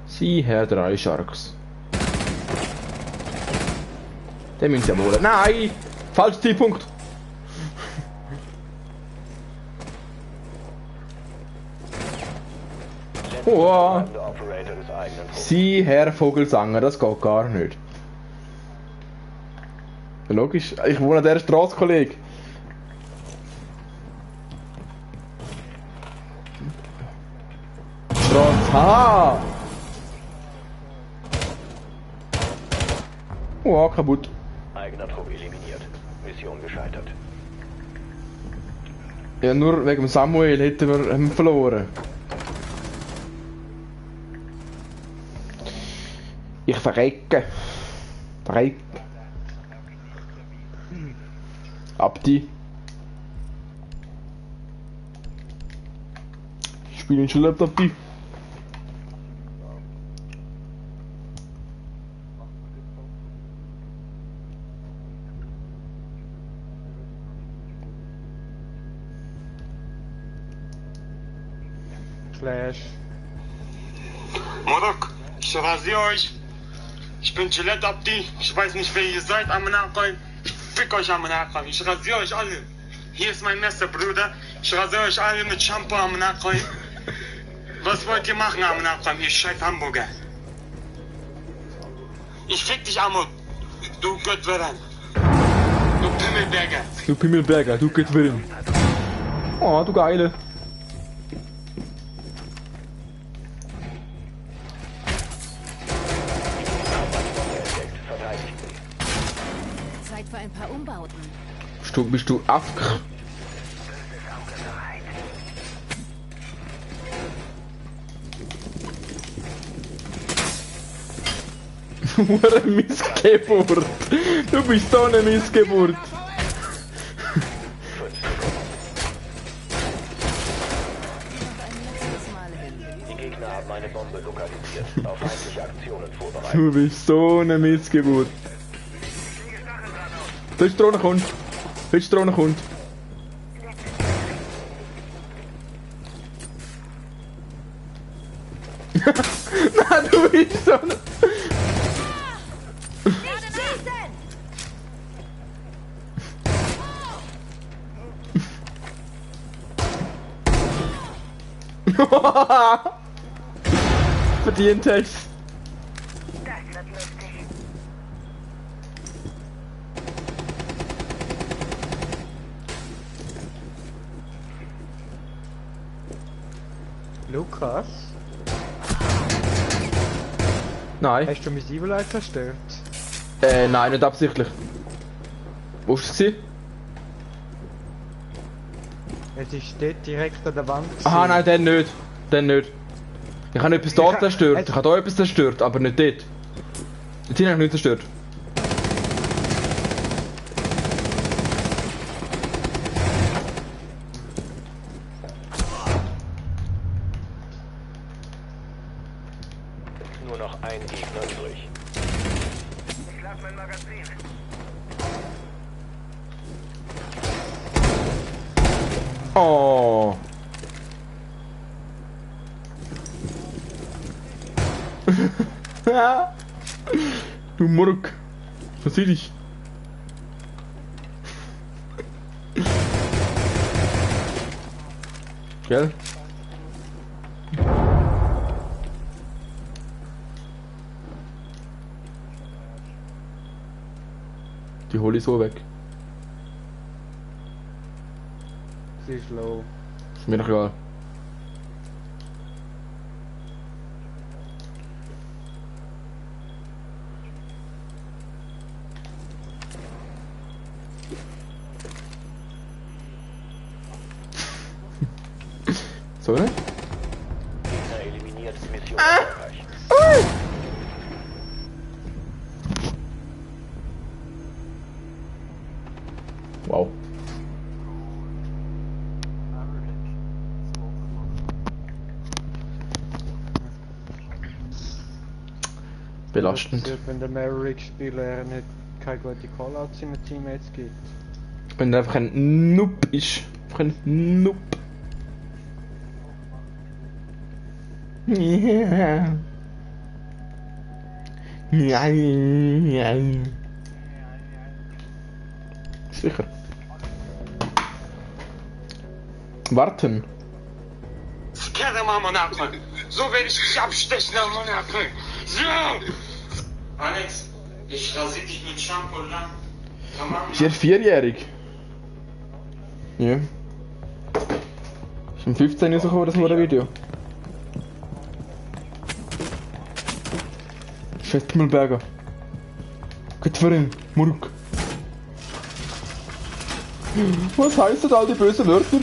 Sie, Herr 3 Sharks. Den müssen Sie ja wohl. Nein! Falscher Zeitpunkt! Oh. Sie, Herr Vogelsanger, das geht gar nicht. Ja, logisch, ich wohne an dieser Straße, Kollege. Straße, haha! Oh, kaputt. Eigener Trupp eliminiert. Mission gescheitert. Ja, nur wegen dem Samuel hätten wir verloren. Ich verrecke. Abdi. Ich spiele in Schule, Abdi. Flash. Morok, ich rasiere euch. Ich bin Gillette Abdi. Ich weiß nicht, wer ihr seid, Amanakon. Fick euch, Amanakon. Ich rasiere euch alle. Hier ist mein Messer, Bruder. Ich rasiere euch alle mit Shampoo, Amanakon. Was wollt ihr machen, Amanakon, ihr scheiß Hamburger? Ich fick dich, Amok. Du Göttwerin. Du Pimmelberger. Du Pimmelberger, du Göttwerin. Oh, du Geile. Zeit für ein paar Umbauten. Bist du Afk? Eine Missgeburt. Du bist so eine Missgeburt. Die Gegner haben eine Bombe lokalisiert. Auf feindliche Aktionen vorbereitet. Du bist so eine Missgeburt. Willst du Drohne kommt? Na, du bist so ein... Verdient hast. Das wird lustig. Lukas? Nein. Hast du mein Evil zerstört? Nein, nicht absichtlich. Wo ist es? Es ist dort direkt an der Wand. Aha, nein, den nicht. Den nicht. Ich habe etwas dort zerstört. Ich habe da etwas zerstört, aber nicht dort. Dort habe ich nicht zerstört. Nur noch ein Gegner übrig. Ich lasse mein Magazin. Oh. Du Murk. Was sehe ich? Gell? Die hole ich so weg. Sie ist low. Ist mir doch egal. So, ne? Gegner eliminiert, Mission erfolgreich. Wow. Belastend. Was passiert, wenn der Maverick-Spieler nicht keine gute Callouts seinen Teammates gibt? Wenn er einfach ein Noob ist. Einfach ein Noob. Ja. Ja, ja. Sicher. Warten. Kerre mal Monaco. So werde ich dich abstechen an Monaco. So! Alex, ich rasiere dich mit Shampoo lang. Ist er 4-jährig? Ja. Ist um 15 rausgekommen, das Video. Fettmelberger. Gut für ihn, Murk. Was heißen all die bösen Wörter?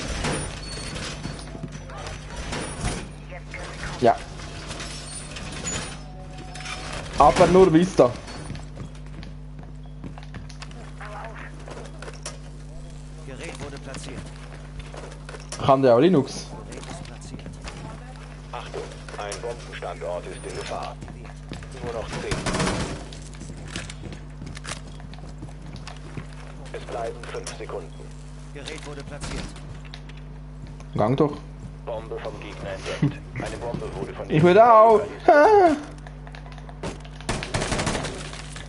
Ja. Aber nur Vista. Gerät wurde platziert. Kann der auch Linux? Achtung, ein Bombenstandort ist in Gefahr. Nur noch 10. Es bleiben 5 Sekunden. Gerät wurde platziert. Gang doch. Bombe vom Gegner entdeckt. Eine Bombe wurde von Ich will auch.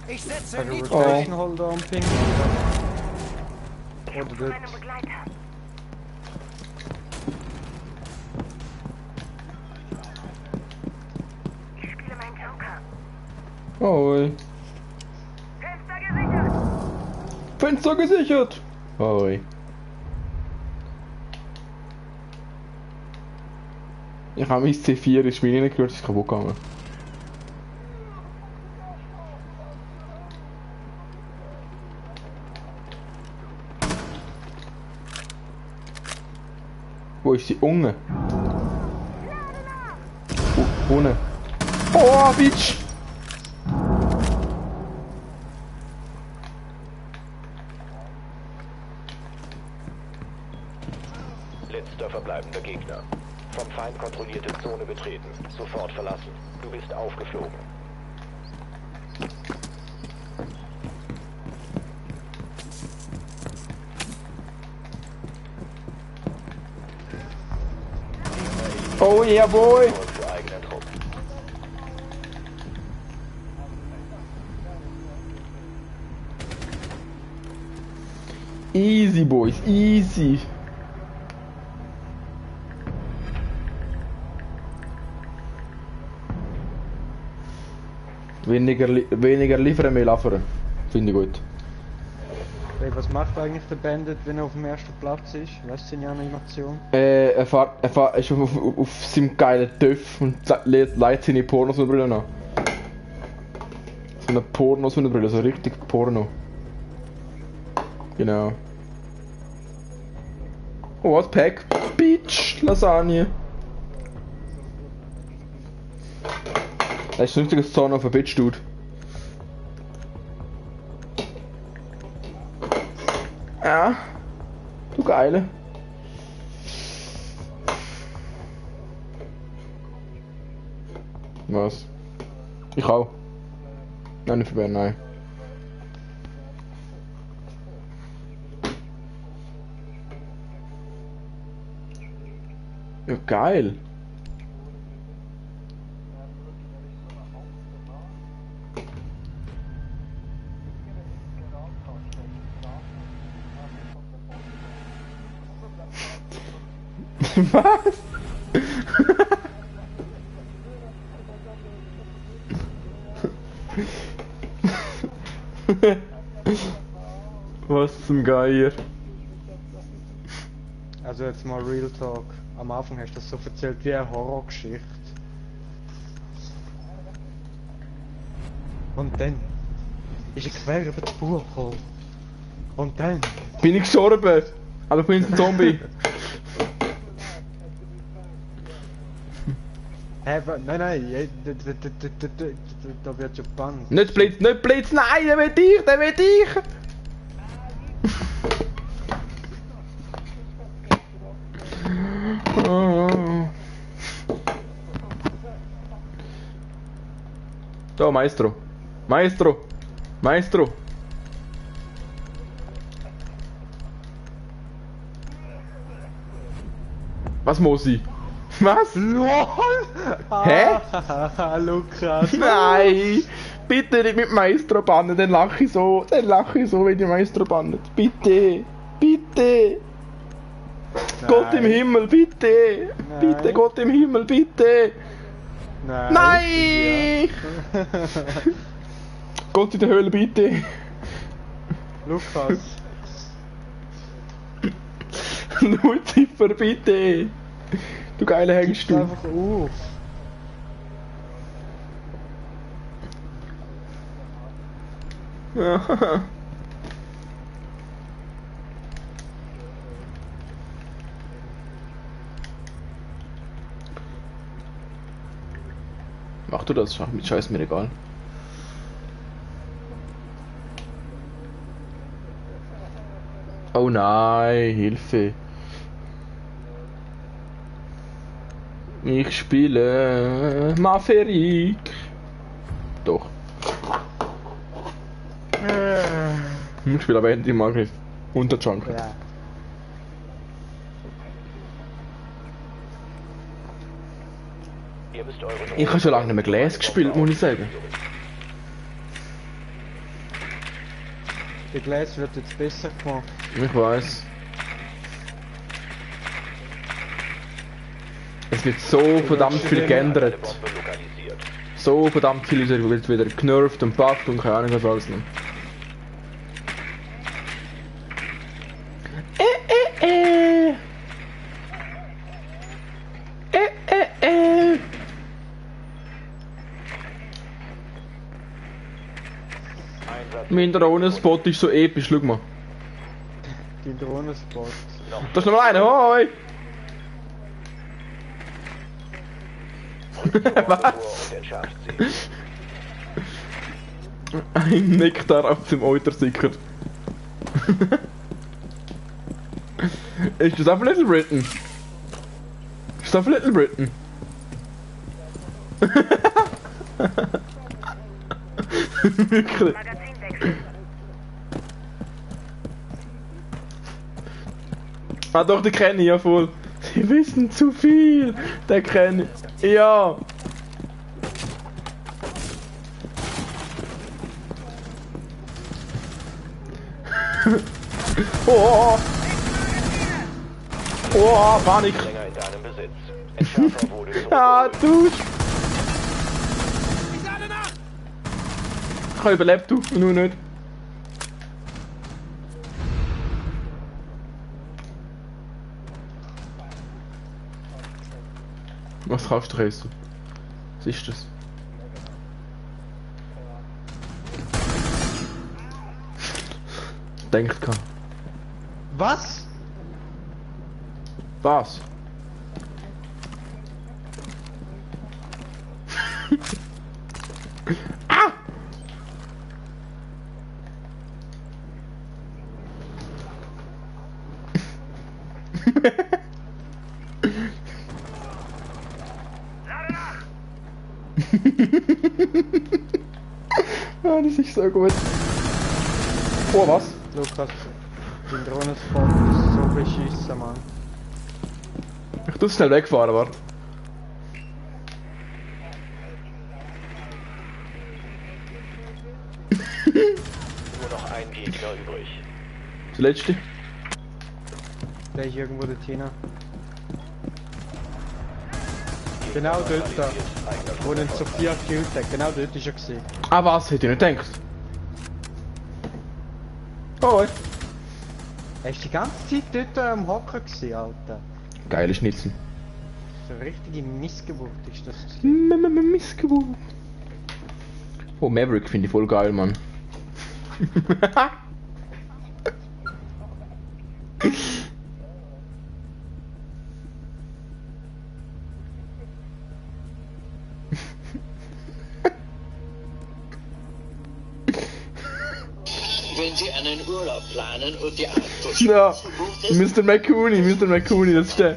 Ich setze Ein Nitro. Rotation Holder am Ping. Oder dort. Meine Begleiter. Ich spiele meinen Joker. Oi. Fenster gesichert. Fenster gesichert. Oi. Ich habe mein C4 in Spiel nicht gehört, ist kaputt gegangen. Wo ist sie? Unten. Unten. Oh, Bitch! Letzter verbleibender Gegner. Vom Feind kontrollierte Zone betreten. Sofort verlassen. Du bist aufgeflogen. Oh yeah, boy! Für eigenen Trupp. Easy, Boys, easy. Weniger liefern, mehr liefern. Finde ich gut. Hey, was macht eigentlich der Bandit, wenn er auf dem ersten Platz ist? Weißt du seine Animation? Er ist auf seinem geilen Töff und leitet seine Pornos-Brille an. So eine Pornos-Brille, so richtig Porno. Genau. Oh, was Pack? Bitch, Lasagne. Das ist ein richtiges Zorn auf ein Bitch, Dude. Ja. Du Geile. Was? Ich auch. Nein, nicht für nein. Ja, geil. Was? Was zum Geier? Also jetzt mal Real Talk. Am Anfang hast du das so erzählt wie eine Horrorgeschichte. Und dann ist er quer über die Spur gekommen. Und dann bin ich gestorben. Aber ich bin ein Zombie. Nein, da wird schon spannend. Nicht Blitz, nein, der will dich! Da, Maestro. Was muss ich? Was? LOL! Hä? Lukas! Nein! Bitte nicht mit Maestro bannen, dann lache ich so, wenn die Maestro bannet. Bitte! Nein. Gott im Himmel, bitte! Nein. Bitte, Gott im Himmel, bitte! Nein! Ja. Gott in der Hölle, bitte! Lukas! Lucifer, bitte! Du geile Hengst, du! Einfach auf! Ja. Mach du das, mit Scheiß mir egal. Oh nein, Hilfe. Ich spiele Maverick. Doch. Ich spiele aber endlich mal unter Junket. Ja. Ich habe schon lange nicht mehr Glas gespielt, muss ich sagen. Der Glas wird jetzt besser gemacht. Ich weiß. Es wird so verdammt viel geändert. So verdammt viel wird wieder genervt und buggt und keine Ahnung was alles noch. Mein Drohnenspot ist so episch, schau mal. Die Drohnenspot. Da ist noch mal einer, hoi! Was? Ein Nektar auf dem Eutersicker. Ist das auf Little Britain? Ist das auf Little Britain? Wirklich? Ah doch, den kenne ich ja voll. Sie wissen zu viel. Den kenne ich. Ja. Oh! Oh, Panik! Länger in deinem Besitz. Entschärfer wurde Ah, du! Ich habe überlebt, du, nur nicht. Was kannst du essen? Was ist das? Denkt kann. Was? Was? Ah! Ah, das ist so gut. Oh, was? Lukas, dein Drohnenspot ist so beschissen, Mann. Ich tu schnell wegfahren, warte. nur noch ein Gegner übrig. Das letzte. Der ist irgendwo dort hinten. Genau dort da. Wo ihn Sophia gekillt hat. Genau dort ist er gewesen. Ah, was? Hätte ich nicht gedacht. Oh, ey. Er ist die ganze Zeit dort am Hocken gewesen, Alter. Geile Schnitzel. So eine richtige Missgeburt ist das. Missgeburt. Oh, Maverick finde ich voll geil, Mann. Wenn Sie einen Urlaub planen und die Autos... Ja, Mr. McCooney, das ist der.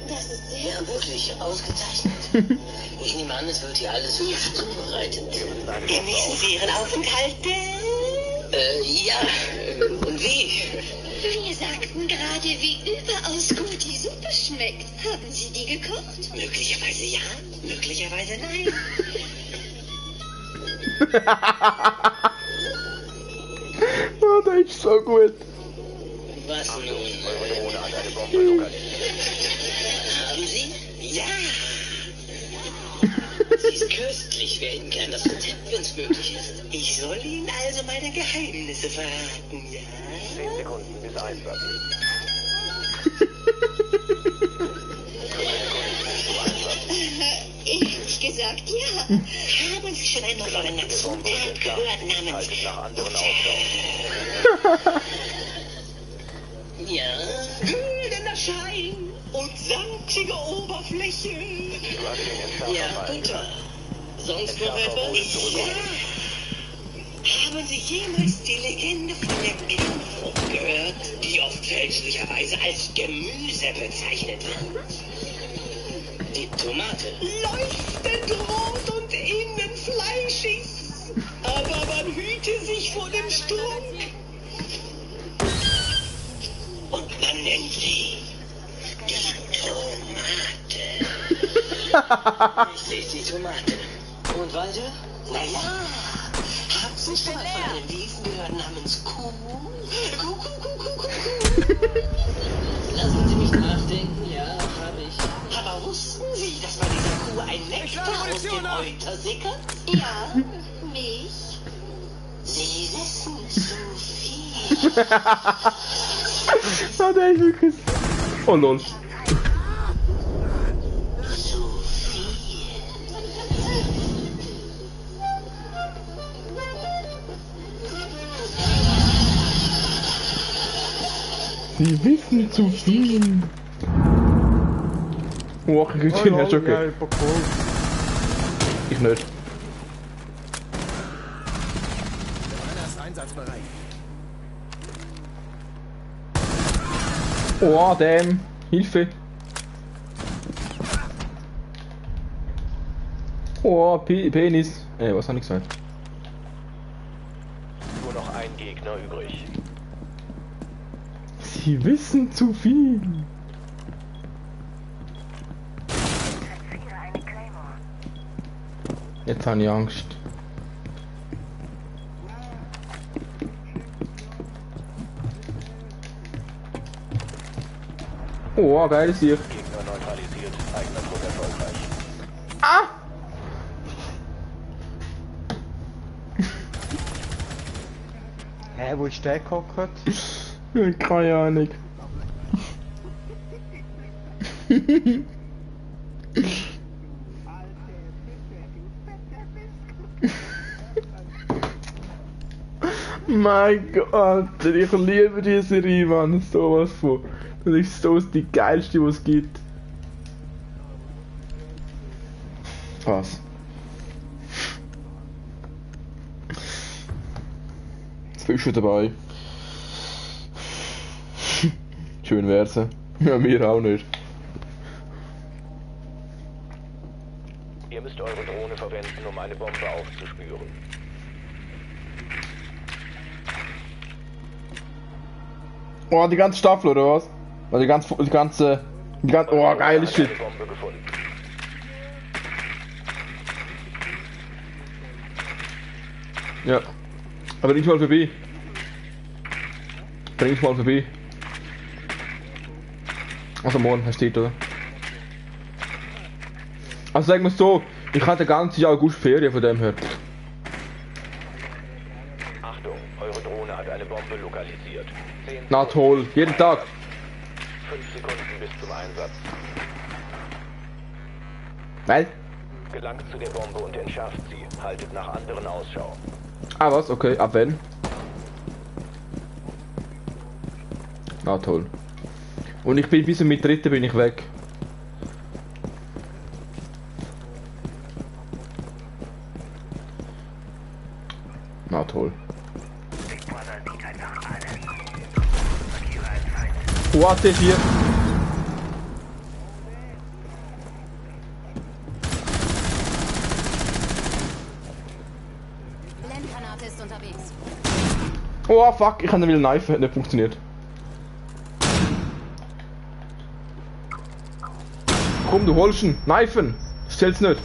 Das ist sehr wirklich ausgezeichnet. Ich nehme an, es wird hier alles hübsch zubereitet. Genießen Sie Ihren Aufenthalt denn? Ja. Und wie? Wir sagten gerade, wie überaus gut die Suppe schmeckt. Haben Sie die gekocht? Möglicherweise ja, möglicherweise nein. Oh, das ist so gut. Was nun? Eure Drohne hat eine Bombe lokalisiert. Haben Sie? Ja. Sie ist köstlich. Wir hätten gern das Rezept, wenn es möglich ist. Ich soll Ihnen also meine Geheimnisse verraten, ja? 10 Sekunden bis Einsatz. Ehrlich gesagt, ja. Haben Sie schon einmal von einer Zutat gehört namens... Haltet nach anderen Ausschau. Ja? Güldender Schein und samtige Oberfläche. Du hast den Entschärfer Ja, fallen bitte. gelassen. Sonst noch Entschärfer wurde etwas? zurückgeholt. Haben Sie jemals die Legende von der Kinnfrucht gehört, die oft fälschlicherweise als Gemüse bezeichnet wird? Die Tomate. Leuchtend rot und innen fleischig. Aber man hüte sich vor dem Strunk. Und man nennt sie die Tomate. Ich sehe die Tomate. Und weiter? Naja, haben Sie schon mal von einem Wesen gehört namens Kuh? Kuh. Lassen Sie mich nachdenken, ja, habe ich. Aber wussten Sie, dass bei dieser Kuh ein Nektar aus dem Euter sickert? Ja, mich. Sie wissen zu viel. Oh, der ist wirklich... Oh, lol. Zu viel. Sie wissen zu viel. Oh, ich krieg den ja schon ja, gehört. cool. Ich nicht. Einer ist einsatzbereit. Oh, damn. Hilfe. Oh, Penis. Was hab ich gesagt? Nur noch ein Gegner übrig. Sie wissen zu viel. Jetzt habe ich Angst. Oh, geil ist hier. Gegner neutralisiert, eigener Druck erfolgreich. Ah! Hä, wo ist der gehockt? Keine Ahnung. Mein Gott, ich liebe diese Serie, Mann, sowas von. Das ist so die geilste, was es gibt. Was? Jetzt bist du dabei. Schön wär's. Ja, mir auch nicht. Ihr müsst eure Drohne verwenden, um eine Bombe aufzuspüren. Oh, die ganze Staffel, oder was? Oh, die ganze... Oh, geile Shit. Bombe gefunden. Ja. Aber bring ich mal vorbei. Bring ich mal vorbei. Also morgen, er steht, oder? Also sagen wir es so, ich hatte ganzes Jahr August Ferien von dem her. Achtung, eure Drohne hat eine Bombe lokalisiert. Na toll, jeden Tag. 5 Sekunden bis zum Einsatz. Weil? Gelangt zu der Bombe und entschärft sie. Haltet nach anderen Ausschau. Ah was, okay, ab wenn? Na toll. Und ich bin bis mit dritten bin ich weg. Na toll. What ist hier? Blendgranate ist unterwegs. Oh fuck, ich kann ihn wieder knifen, hat nicht funktioniert. Komm, du holst ihn, knifen! Stell's nicht.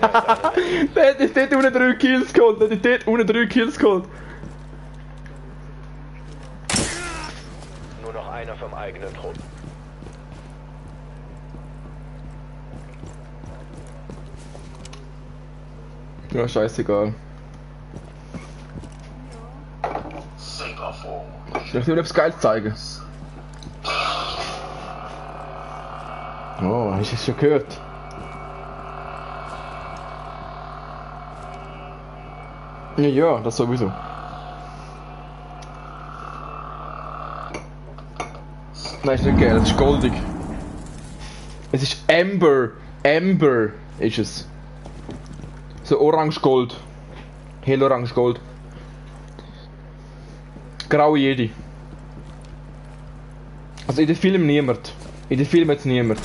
Der hat dort unten 3 Kills geholt, der hat dort unten 3 Kills geholt. Nur noch einer vom eigenen Trupp. Ja, scheißegal. Ich will nur etwas Geiles zeigen. Oh, hast du es schon gehört? Ja, das sowieso. Nein, ist nicht geil, das ist goldig. Es ist Amber. Amber ist es. So orange-gold. Hell orange-gold. Graue Jedi. Also in den Filmen niemand. In den Filmen jetzt niemand.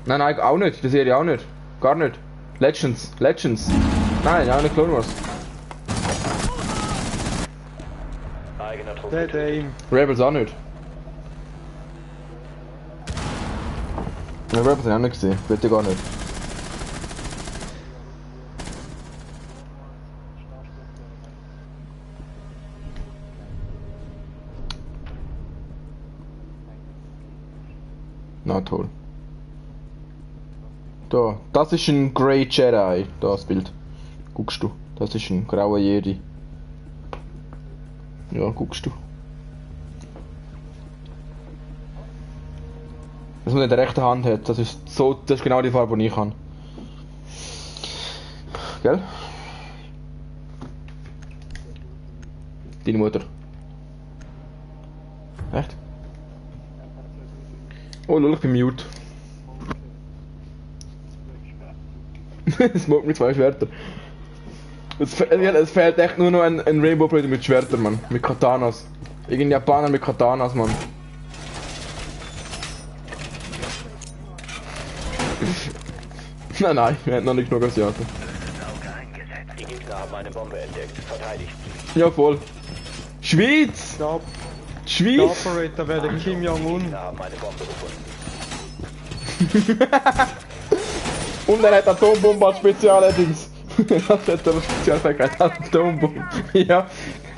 Nein, nein, auch nicht. In der Serie auch nicht. Gar nicht. Legends. Legends. Nein, auch nicht Clone Wars. Eigener Trupp. Dead aim. Rebels auch nicht. Ja, Rebels habe ich auch nicht gesehen. Bitte gar nicht. Na toll. Da, das ist ein Grey Jedi, das Bild. Guckst du, das ist ein grauer Jedi. Ja, guckst du. Was man in der rechten Hand hat, das ist so, das ist genau die Farbe, die ich habe. Gell? Deine Mutter. Echt? Oh lol, ich bin mute. Es mag mit 2 Schwertern. Es fehlt echt nur noch ein Rainbow Blade mit Schwertern, Mann. Mit Katanas. Irgendein Japaner mit Katanas, Mann. Nein, wir hätten noch nicht genug Asiaten. Die Gegner haben eine Bombe entdeckt. Verteidigt sie. Ja, voll. Schweiz! Der Schweiz! Operator wäre der Kim Jong-un. Die Gegner haben eine Bombe gefunden. Und er hat Atombombe als Spezial-Dings. Das hat er als Spezialfähigkeit, Atombombe. Ja.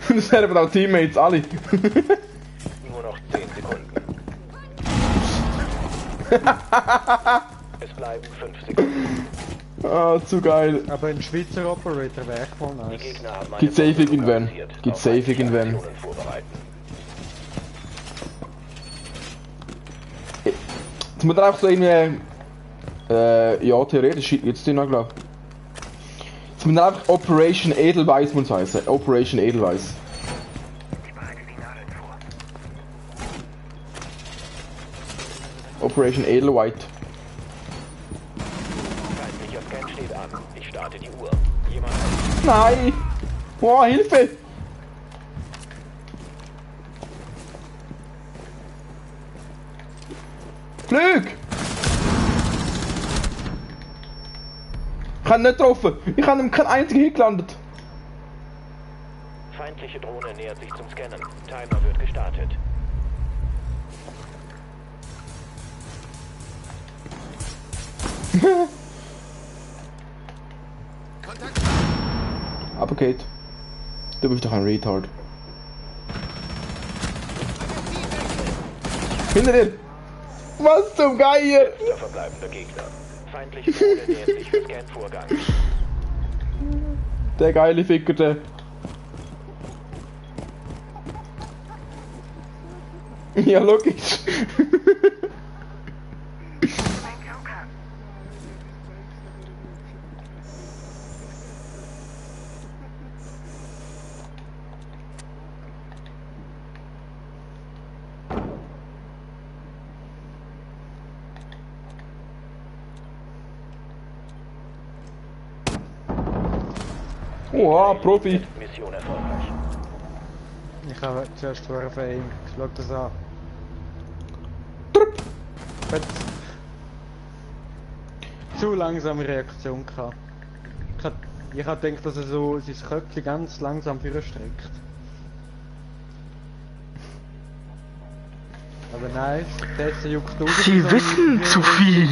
Und das haben auch Teammates, alle. Nur noch Es bleiben 5 Sekunden. Ah, zu geil. Aber ein Schweizer Operator wäre voll Die nice. Gegner haben eine Gibt safe Bombe irgendwann. lokalisiert. Gibt Auf safe feindliche irgendwann. Aktionen vorbereiten. Jetzt muss man einfach so irgendwie. Ja, theoretisch jetzt die noch, glaub. Jetzt muss man einfach Operation Edelweiss muss heißen. Operation Edelweiss. Operation Edelwhite. Feindlicher Scan steht an. Ich starte die Uhr. Jemand. Nein! Boah, Hilfe! Flüg! Ich habe ihn nicht getroffen. Ich habe ihm keinen einzigen Hit gelandet. Feindliche Drohne nähert sich zum Scannen. Timer wird gestartet. Aber Kate, du bist doch ein Retard. Hinter dir! Was zum Geier! Der verbleibende Gegner. Feindliche Drohne nähert sich für Scan-Vorgang. Der geile Ficker, der. Ja, logisch. Oha, Profi. Mission erfolgreich. Ich habe zuerst vorher verhängt. Schau das an. Jetzt. Zu langsame Reaktion gehabt. Ich hab gedacht, dass er so sein Köpfchen ganz langsam vorstreckt. Aber nein, der juckt aus. Sie wissen zu viel.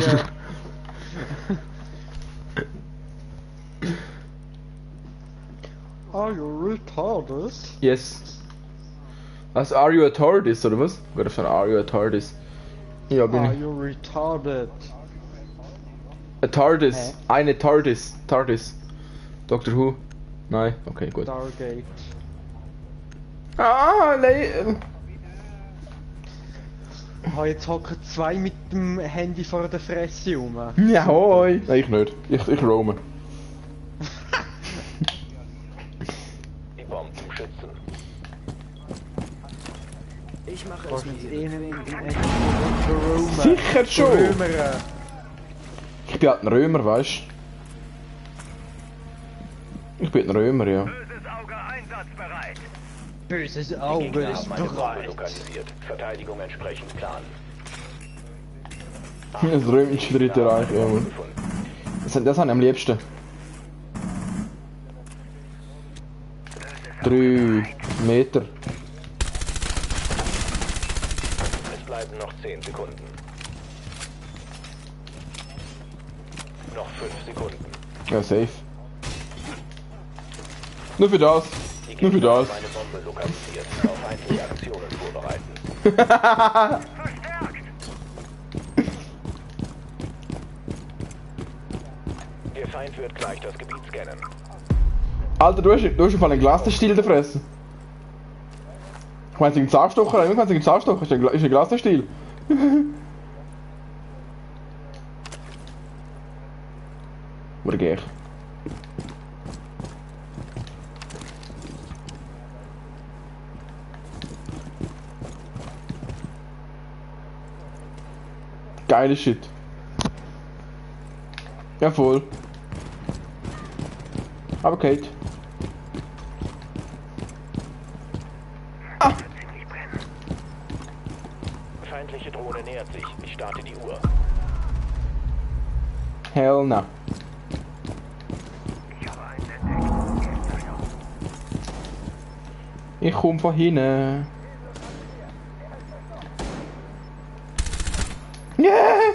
Are you retarded? Yes. Was, are you a TARDIS oder was? Oder schon are you a TARDIS? Ja, bin Are ich. you retarded? A TARDIS. Hä? Eine TARDIS. TARDIS. Doctor Who? Nein? Okay, gut. Stargate. Ah, nein. Oh, jetzt hocken zwei mit dem Handy vor der Fresse rum. Ja, hoi. Nein, ich nicht. Ich roame. Die Bomben schützen. Ich mache Was es mit ist Ihnen. ihnen in Roma? Sicher schon. Römer. Ich bin halt ein Römer, weißt du? Ich bin ein Römer, ja. Böses Auge einsatzbereit. Böses Die Auge Gegner ist haben eine Bombe bereit. lokalisiert. Verteidigung entsprechend Plan. Das römische Dritte Reich, ja, Mann. Das habe ich am liebsten. 3 Meter. Es bleiben noch 10 Sekunden. Noch 5 Sekunden. Ja, safe. Nur für das. Die Nur für Gegner das. haben eine Bombe lokalisiert. Auf feindliche Aktionen vorbereiten. Der Feind wird gleich das Gebiet scannen. Alter, du hast schon einen Glasstiel in der Fresse. Ich meine, es ist ein Zahnstocher, ich meine, es ist ein Zahnstocher, ist ein Glasstiel. Oder gehe ich? Geile Shit. Ja, voll. Aber Kate. Feindliche Drohne nähert sich. Ich starte die Uhr. Hell no. Ich komm von hinten. Yeah!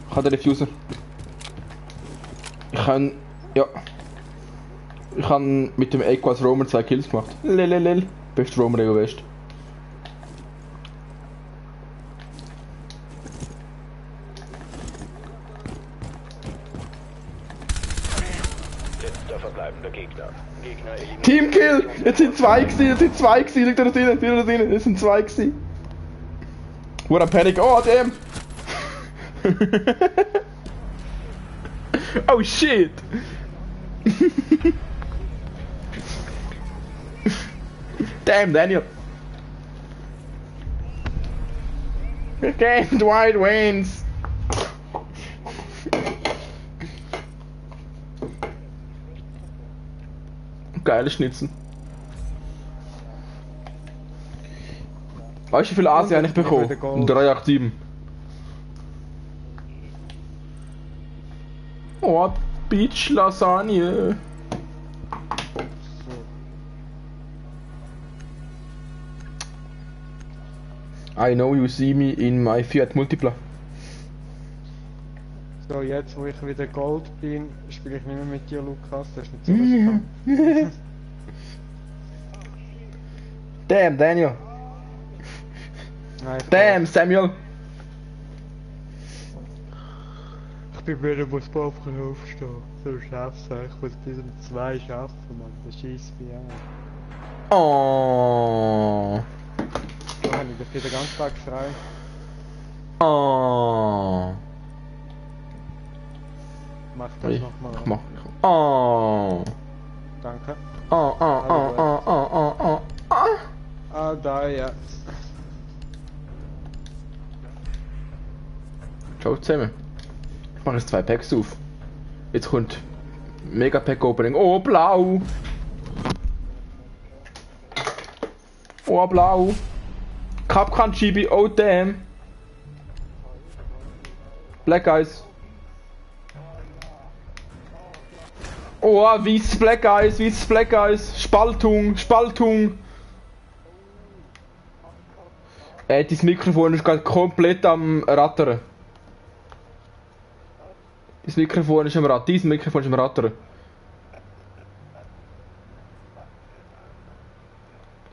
Ich habe den Diffuser. Ich kann... Ja. Ich habe mit dem Echo als Roamer 2 Kills gemacht. Lelelel. Beste Roamer der West. Letzter verbleibender Gegner. Gegner eliminiert. Teamkill! Jetzt sind 2 gewesen, jetzt sind 2 gewesen. Liegt da drinnen, es sind 2 gewesen. What a panic, oh damn! Oh shit! Damn, Daniel! Again, Dwight wins! Geile Schnitzen. Weißt du, wie viel Asi habe ich bekommen? 387. Oh, Beach Lasagne. I know you see me in my Fiat Multipla. So, jetzt wo ich wieder Gold bin, spiele ich nicht mehr mit dir, Lukas. Das ist nicht so riskant. Damn, Daniel. Nein, Damn, Samuel. Ich bin wieder muss Popcorn aufstehen. So schaffst du. Ich muss bis um 2 schaffen, Mann. Das schießt mich an. Oh. So habe ich dafür den ganzen Tag frei. Oh. Mach das nochmal. Mach. Oh. Danke. Oh, oh, oh, oh, oh, oh, oh. Ah, da, ja. Ciao zusammen. Ich mache jetzt 2 Packs auf. Jetzt kommt Mega Pack Opening. Oh, blau! Oh, blau! Capcan Chibi, oh damn! Black Eyes. Oh, weißes Black Eyes, weißes Black Eyes. Spaltung, Spaltung. Dein Mikrofon ist gerade komplett am Rattern. Dein Mikrofon ist am Rattern. Dein Mikrofon ist am Rattern.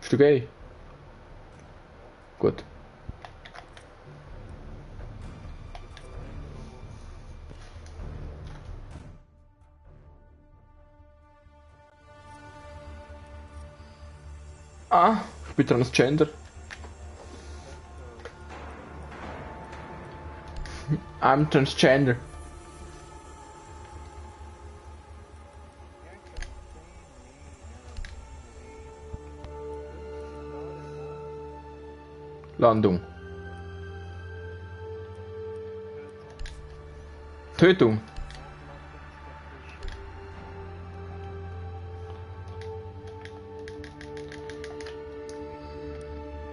Bist du gay? Gut. Ah, ich bin transgender. I'm transgender. Landung. Tötung.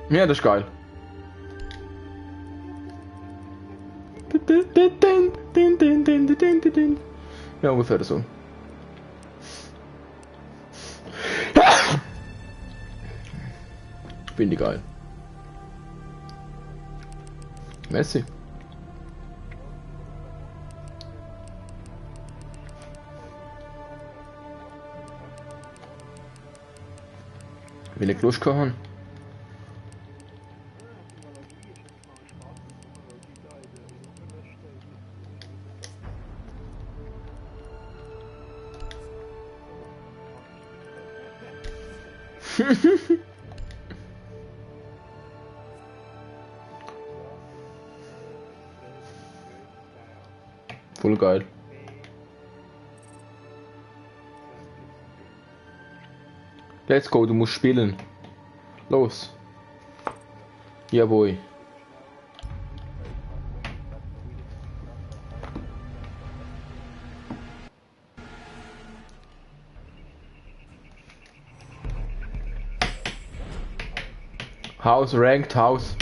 Ja, das ist geil. Ja, ungefähr so. Finde ich geil. Messi. Will ich Lust haben? Voll geil. Let's go, du musst spielen. Los. Jawohl. House, ranked house.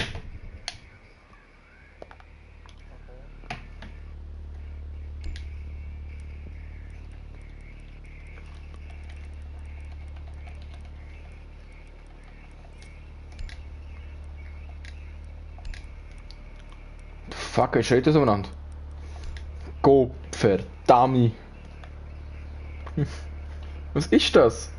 Fuck, ich schreite das umeinander. Gott, verdammt. Was ist das?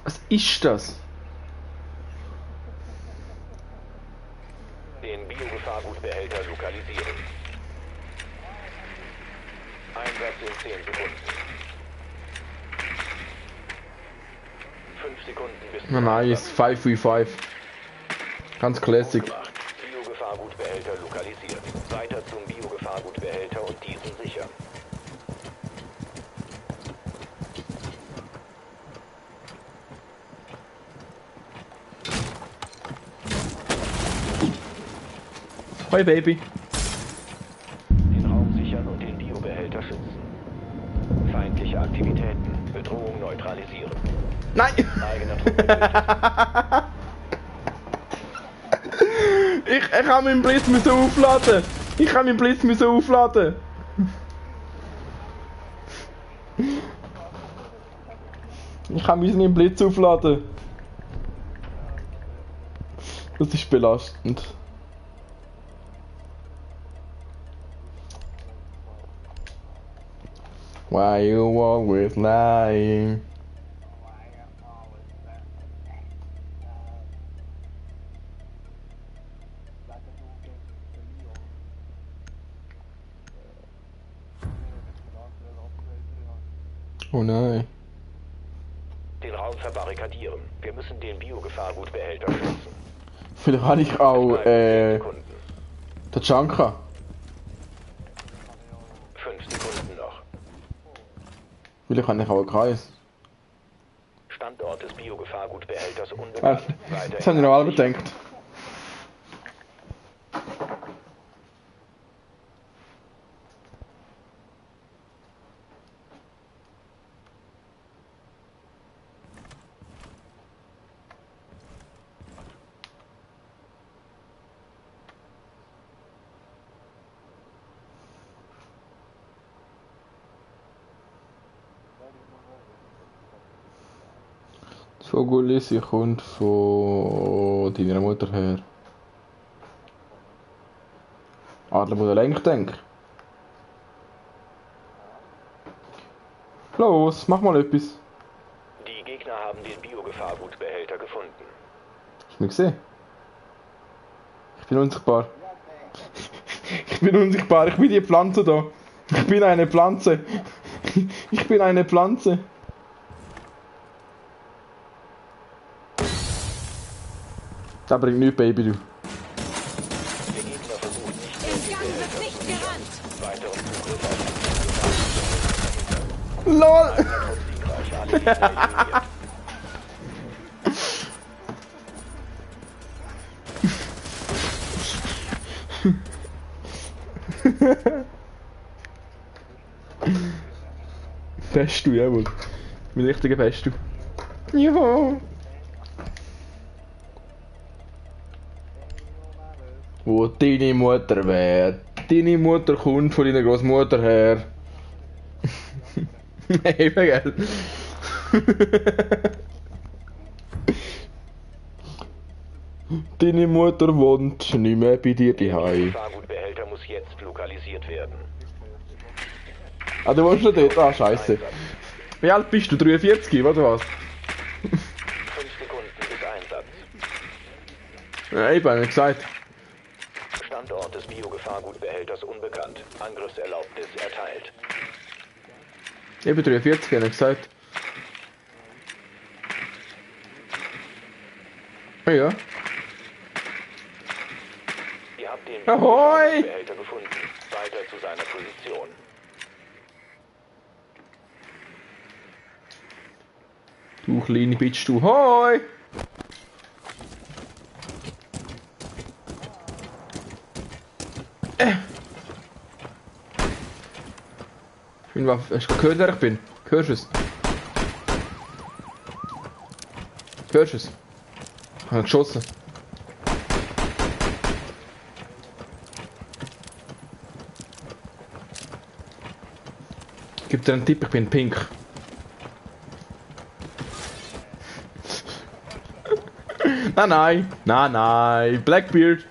Was ist das? Den Biogefahrgutbehälter lokalisieren. Einsatz in 10 Sekunden. 5 Sekunden bis... Na nice, 5v5. Ganz classic. Biogefahrgutbehälter lokalisiert. Weiter zum Biogefahrgutbehälter und diesen sichern. Hi Baby. Den Raum sichern und den Biobehälter schützen. Feindliche Aktivitäten. Bedrohung neutralisieren. Nein! Eigener Trupp getötet. Ich kann meinen Blitz müssen aufladen. Ich kann meinen Blitz müssen aufladen. Ich kann meinen Blitz aufladen. Das ist belastend. Why you always lying? Oh nein. Den Raum verbarrikadieren. Wir müssen den Biogefahrgutbehälter schützen. Vielleicht habe ich auch der Junker. 5 Sekunden noch. Vielleicht habe ich auch einen Kreis. Standort des Biogefahrgutbehälters unbekannt. Das habe ich noch alle bedenkt. Vogelisi kommt von deiner Mutter her. Adlermutter Lenkdenk. Los, mach mal etwas. Die Gegner haben den Biogefahrgutbehälter gefunden. Hast du mich gesehen? Ich bin unsichtbar. Ich bin unsichtbar, ich bin die Pflanze da. Ich bin eine Pflanze. Ich bin eine Pflanze. Das bringt nichts, Baby, du. Der Gegner versucht nicht mehr. Entgang wird nicht gerannt. Weiteren Zugriff auf LOL! Bist du, jawohl. Mein richtiger Best du. Ja. Wo deine Mutter wäre. Deine Mutter kommt von deiner Großmutter her. Eben, gell? Deine Mutter wohnt nicht mehr bei dir daheim. Der Fahrgutbehälter muss jetzt lokalisiert werden. Ah, du wohnst noch dort? Ah, scheiße. Wie alt bist du? 43, oder was? 5 Sekunden bis Einsatz. Ja, ich habe gesagt. Standort des Biogefahrgutbehälters unbekannt. Angriffserlaubnis erteilt. Ich bin 43, habe ich gesagt. Oh ja. Ihr habt den Ahoi! Biogefahrgutbehälter gefunden. Weiter zu seiner Position. Du kleine Bitch, du. Hoi! Hast du gehört, wer ich bin? Hörst du es? Hörst du es? Ich habe geschossen. Gib dir einen Tipp, ich bin pink. Nein. Blackbeard.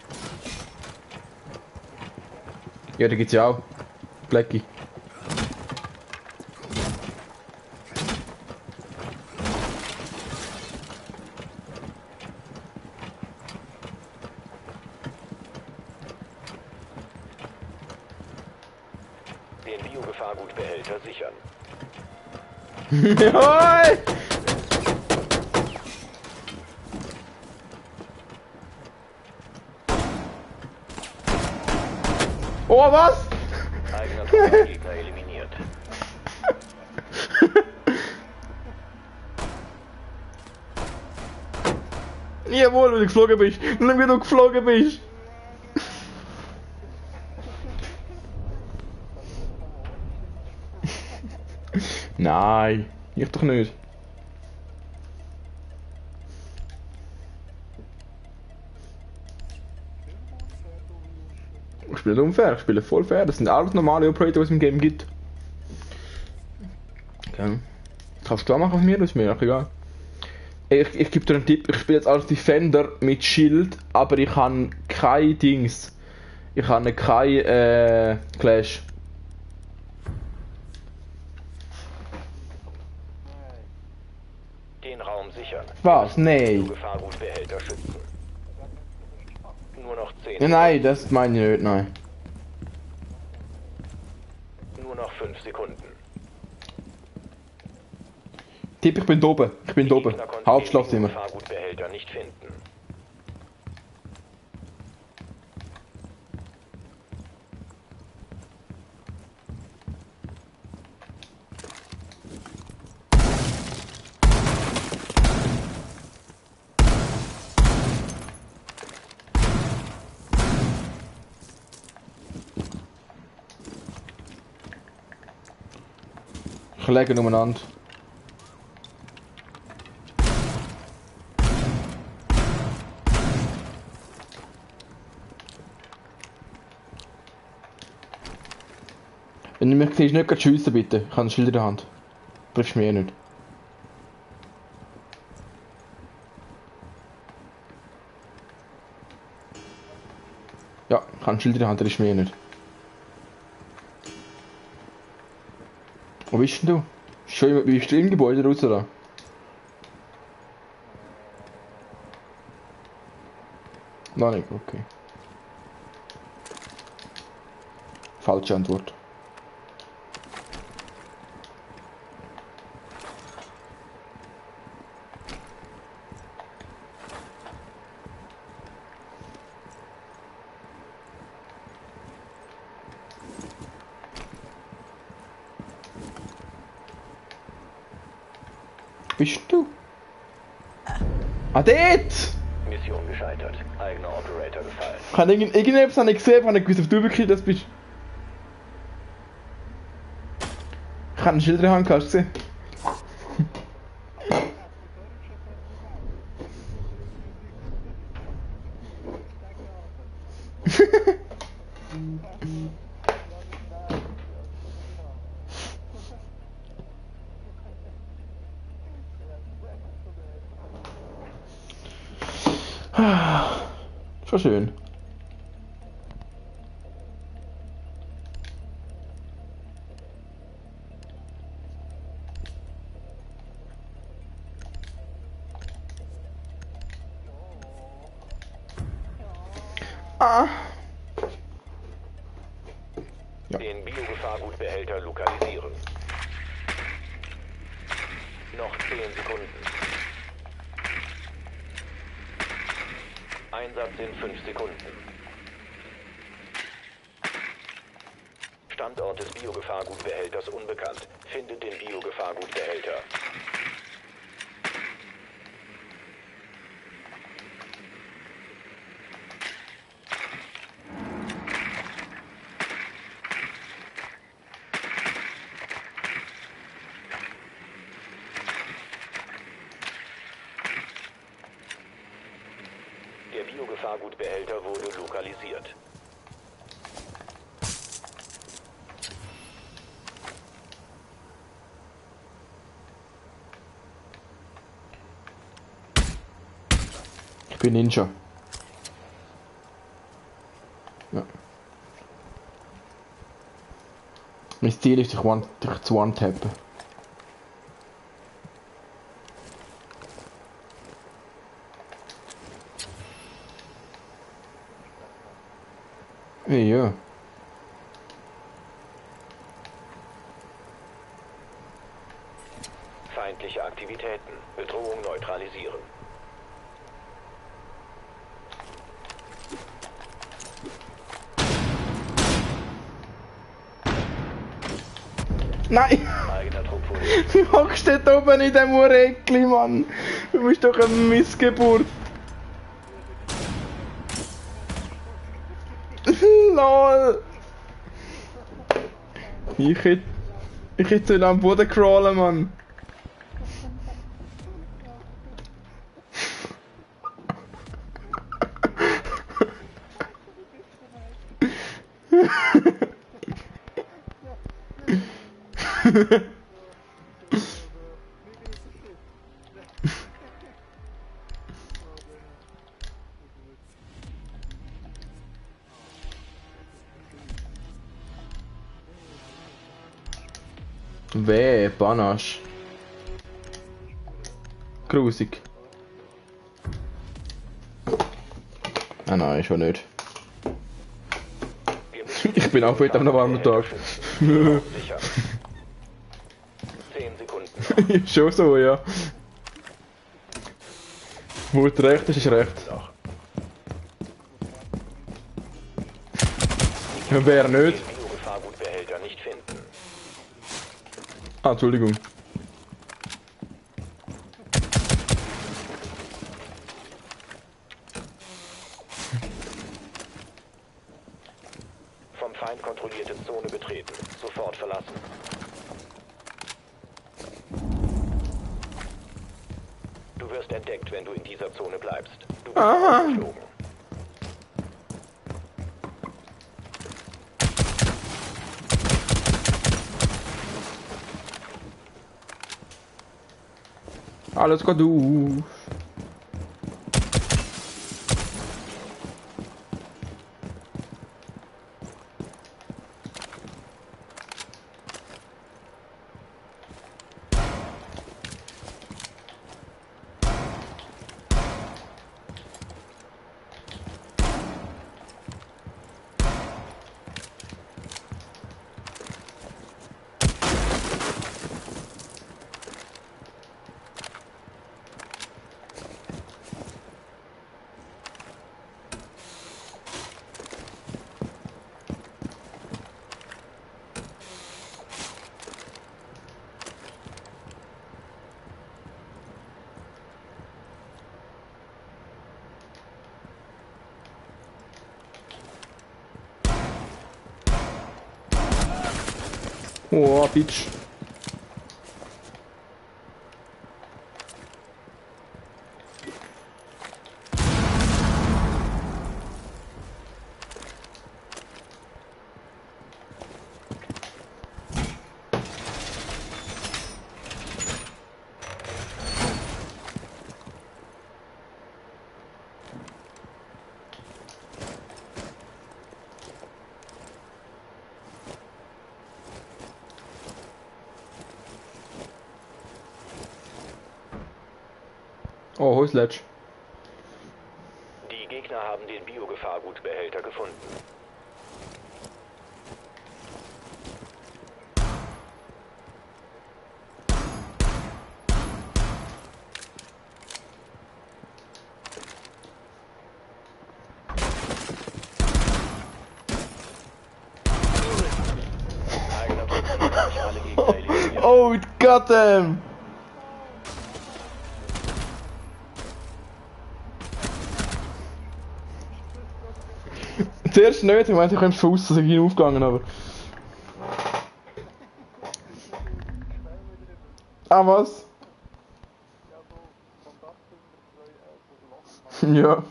Ja, da gibt's ja auch. Blackie. Den Biogefahrgutbehälter sichern. Jawohl! Oh, was? Eigener Gegner eliminiert. Jawohl, wenn du geflogen bist. Wenn du geflogen bist. Nein, ich doch nicht. Ich spiele nicht unfair, ich spiele voll fair. Das sind alles normale Operator, was es im Game gibt. Okay. Kannst du klar machen auf mir, das ist mir auch egal. Ich gebe dir einen Tipp, ich spiele jetzt als Defender mit Shield, aber ich habe kein Dings. Ich habe kein Clash. Den Raum sichern. Was? Nein. Gefahrgutbehälter schützen. Nur noch 10. Ja, nein, das meine ich nicht, nein. Nur noch 5 Sekunden. Tipp, ich bin da oben. Ich bin da oben. Hauptschlafzimmer. Gefahrgutbehälter nicht finden. Ich lege umeinander. Wenn du mich siehst, nicht schiessen bitte. Ich habe ein Schild in der Hand. Brichst mir nicht. Ja, ich habe ein Schild in der Hand, brichst mir nicht. Wo bist denn du? Bist du im Gebäude raus da? Nein, nicht, okay. Falsche Antwort. Bist du? Ah, dort! Mission gescheitert. Eigener Operator gefallen. Ich habe irgendetwas nicht gesehen, ich habe nicht gewusst, ob du wirklich das bist. Ich habe einen Schild in der Hand, hast du gesehen? Das war schön. Ah. Ja. Den Biogefahrgutbehälter lokalisieren. Noch 10 Sekunden. Einsatz in 5 Sekunden. Standort des Biogefahrgutbehälters unbekannt. Finde den Biogefahrgutbehälter. Der Biogefahrgutbehälter wurde lokalisiert. Ich bin Ninja. Ja. Mein Ziel ist, dich zu one-tappen. Ja. Feindliche Aktivitäten. Bedrohung neutralisieren. Nein! Eigener Trupp wurde. Du hockst dort oben in dem Ureckli, Mann! Du bist doch eine Missgeburt! LOL! Ich hätte am Boden crawlen, Mann! Weh, Panache. Grusig. Ah nein, schon nicht. Ich bin auch heute am warmen Tag. 10 Sekunden. Schon so, ja. Wo du recht ist recht. Ja, wer nicht? Biogefahrgutbehälter nicht finden. Ah, Entschuldigung. Vom Feind kontrollierte Zone betreten. Sofort verlassen. Du wirst entdeckt, wenn du in dieser Zone bleibst. Du bist aufgeflogen. Alles gut. Oh, Bitch. Oh, Häusletsch. Die Gegner haben den Biogefahrgutbehälter gefunden. Oh, it got them! Zuerst nicht, ich meinte, ich könnte von außen aufgegangen, aber... Ah, was? Ja.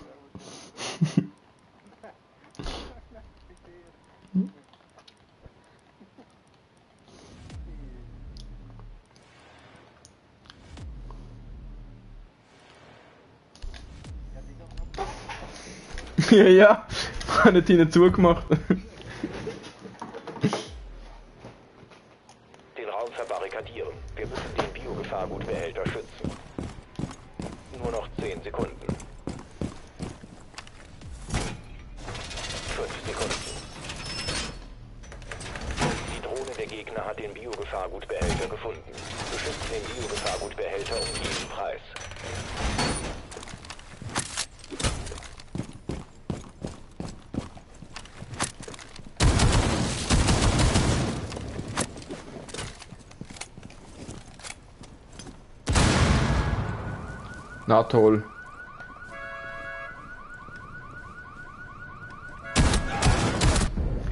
Ja, hat nicht ihnen zugemacht. Den Raum verbarrikadieren. Wir müssen den Biogefahrgutbehälter schützen. Nur noch 10 Sekunden. 5 Sekunden. Die Drohne der Gegner hat den Biogefahrgutbehälter gefunden. Beschützen den Biogefahrgutbehälter um jeden Preis. Na toll.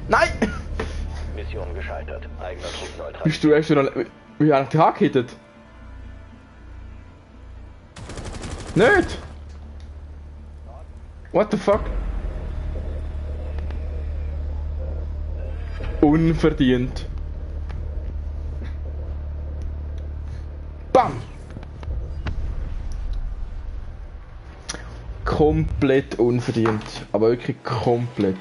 Nein! Mission gescheitert. Eigener Trupp neutral. Bist du echt schon wie einen Tag hittet? Nicht! What the fuck? Unverdient. Bam! Komplett unverdient. Aber wirklich komplett.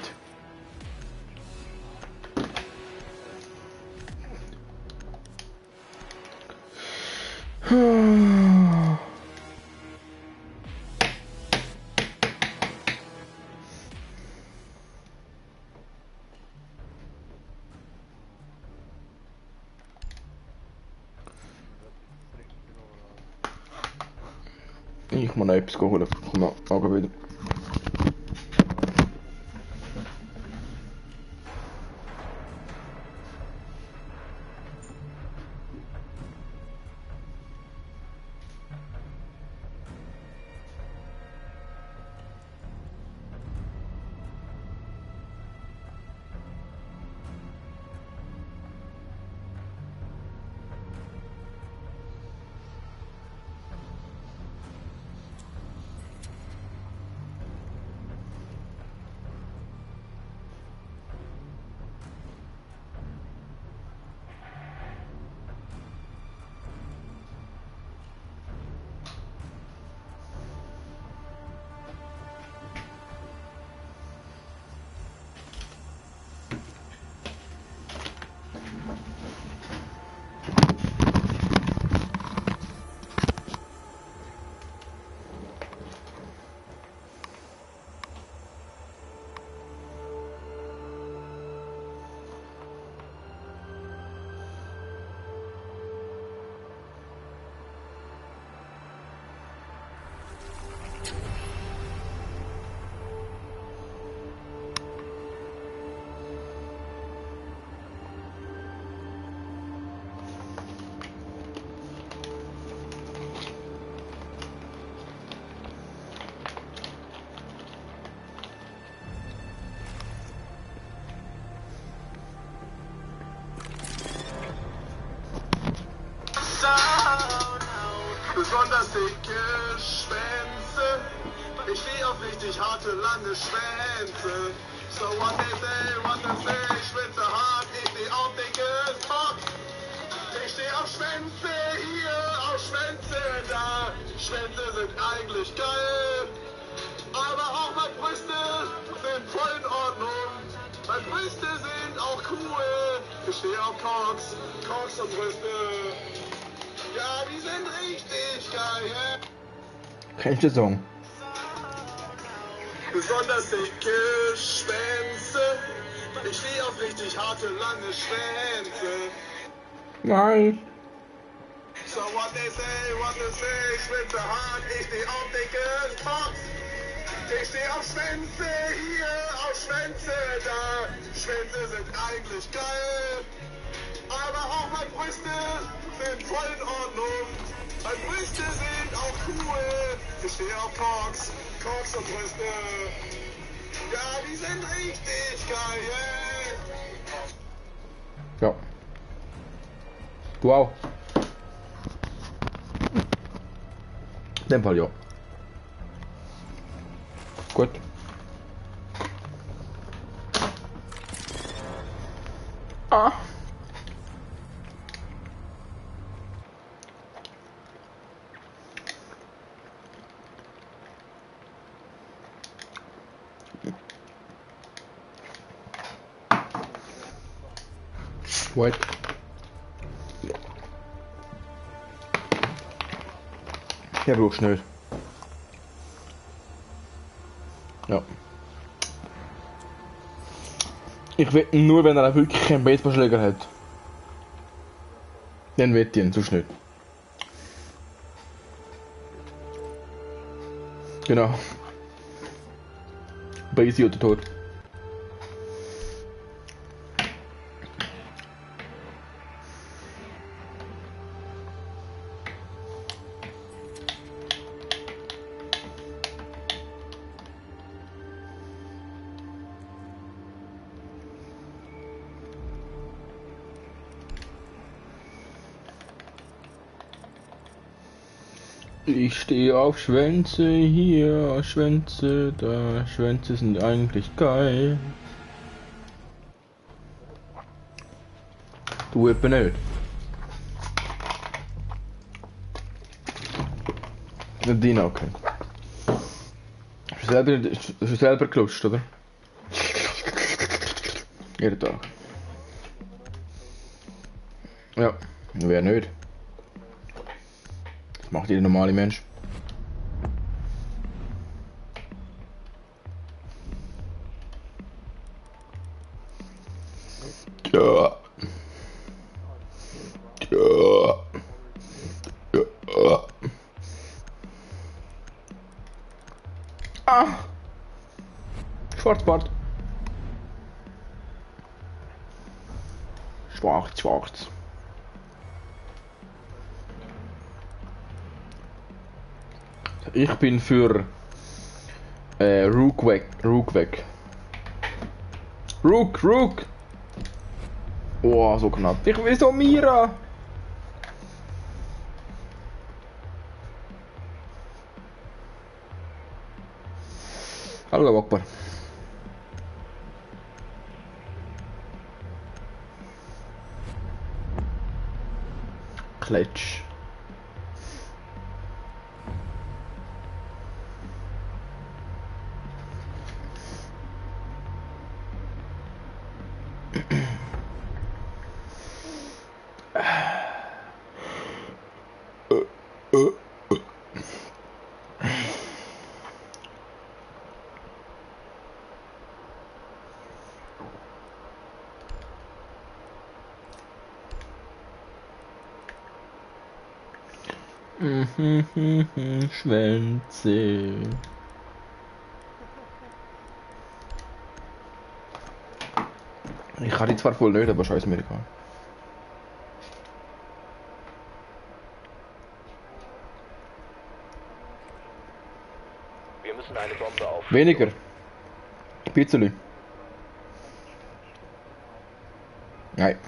Ich muss noch etwas holen. Komm mal, wieder. Besonders dicke Schwänze. Ich steh auf richtig harte, lange Schwänze. So what they say, ich schwitze hart, ich steh auf dickes Bock. Ich steh auf Schwänze hier, auf Schwänze da. Schwänze sind eigentlich geil, aber auch meine Brüste sind voll in Ordnung. Meine Brüste sind auch cool. Ich steh auf Cocks und Brüste. Ja, die sind richtig geil. Kennst du den Song? Besonders dicke Schwänze. Ich stehe auf richtig harte, lange Schwänze. Nein. So what they say, ich schwitze hart, ich stehe auf dickes Box. Ich stehe auf Schwänze hier, auf Schwänze da. Schwänze sind eigentlich geil, aber auch meine Brüste sind voll in Ordnung. Meine Brüste sind auch cool. Ich stehe auf Cocks und Brüste. Ja, die sind richtig geil. Ja. Wow. In dem Fall ja. Gut. Ah. What? Ja, brauchst du nicht. Ja. Ich will nur, wenn er auch wirklich keinen Baseballschläger hat. Dann will ich ihn, sonst nicht. Genau. Basi oder tot. Ich stehe auf Schwänze hier, Schwänze da, Schwänze sind eigentlich geil. Du etwa nicht. Nicht Dina, okay. Hast du selber gelutscht, oder? Jeden Tag. Ja, wer nicht? Das macht jeder normale Mensch. Ja. Ja. Ja. Ah. Schwarzbart. Schwarz, schwarz. Ich bin für Rook weg. Rook weg. Rook! Oh, so knapp. Ich will so Mira! Hallo Akbar. Kletsch. Schwänze. Ich kann die zwar voll nicht, aber scheiß mir egal. Wir müssen eine Bombe auf. Weniger. Pizzeli. Nein.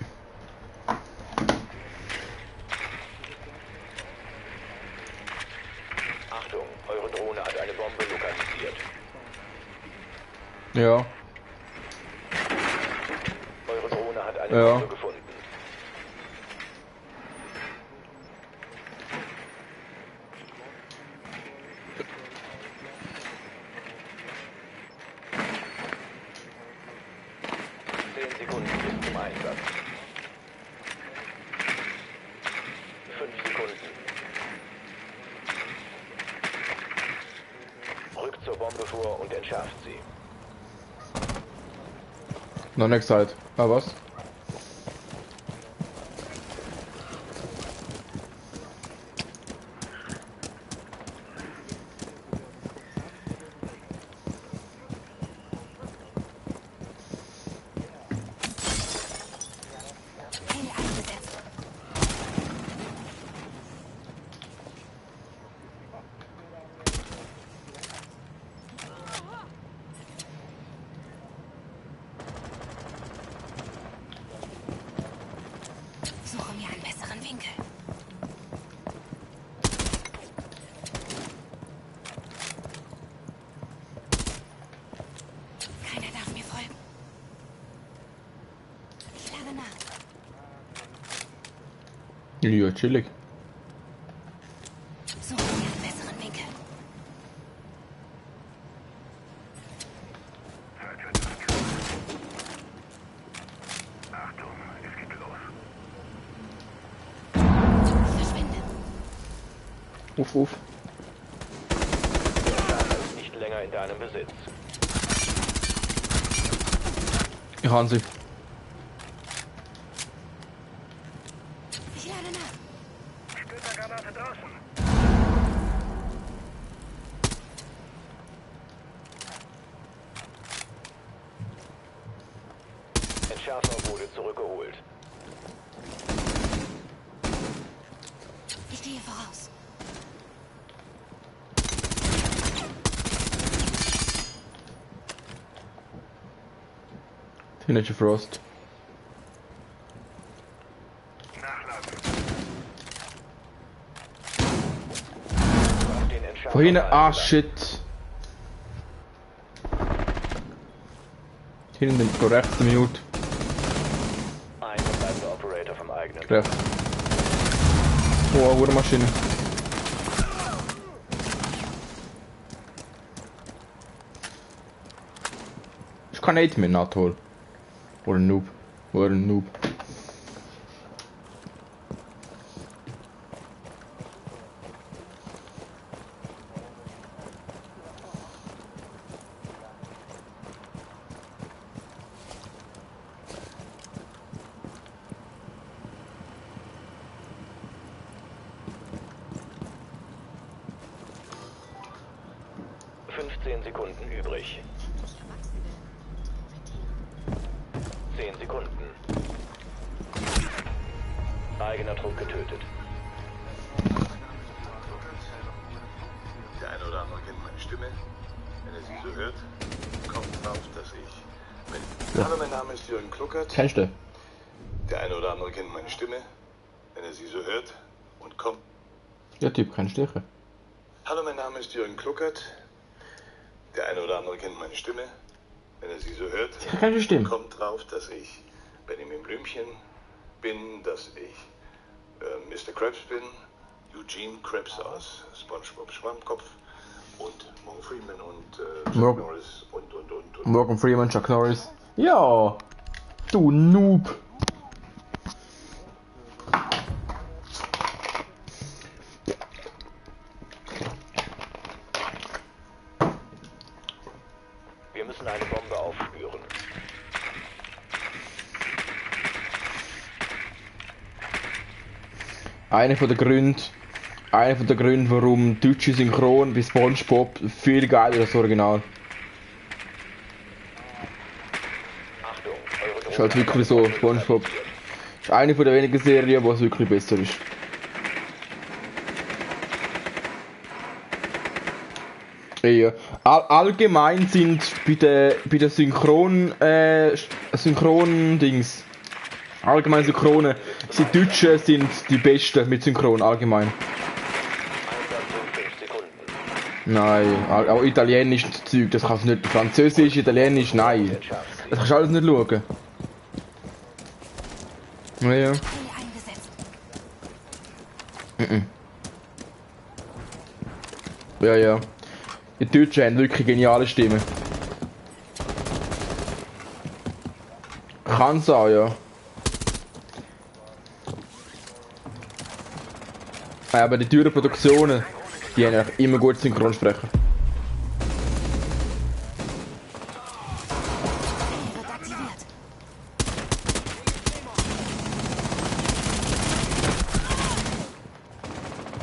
Achtung, eure Drohne hat eine Bombe lokalisiert. Ja. Eure Drohne hat eine Ja. Bombe gefunden. Einsatz. 5 Sekunden. Rückt zur Bombe vor und entschärft sie. Noch nichts halt. Ah, was? Suche mir einen besseren Winkel. Keiner darf mir folgen. Ich schlage nach. Ja, chillig. Suche mir einen besseren Winkel. Achtung, es geht los. Auf. Der Entschärfer ist nicht länger in deinem Besitz. Ich kann sie. Ich lade nach. Splittergranate draußen. Entschärfer wurde zurückgeholt. Ich gehe voraus. Teenager Frost. Den Entschärfer Vorhin, fallen shit. Hinten den rechts Minute. Ein verbleibender Operator vom eigenen. Rechts. Oh, Uhrmaschine. Ich kann nicht mehr nachholen. Oder ein Noob. Oder ein Noob. Sekunden übrig. 10 Sekunden. Eigener Trupp getötet. Der eine oder andere kennt meine Stimme. Wenn er sie so hört, kommt drauf, dass ich bin. Ja. Hallo, mein Name ist Jürgen Kluckert. Kennst du? Der eine oder andere kennt meine Stimme. Wenn er sie so hört und kommt. Der Typ kann Stiche. Hallo, mein Name ist Jürgen Kluckert. Der eine oder andere kennt meine Stimme. Wenn er sie so hört, kommt drauf, dass ich Benjamin Blümchen bin, dass ich Mr. Krabs bin, Eugene Krabs aus SpongeBob Schwammkopf und Morgan Freeman und Chuck Norris und. Morgan Freeman, Chuck Norris. Ja, du Noob. Wir müssen eine Bombe aufspüren. Einer von den Gründen, warum deutsche Synchron bei SpongeBob viel geiler als das Original. Achtung, Ist halt wirklich so, SpongeBob ist eine von der wenigen Serien, wo es wirklich besser ist. Ja. Allgemein sind bei der Synchron-Dings. Allgemein Synchrone. Die Deutschen sind die besten mit Synchron, allgemein. Nein, auch Italienisch Zeug, das kannst du nicht. Französisch, Italienisch, nein. Das kannst du alles nicht schauen. Ja. Ja. Die Deutschen haben wirklich geniale Stimmen. Kann sein, ja. Aber die teuren Produktionen, die haben immer gut Synchronsprecher.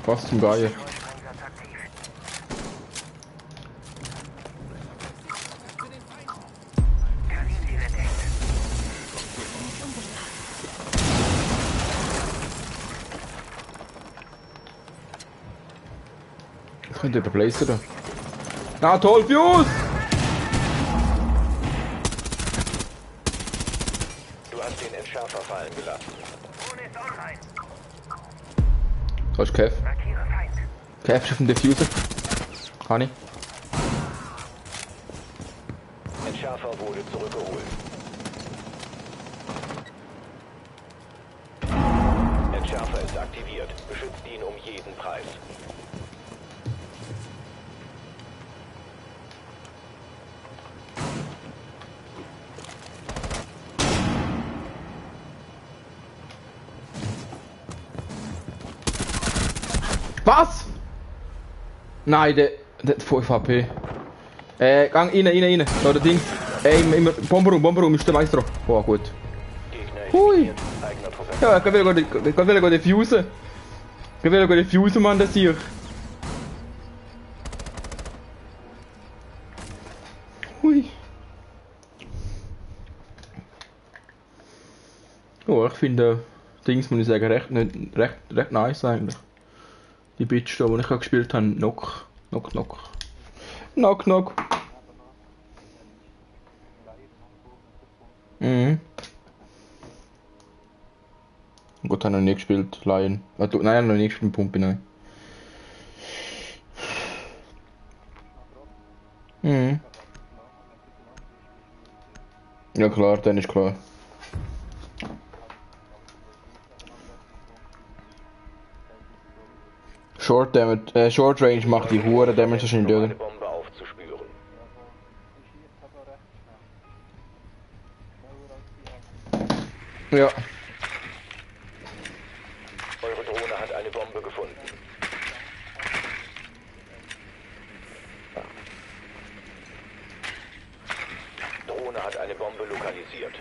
Was zum Geier? Könnte überblazen da. Na toll, Fuse! Du hast den Entschärfer fallen gelassen. Da ist Kev. Kev ist auf dem Diffuser. Kann ich. Entschärfer wurde zurückgeholt. Entschärfer ist aktiviert. Beschützt ihn um jeden Preis. Was? Nein, der hat 5 HP. Gang rein. Da der Ding. Immer Bomberraum, ist der Meister. Boah, gut. Hui. Ja, ich will defusen. Ich will defusen, Mann, das hier. Hui. Oh, ich finde Dings, muss ich sagen, recht nice eigentlich. Die Bitch da, die ich gespielt habe, Knock. Mhm. Gut, habe noch nie gespielt, Lion. Nein, noch nie gespielt, Pumpe, nein. Mhm. Ja klar, dann ist klar. Short Range macht die Hure Damage wahrscheinlich, oder? Ja. Eure Drohne hat eine Bombe gefunden. Drohne hat eine Bombe lokalisiert.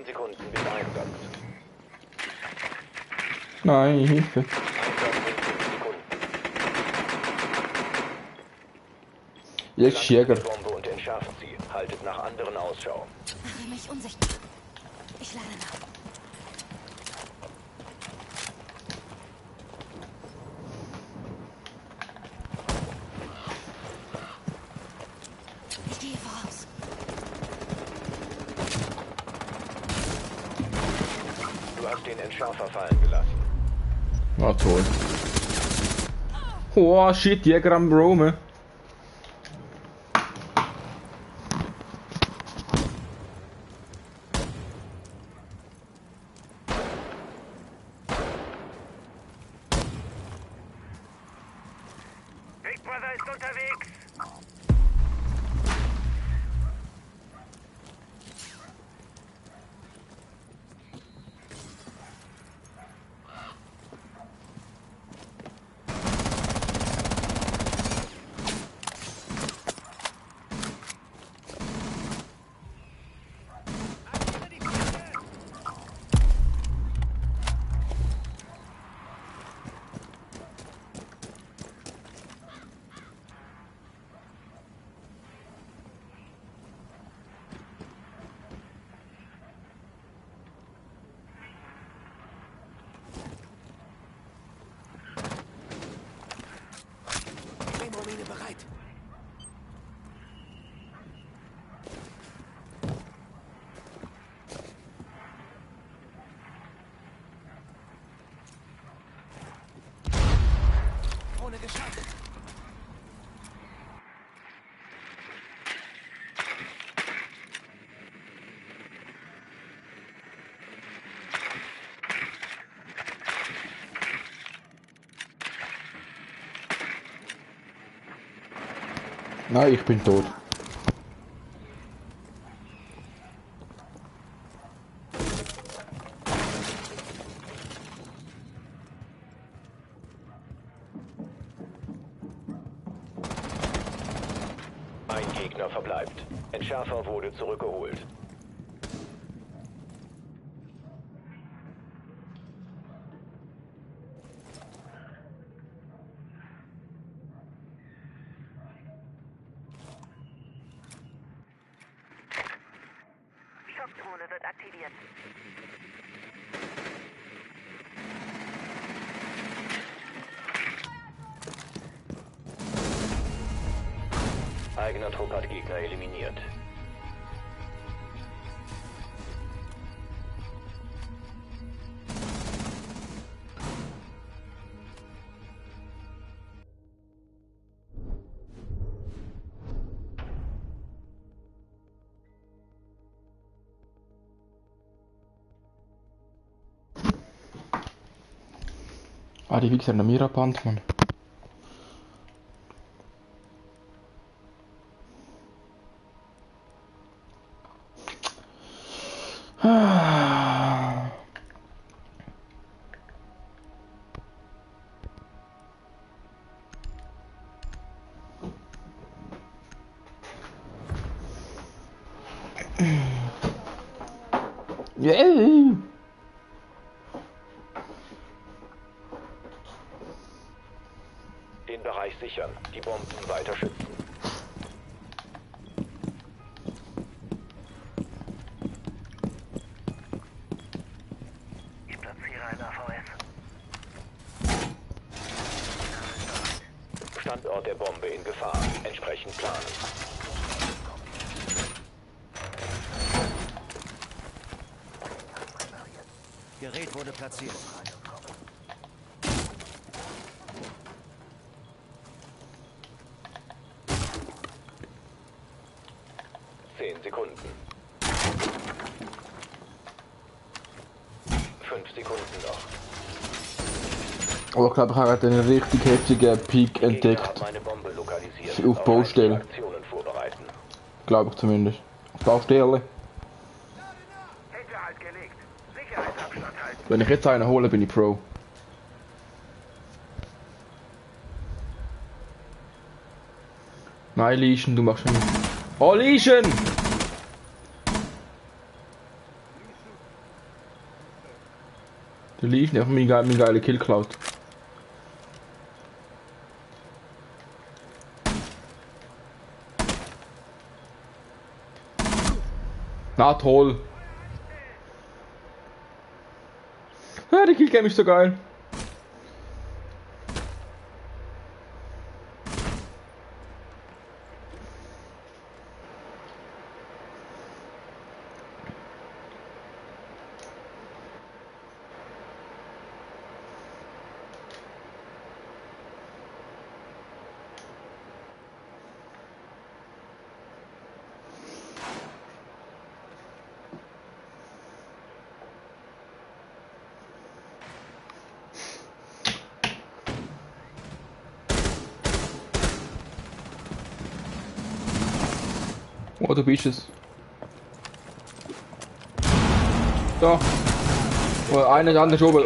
Sekunden bis Einsatz. Nein, Hilfe. Jetzt Jäger. Bombe und entschärfen sie. Haltet nach anderen Ausschau. Mache mich unsichtbar. Ich lade nach. Ich gehe voraus. Du hast den Entschärfer fallen gelassen. Na toll. Oh shit, Jäger am Roamen. Big Brother ist unterwegs. Mine bereit. Ohne geschafft. Nein, ich bin tot. Ein Gegner verbleibt. Entschärfer wurde zurückgeholt. Schockdrohne wird aktiviert. Eigener Trupp hat Gegner eliminiert. Ah, die Wichser in der Miraband, Mann. Yeah. Den Bereich sichern, die Bomben weiter schützen. Ich platziere ein AVS. Standort der Bombe in Gefahr. Entsprechend planen. Gerät wurde platziert. Sekunden. 5 Sekunden noch. Aber ich glaube, ich habe einen richtig heftigen Peak entdeckt. Auf Baustelle. Glaube ich zumindest. Auf Baustelle. Wenn ich jetzt einen hole, bin ich Pro. Nein, Lieschen, du machst nicht. Oh, Lieschen! Der Lieschen hat mir geile Kill geklaut. Na toll! Ja, die Killcam ist so geil. Oh, du bist es. Da. Oh, einer, der andere ist oben.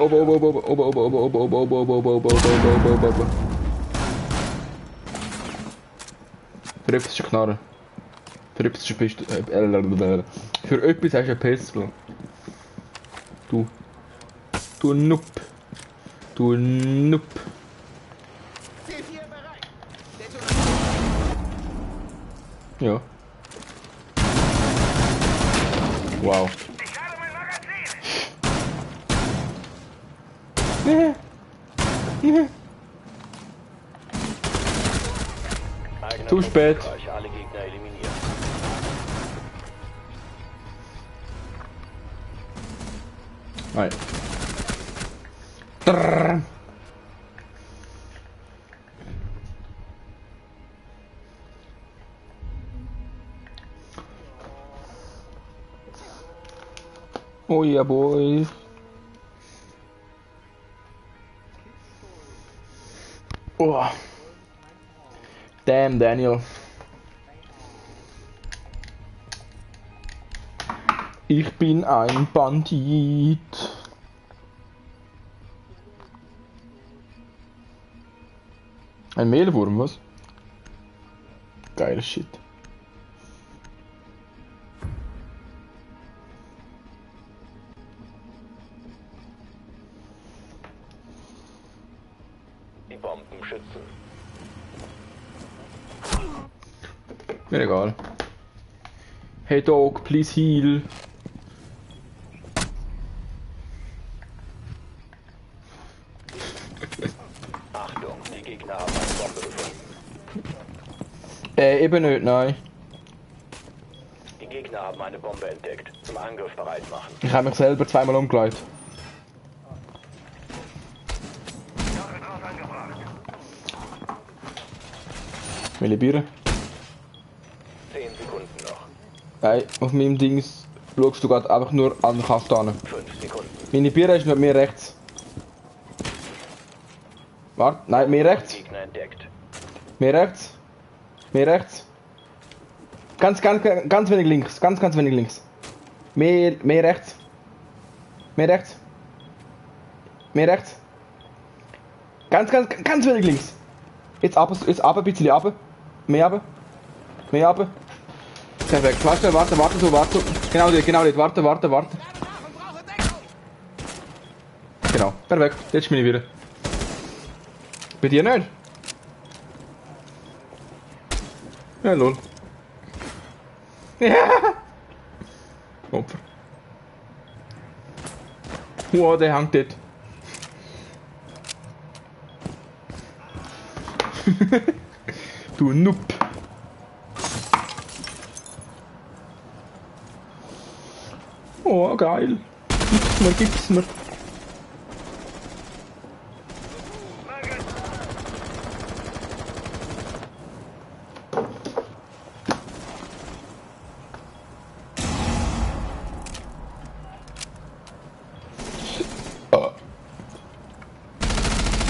Für etwas ist eine Knarre. Für etwas ist eine Pistole. Für etwas hast du eine Pistole. Du. Du Noob. Du Noob. Ja. Wow. Zu spät. Alle Gegner eliminiert. Nein. Drrr. Oh yeah, boy. Oh. Damn, Daniel. Ich bin ein Bandit. Ein Mehlwurm, was? Geiles Shit. Die Bomben schützen. Mir egal. Hey Dog, please heal. Achtung, die Gegner haben eine Bombe gefunden. Eben nicht, nein. Die Gegner haben eine Bombe entdeckt. Zum Angriff bereit machen. Ich habe mich selber zweimal umgelegt. Welche Biere? 10 Sekunden noch. Nein, auf meinem Dings schaust du gerade einfach nur an den Kasten. 5 Sekunden. Meine Biere ist nur mir rechts. Warte, nein, mir rechts. Gegner entdeckt. Mir rechts. Mir rechts. Ganz wenig links. Ganz wenig links. Mehr rechts. Mehr rechts. Mehr rechts. Ganz wenig links. Jetzt ab ein bisschen ab. Mehr ab. Mehr ab. Perfekt. Warte. Genau dort. Warte. Genau, perfekt. Jetzt bin ich wieder. Bei dir nicht? Ja, lol. Ja! Opfer. Wow, der hängt dort. Du Noob. Oh, geil. Gib's mir.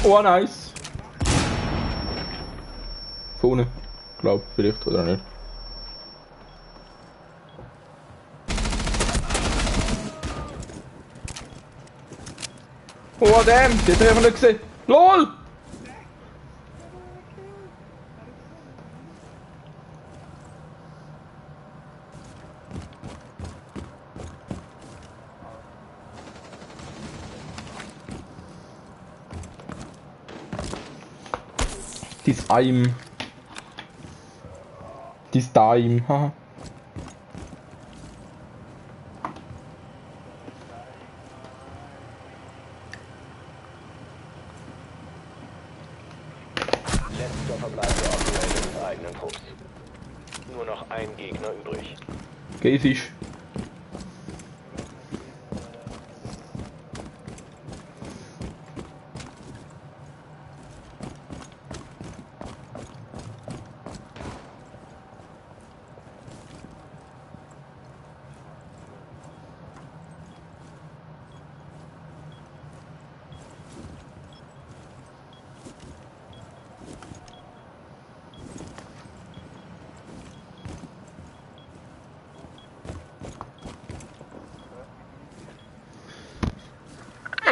Oh, nice. Vorne. Glaub, vielleicht oder nicht. Oh, damn, das habe ich nicht gesehen. LOL! Dies Daim, haha. Letzter verbleibender Operator des eigenen Trupps. Nur noch ein Gegner übrig. Gehfisch.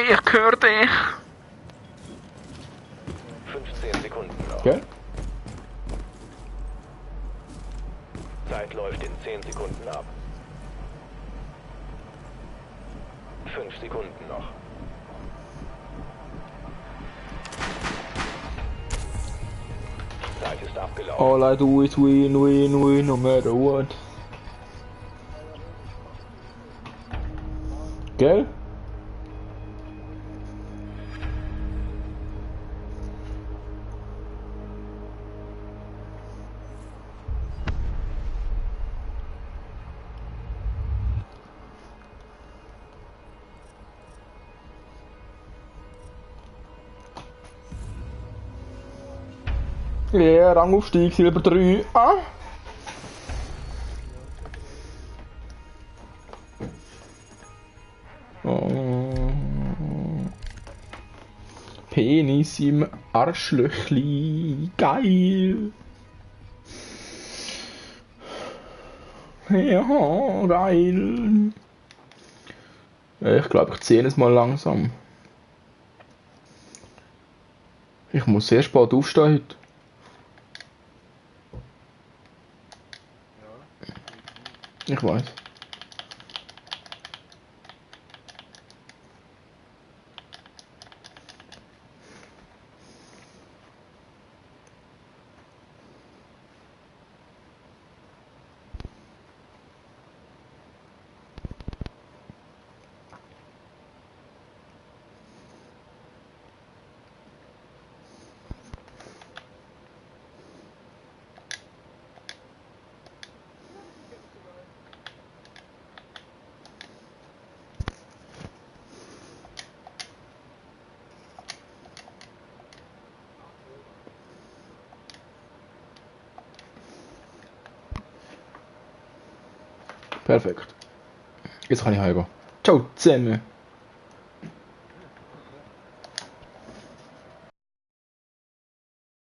Ich höre dich. 15 Sekunden noch. Okay. Zeit läuft in 10 Sekunden ab. 5 Sekunden noch. Zeit ist abgelaufen. All I do is win, win, win, no matter what. Gell? Ja, Rangaufstieg, Silber 3. Ah! Oh. Penis im Arschlöchli. Geil! Ja, geil! Ich glaube, ich ziehe es mal langsam. Ich muss sehr spät aufstehen heute. Ich weiß. Perfekt. Jetzt kann ich heimgehen. Ciao zusammen.